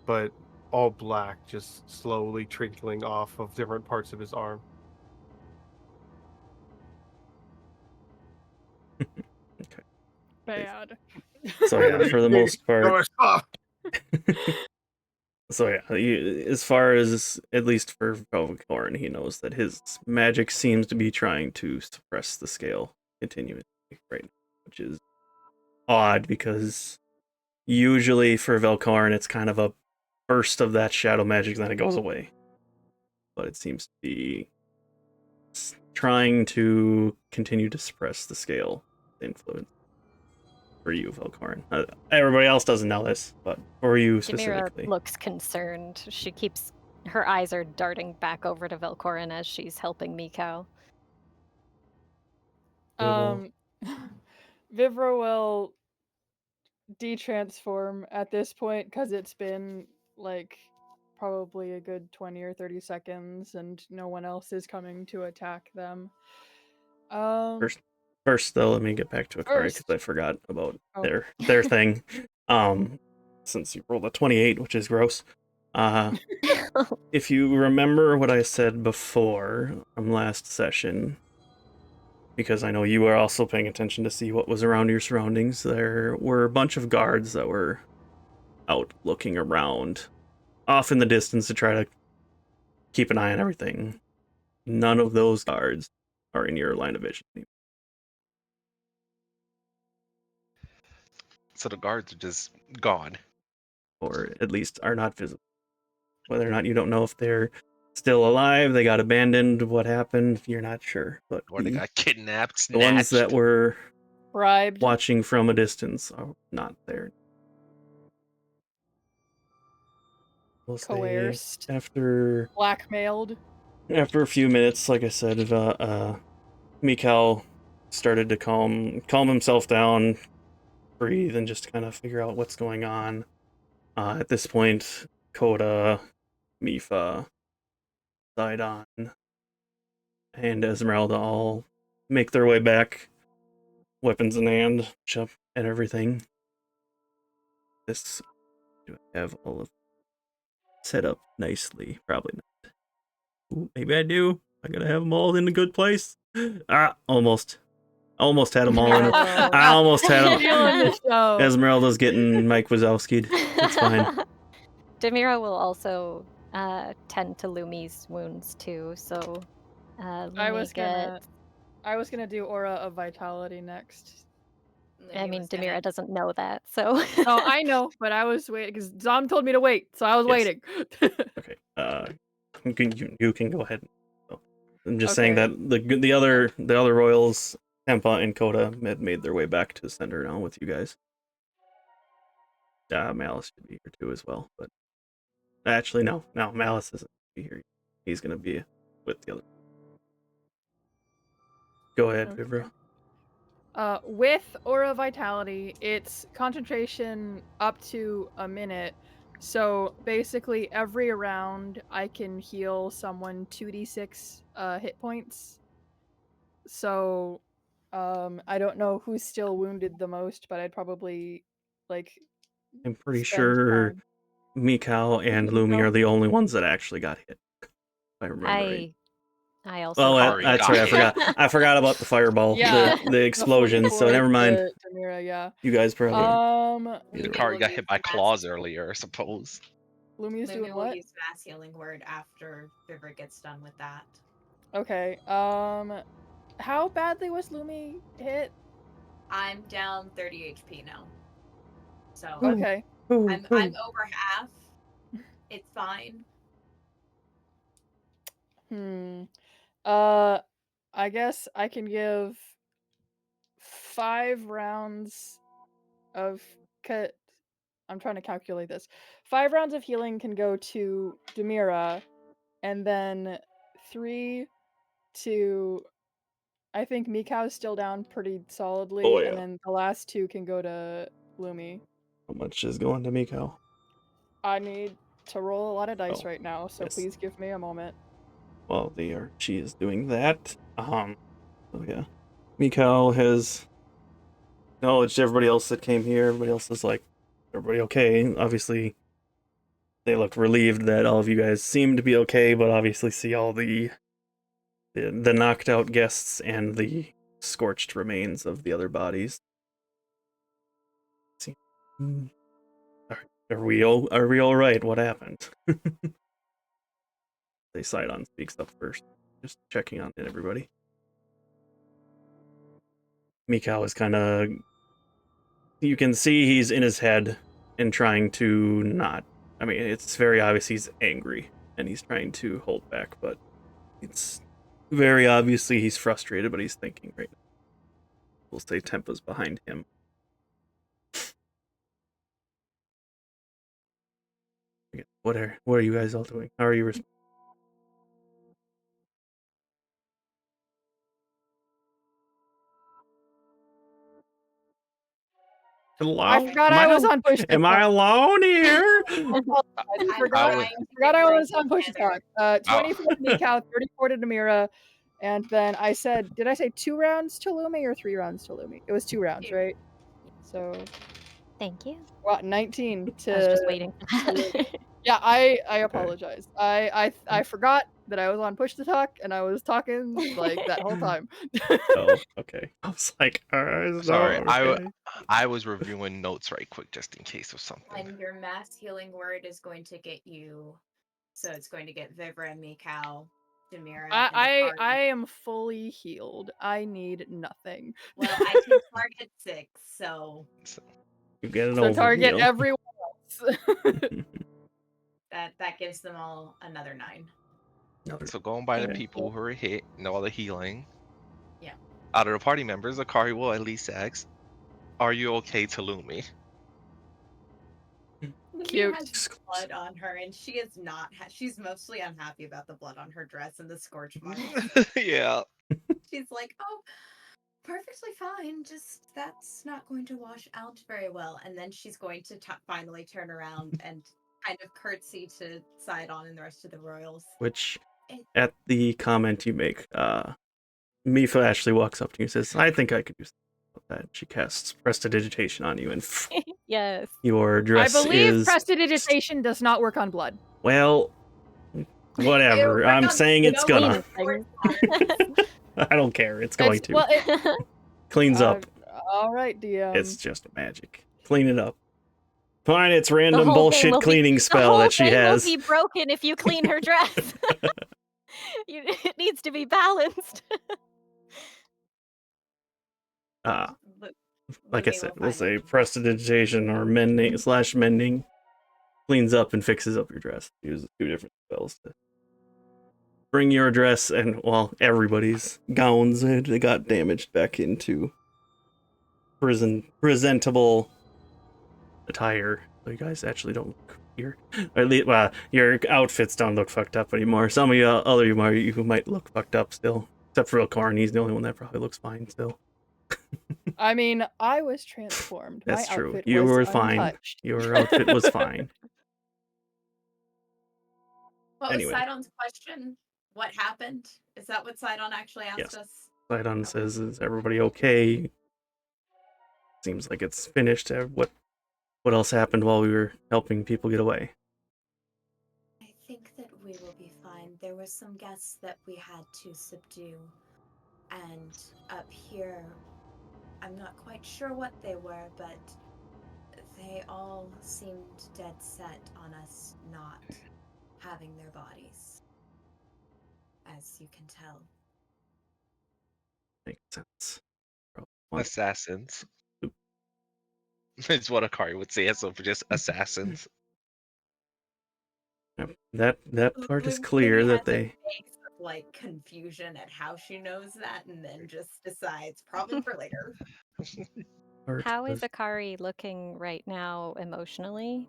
but all black, just slowly trickling off of different parts of his arm. Okay. Bad. So yeah, for the most part. So yeah, as far as at least for Velkorin, he knows that his magic seems to be trying to suppress the scale continuously right now, which is odd because usually for Velkorin it's kind of a burst of that shadow magic, then it goes away. But it seems to be trying to continue to suppress the scale influence for you, Velkorin. Everybody else doesn't know this, but for you Demira specifically. looks concerned. Her eyes are darting back over to Velkorin as she's helping Mikau. Vivra will de-transform at this point because it's been like probably a good 20 or 30 seconds and no one else is coming to attack them. First though, let me get back to Akari because I forgot about their thing. Since you rolled a 28, which is gross. If you remember what I said before from last session, because I know you were also paying attention to see what was around your surroundings, there were a bunch of guards that were out looking around, off in the distance to try to keep an eye on everything. None of those guards are in your line of vision anymore. So the guards are just gone. Or at least are not visible. Whether or not you don't know if they're still alive, they got abandoned, what happened, you're not sure. But Or they got kidnapped, the ones that snatched. were bribed, watching from a distance are not there. We'll say coerced, blackmailed. After a few minutes, like I said, Mikau started to calm himself down, breathe, and just kind of figure out what's going on. At this point, Koda, Mifa, Sidon, and Esmeralda all make their way back, weapons in hand, and everything. Do I have all of set up nicely? Probably not. Ooh, maybe I do. I gotta have them all in a good place. Almost had them all in. I almost had them. Esmeralda's getting Mike Wazowski'd. It's fine. Demira will also tend to Lumi's wounds too, so I was gonna do Aura of Vitality next. I mean, Demira doesn't know that, so. Oh, I know, but I was waiting because Zom told me to wait, so I was waiting. Okay. You can go ahead. I'm just saying that the other royals, Tempa and Koda, had made their way back to the center now with you guys. Malice should be here too as well, but actually no, Malice isn't gonna be here. He's gonna be with the other. Go ahead, Vivra. With Aura Vitality, it's concentration up to a minute. So basically, every round I can heal someone 2d6 hit points. So, I don't know who's still wounded the most, but I'd probably like. I'm pretty sure Mikau and Lumi are the only ones that actually got hit. If I remember right. I also. Oh, Akari that's got right. hit. I forgot about the fireball, Yeah. the explosion. So never mind. Demira, yeah. You guys probably. Lumi Akari will got use hit by mass claws healing. earlier, I suppose. Lumi's Lumi doing will what? use mass healing word after Vivra gets done with that. Okay. How badly was Lumi hit? I'm down 30 HP now. So Okay. I'm over half. It's fine. I guess I can give 5 rounds of cut. I'm trying to calculate this. 5 rounds of healing can go to Demira, and then 3 to. I think Mikau's still down pretty solidly, Oh, yeah. and then the last 2 can go to Lumi. How much is going to Mikau? I need to roll a lot of dice Oh, right now, so yes. please give me a moment. Well, she is doing that. So yeah, Mikau has acknowledged everybody else that came here. Everybody else is like, everybody okay? Obviously, they look relieved that all of you guys seem to be okay, but obviously see all the knocked out guests and the scorched remains of the other bodies. Let's see. Are we all right? What happened? Sidon speaks up first, just checking on everybody. Mikau is kind of, you can see he's in his head and trying to not. I mean, it's very obvious he's angry and he's trying to hold back, but it's very obviously he's frustrated, but he's thinking right now. We'll say Tempa's behind him. What are you guys all doing? How are you responding? Hello? I forgot I was on push. Am I alone here? I forgot I was on push talk. 24 to Mikau, 34 to Demira, and then I said, did I say 2 rounds to Lumi or 3 rounds to Lumi? It was 2 rounds, right? So Thank you. well, 19 to. I was just waiting for that. Yeah, I apologize. I forgot that I was on push to talk and I was talking like that whole time. Oh, okay. I was like, Sorry, okay. I was reviewing notes right quick just in case of something. And your mass healing word is going to get you. So it's going to get Vivra and Mikau, Demira. I am fully healed. I need nothing. Well, I can target 6, so You get an So target overheal. everyone else. that gives them all another 9. So going by the Okay. people who are hit and all the healing. Yeah. Out of the party members, Akari will at least ask, "Are you okay to Lumi?" Lumi Cute. has blood on her, and she is not. She's mostly unhappy about the blood on her dress and the scorch marks. Yeah. She's like, "Oh, perfectly fine. Just that's not going to wash out very well." And then she's going to finally turn around and kind of curtsy to Sidon and the rest of the royals. Which, at the comment you make, Mifa actually walks up to you and says, "I think I could do something about that." She casts prestidigitation on you, and Yes. your dress I believe is prestidigitation does not work on blood. well, whatever. I'm saying it's gonna. I don't care. It's going to. Well, Cleans up. All right, DM. It's just magic. Clean it up. Fine, it's The random whole thing bullshit will cleaning the spell whole that she thing has. will be broken if you clean her dress. It needs to be balanced. Like I said, we'll say prestidigitation or mending cleans up and fixes up your dress. Uses 2 different spells to bring your dress and, well, everybody's gowns they got damaged back into presentable attire. So you guys actually don't look here. Or at least, well, your outfits don't look fucked up anymore. Some of you who might look fucked up still. Except for Velkorin, he's the only one that probably looks fine still. I mean, I was transformed. That's My true. outfit You was were fine. untouched. Your outfit was fine. What Anyway. was Sidon's question? What happened? Is that what Sidon actually asked Yes. us? Sidon says, "Is everybody okay?" Seems like it's finished. What else happened while we were helping people get away? think that we will be fine. There were some guests that we had to subdue. And up here, I'm not quite sure what they were, but they all seemed dead set on us not having their bodies. As you can tell. Makes sense. Assassins. It's what Akari would say, so for just assassins. Yep. That part is Lumi clear that has a they. face of, like, confusion at how she knows that, and then just decides probably for later. How is Was, Akari looking right now emotionally?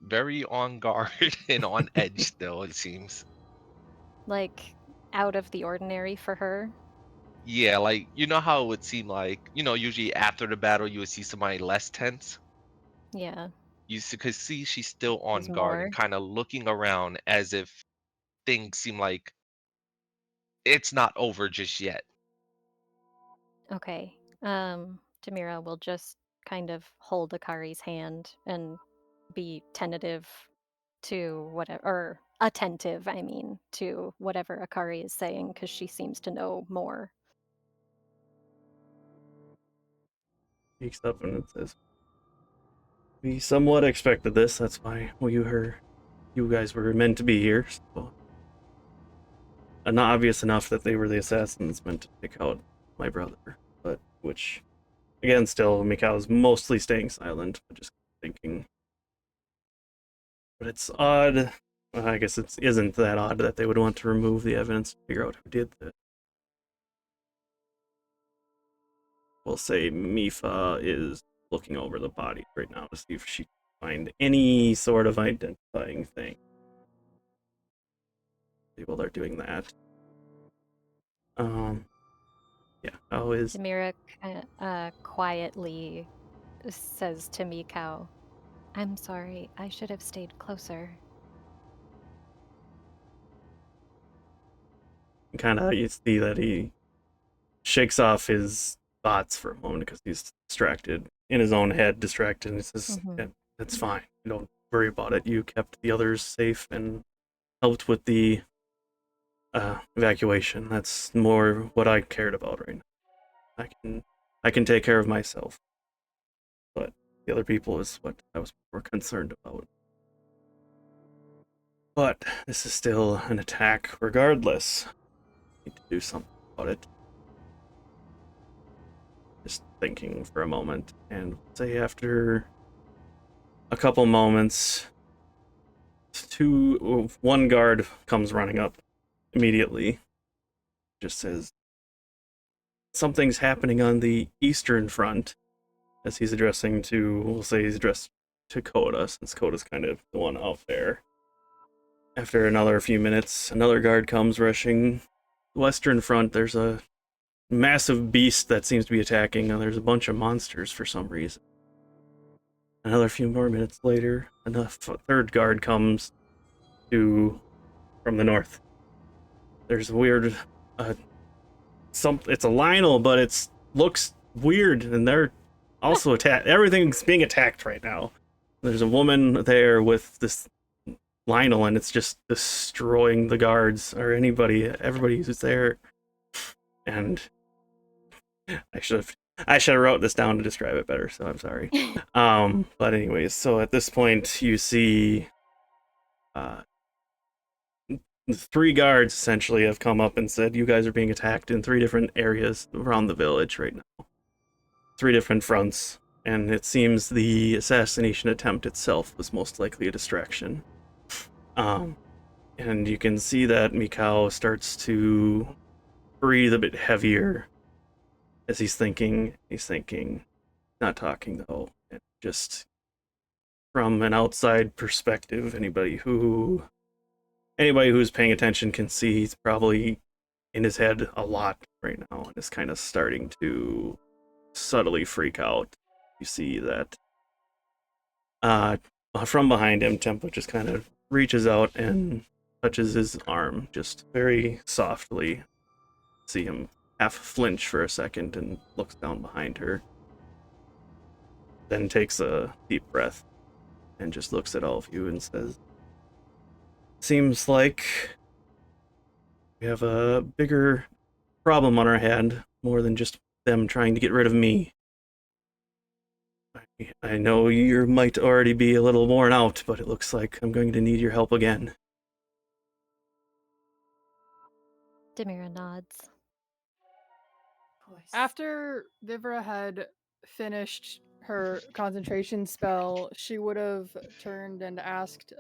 Very on guard and on edge still, it seems. Like, out of the ordinary for her? Yeah, like, you know how it would seem like, usually after the battle you would see somebody less tense? Yeah, Could see she's still on there's guard more. and kind of looking around as if things seem like it's not over just yet. Okay. Demira will just kind of hold Akari's hand and be tentative to whatever, or attentive, I mean, to whatever Akari is saying, because she seems to know more. speaks up and it says, "We somewhat expected this. That's why you guys were meant to be here. So, not obvious enough that they were the assassins meant to take out my brother, but which, again, still Mikhail's mostly staying silent, but just thinking. But it's odd. Well, I guess it isn't that odd that they would want to remove the evidence to figure out who did this. We'll say Mifa is looking over the body right now to see if she can find any sort of identifying thing. While they're doing that. Yeah, how is... Demira quietly says to Mikau, "I'm sorry, I should have stayed closer." Kind of you see that he shakes off his thoughts for a moment because he's distracted in his own head, distracted, and he says, yeah, that's fine. Don't worry about it. You kept the others safe and helped with the evacuation. That's more what I cared about right now. I can take care of myself. But the other people is what I was more concerned about. But this is still an attack regardless. Need to do something about it. Just thinking for a moment, and say after a couple moments, one guard comes running up immediately. Just says, something's happening on the eastern front, as he's addressing to, we'll say he's addressed to Coda, since Coda's kind of the one out there. After another few minutes, another guard comes rushing. Western front, there's a massive beast that seems to be attacking, and there's a bunch of monsters for some reason. Another few more minutes later, a third guard comes from the north. There's a weird, it's a Lionel, but it looks weird, and they're also attacked. Everything's being attacked right now. There's a woman there with this Lionel, and it's just destroying the guards or everybody who's there. And I should have wrote this down to describe it better, so I'm sorry. But anyways, so at this point you see the 3 guards essentially have come up and said, you guys are being attacked in 3 different areas around the village right now. 3 different fronts, and it seems the assassination attempt itself was most likely a distraction. And you can see that Mikau starts to breathe a bit heavier as he's thinking, not talking though, and just from an outside perspective, anybody who's paying attention can see he's probably in his head a lot right now and is kind of starting to subtly freak out. You see that from behind him, Tempo just kind of reaches out and touches his arm just very softly. See him half flinch for a second and looks down behind her. Then takes a deep breath and just looks at all of you and says, seems like we have a bigger problem on our hand, more than just them trying to get rid of me. I know you might already be a little worn out, but it looks like I'm going to need your help again. Demira nods. Of course. After Vivra had finished her concentration spell, she would have turned and asked,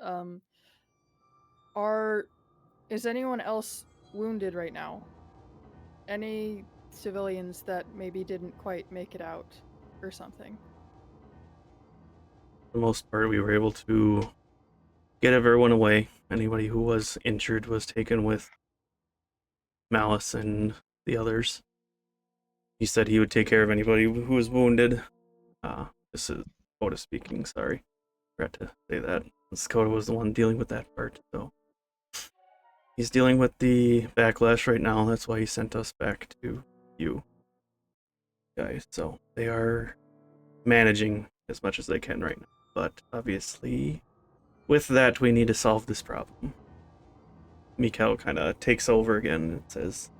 is anyone else wounded right now? Any civilians that maybe didn't quite make it out or something? For the most part, we were able to get everyone away. Anybody who was injured was taken with Malice and the others. He said he would take care of anybody who was wounded. This is Coda speaking, sorry. Forgot to say that. This Coda was the one dealing with that part, so. He's dealing with the backlash right now, that's why he sent us back to you guys. So they are managing as much as they can right now. But obviously, with that, we need to solve this problem. Mikau kind of takes over again and says,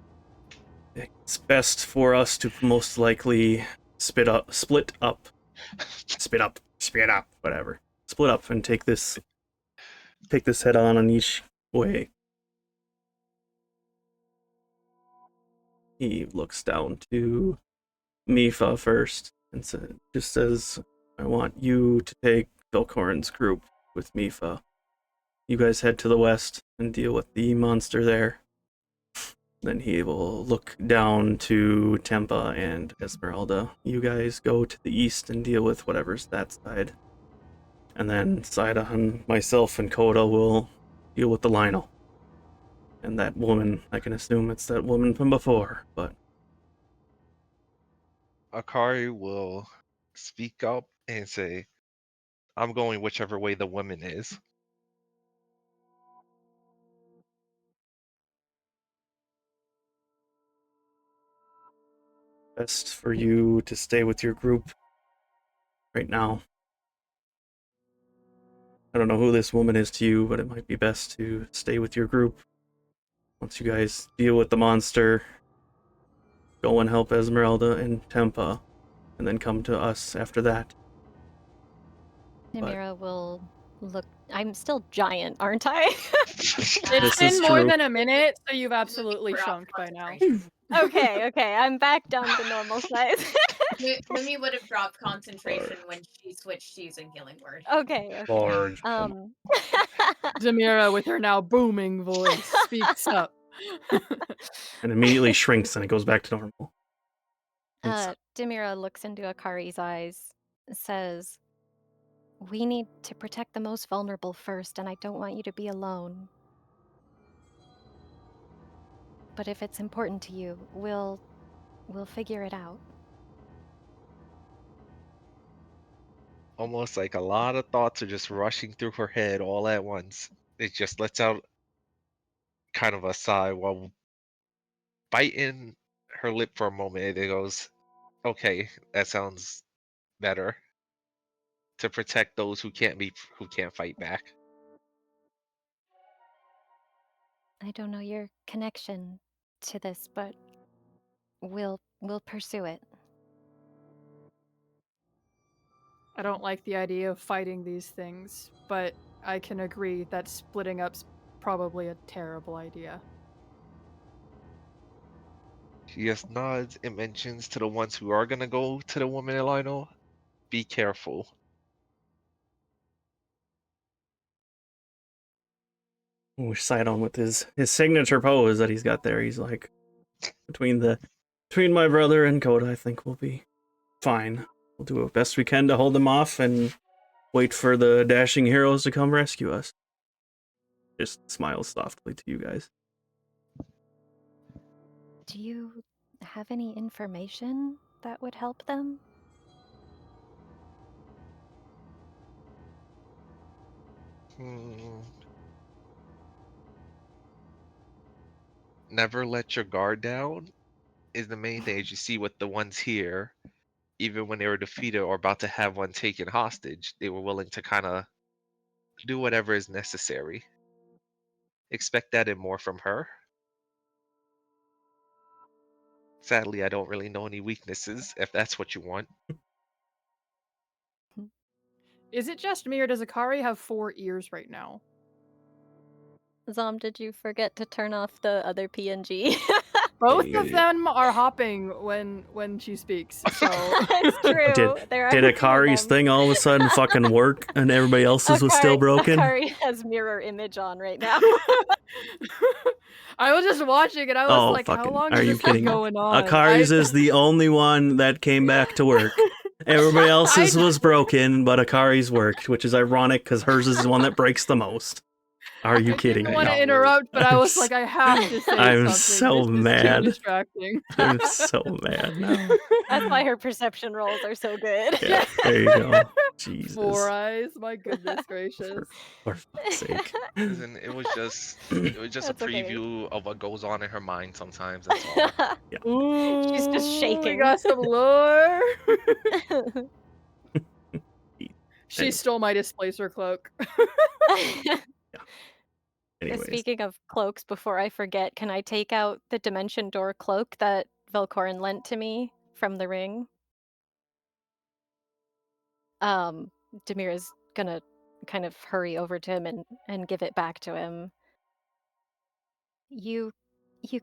it's best for us to most likely split up, whatever. Split up and take this head on each way. He looks down to Mifa first and just says, I want you to take Velkorin's group with Mifa. You guys head to the west and deal with the monster there. Then he will look down to Tempa and Esmeralda. You guys go to the east and deal with whatever's that side. And then Sidon, myself, and Coda will deal with the Lionel. And that woman, I can assume it's that woman from before, but... Akari will speak up and say, I'm going whichever way the woman is. Best for you to stay with your group right now. I don't know who this woman is to you, but it might be best to stay with your group. Once you guys deal with the monster, go and help Esmeralda and Tempa, and then come to us after that. Demira will look. I'm still giant, aren't I? It's This been is more true. than a minute, so you've absolutely We're off shrunk by now. concentration. Okay, I'm back down to normal size. Lumi would have dropped concentration when she switched to using Healing Word. Okay. Large. Demira, with her now booming voice, speaks up. And immediately shrinks and it goes back to normal. Demira looks into Akari's eyes, says, we need to protect the most vulnerable first, and I don't want you to be alone. But if it's important to you, we'll figure it out. Almost like a lot of thoughts are just rushing through her head all at once. It just lets out kind of a sigh while biting her lip for a moment, and it goes, okay, that sounds better. To protect those who can't fight back. I don't know your connection to this, but we'll pursue it. I don't like the idea of fighting these things, but I can agree that splitting up's probably a terrible idea. She just nods and mentions to the ones who are gonna go to the woman and Lionel, be careful. Sidon with his signature pose that he's got there. He's like, between my brother and Coda, I think we'll be fine. We'll do the best we can to hold them off and wait for the dashing heroes to come rescue us. Just smiles softly to you guys. Do you have any information that would help them? Never let your guard down is the main thing. As you see with the ones here, even when they were defeated or about to have one taken hostage, they were willing to kind of do whatever is necessary. expect that and more from her. Sadly, I don't really know any weaknesses, if that's what you want. Is it just me, or does Akari have 4 ears right now? Zom, did you forget to turn off the other PNG? Both of them are hopping when she speaks, so It's true. There are Did 2 of Akari's them. thing all of a sudden fucking work and everybody else's was still broken? Akari has mirror image on right now. I was just watching and I was like, how long are is you this kidding me? going on? Akari's is the only one that came back to work. Everybody else's was broken, but Akari's worked, which is ironic because hers is the one that breaks the most. Are you kidding I me? didn't want to interrupt, but I was like, I have to say I'm something. so This is mad. too distracting. I'm so mad now. That's why her perception rolls are so good. Yeah, there you go. Jesus. 4 eyes, my goodness gracious. For fuck's sake. Listen, it was just a That's okay. preview of what goes on in her mind sometimes. That's all. Ooh, She's just shaking. We got some lore. She Anyway. stole my displacer cloak. Anyways. Speaking of cloaks, before I forget, can I take out the dimension door cloak that Velkorin lent to me from the ring? Demira's gonna kind of hurry over to him and give it back to him. You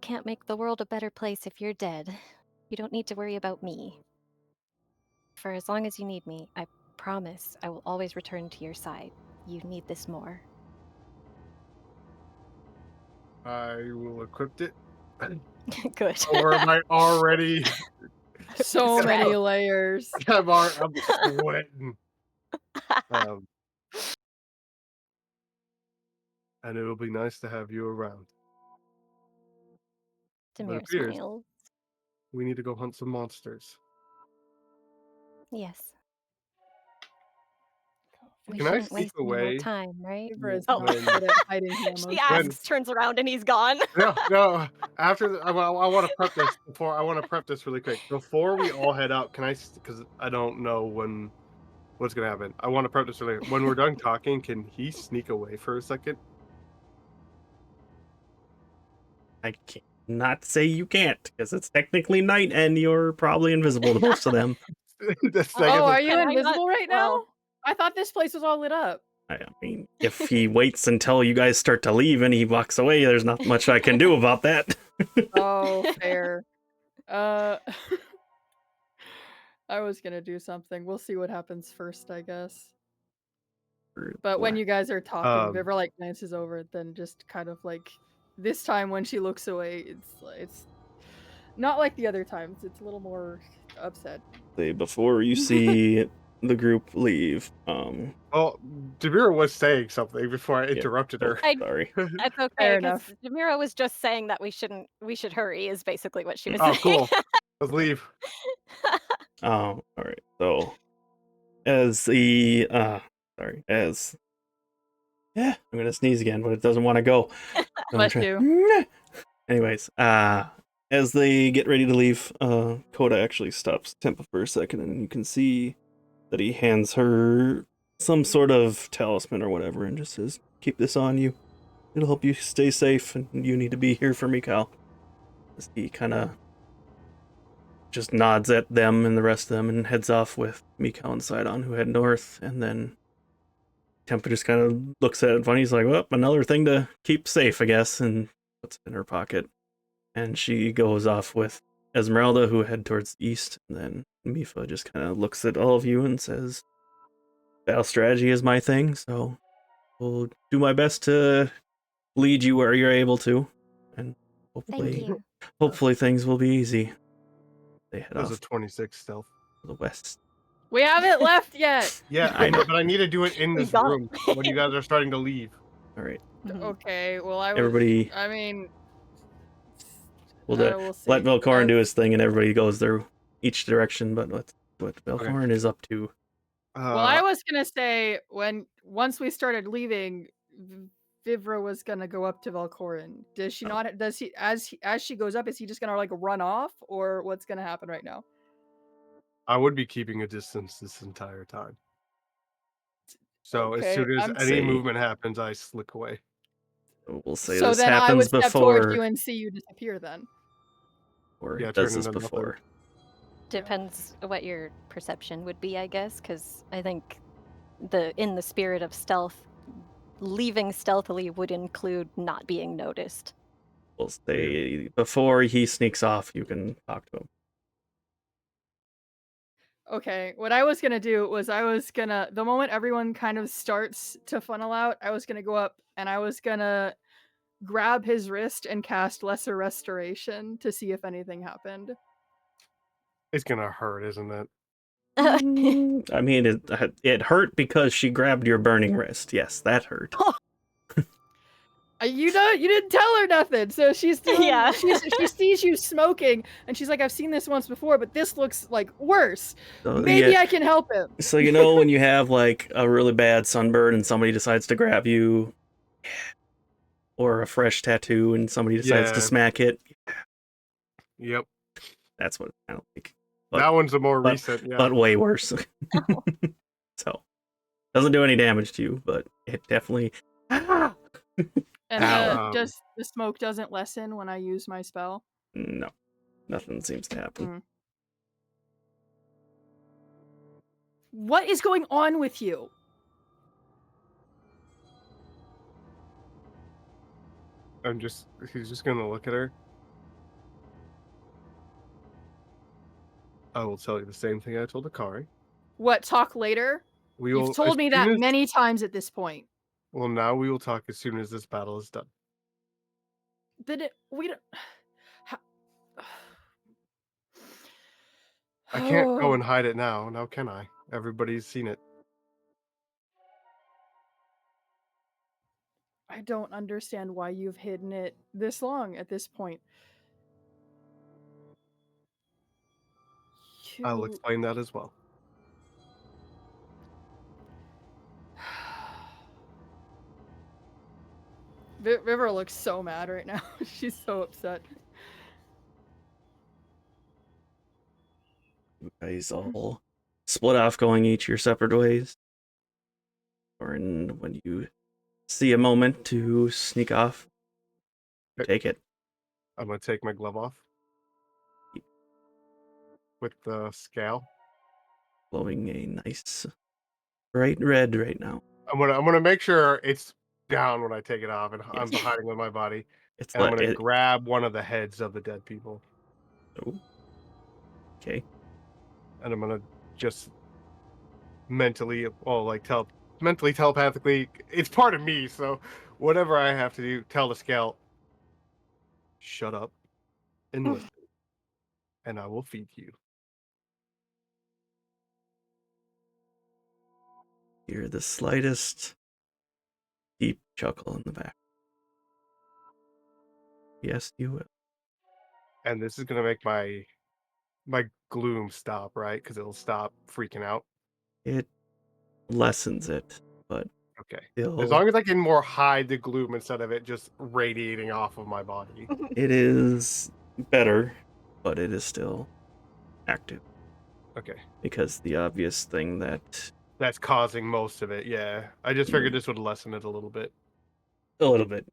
can't make the world a better place if you're dead. You don't need to worry about me. For as long as you need me, I promise I will always return to your side. You need this more. I will equip it. Good. Or am I already? So many layers. I'm sweating. And it'll be nice to have you around. Demira appears- smiles. We need to go hunt some monsters. Yes. We Can I shouldn't sneak waste any more away? time, right? Vivra is Oh. not good at hiding her She emotions. asks, turns around, and he's gone. No. After I want to prep this before. I want to prep this really quick before we all head out. Can I? Because I don't know what's gonna happen. I want to prep this really. When we're done talking, can he sneak away for a second? I can't not say you can't, because it's technically night and you're probably invisible to most of them. Oh, are you Can I invisible not- right now? well- I thought this place was all lit up. I mean, if he waits until you guys start to leave and he walks away, there's not much I can do about that. Oh, fair. I was gonna do something. We'll see what happens first, I guess. But when you guys are talking, Vivra like glances over, then just kind of like this time when she looks away, it's not like the other times. It's a little more upset. Before you see the group leave, Oh, Demira was saying something before I interrupted her. Sorry. That's okay. Fair 'Cause enough. Demira was just saying that we should hurry. Is basically what she was Oh, saying. cool. Let's leave. All right. So, as the I'm gonna sneeze again, but it doesn't want to go. Bless you. Anyways, as they get ready to leave, Coda actually stops Tempa for a second, and you can see that he hands her some sort of talisman or whatever, and just says, "Keep this on you. It'll help you stay safe, and you need to be here for me, Cal." As he kind of just nods at them and the rest of them and heads off with Mikal and Sidon, who head north, and then Tempa just kind of looks at it funny. He's like, well, another thing to keep safe, I guess, and puts it in her pocket. And she goes off with Esmeralda, who head towards the east, and then Mifa just kind of looks at all of you and says, battle strategy is my thing, so we'll do my best to lead you where you're able to, and hopefully things will be easy. They head That was off a 26 stealth. to the west. We haven't left yet. Yeah, I know, but I need to do it in this got room when you guys are starting to leave. All right. Okay, well, Everybody- I mean, We'll see. let Velkorin do his thing, and everybody goes their each direction. But what Velkorin is up to? Well, I was gonna say once we started leaving, Vivra was gonna go up to Velkorin. Does she not? Does he as she goes up? Is he just gonna like run off, or what's gonna happen right now? I would be keeping a distance this entire time. So as Okay, soon as I'm any movement happens, I slick away. So we'll say So this then I would happens step towards before, you and see you disappear then. or Yeah, it does turn this into nothing. before. Depends what your perception would be, I guess, because I think in the spirit of stealth, leaving stealthily would include not being noticed. We'll say before he sneaks off, you can talk to him. Okay, what I was gonna do was the moment everyone kind of starts to funnel out, I was gonna go up and I was gonna grab his wrist and cast Lesser Restoration to see if anything happened. It's gonna hurt, isn't it? I mean, it hurt because she grabbed your burning wrist. Yes, that hurt. You didn't tell her nothing, so she's doing. Yeah. She sees you smoking, and she's like, "I've seen this once before, but this looks like worse. So, Maybe yeah. I can help him." So you know when you have like a really bad sunburn and somebody decides to grab you, or a fresh tattoo and somebody decides to Yeah. smack it. Yep. That's what it's kind of like. That one's a more recent, yeah. But way worse. So doesn't do any damage to you, but it definitely. And Ow. just the smoke doesn't lessen when I use my spell. No, nothing seems to happen. What is going on with you? He's just gonna look at her. I will tell you the same thing I told Akari. What, talk later? You've told me that many times at this point. Well, now we will talk as soon as this battle is done. We don't. I can't go and hide it now. Now can I? Everybody's seen it. I don't understand why you've hidden it this long at this point. I'll explain that as well. Vivra looks so mad right now. She's so upset. You guys all split off, going each your separate ways. Or when you see a moment to sneak off, you take it. I'm gonna take my glove off with the scale. Glowing a nice bright red right now. I'm gonna make sure it's down when I take it off, and I'm hiding with my body. And I'm gonna grab one of the heads of the dead people. Oh. Okay. And I'm gonna just mentally telepathically. It's part of me, so whatever I have to do, tell the scout, shut up and listen, and I will feed you. Hear the slightest deep chuckle in the back. Yes, you will. And this is gonna make my gloom stop, right? Because it'll stop freaking out. It lessens it, but okay. Still, as long as I can more hide the gloom instead of it just radiating off of my body. It is better, but it is still active. Okay. Because the obvious thing that's causing most of it, yeah. I just figured this would lessen it a little bit. A little bit.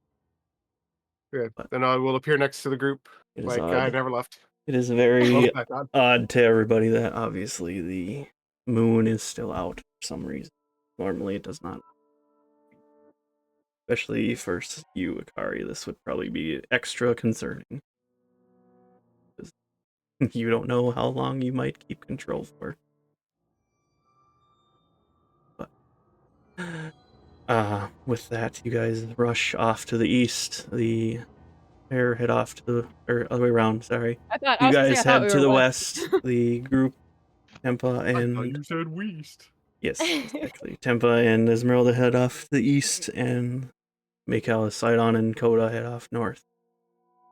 Yeah. Then I will appear next to the group. Like I never left. It is very odd to everybody that obviously the moon is still out for some reason. Normally it does not. Especially for you, Akari, this would probably be extra concerning. Because you don't know how long you might keep control for. But with that, you guys rush off to the east. The pair head off to the other way around, sorry. You guys head to the west. The group, Tempa and... I thought you said west. Yes, exactly. Tempa and Esmeralda head off to the east, and Mikal, Sidon, and Koda head off north.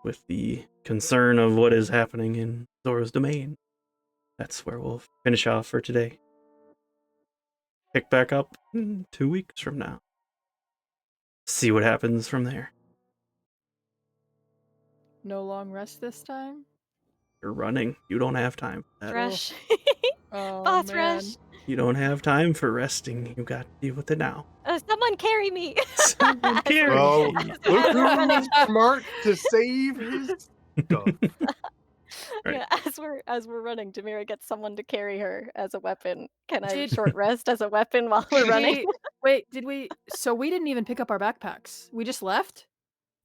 With the concern of what is happening in Zora's domain. That's where we'll finish off for today. Pick back up in 2 weeks from now. See what happens from there. No long rest this time? You're running. You don't have time for that. Rush. Oh, Boss man. rush. You don't have time for resting. You got to deal with it now. Someone carry me. Someone carry Well, me. look who's running. smart to save his stuff. Right. Yeah, as we're running, Demira gets someone to carry her as a weapon. Can I Did- short rest as a weapon while we're running? Wait, did we? So we didn't even pick up our backpacks. We just left.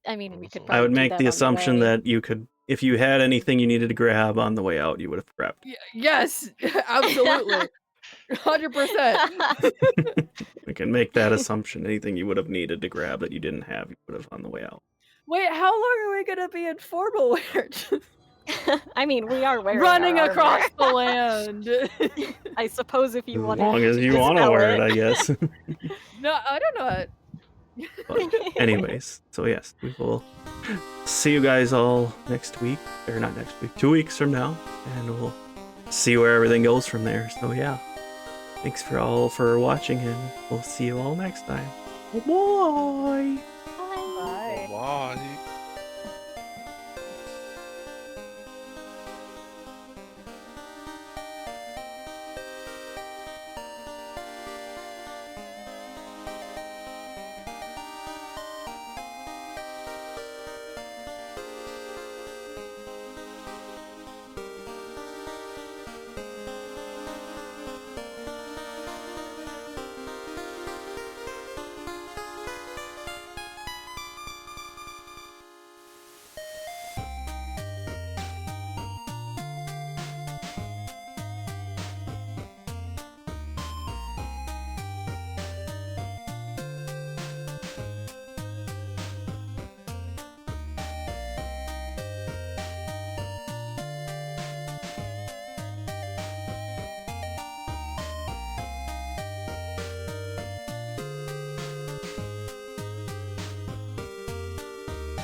I mean, we could I probably would do make that the on assumption way. that you could, if you had anything you needed to grab on the way out, you would have prepped. Yes, absolutely, 100%. We can make that assumption. Anything you would have needed to grab that you didn't have, you would have on the way out. Wait, how long are we gonna be in formal wear? I mean, we are wearing Running our across armor. the land. I suppose if you As want long as you want to wear it, I guess. No, I don't know. But anyways, so yes, we will see you guys all next week, or not next week, 2 weeks from now, and we'll see where everything goes from there. So yeah, thanks for all for watching, and we'll see you all next time. Bye. Bye. Why?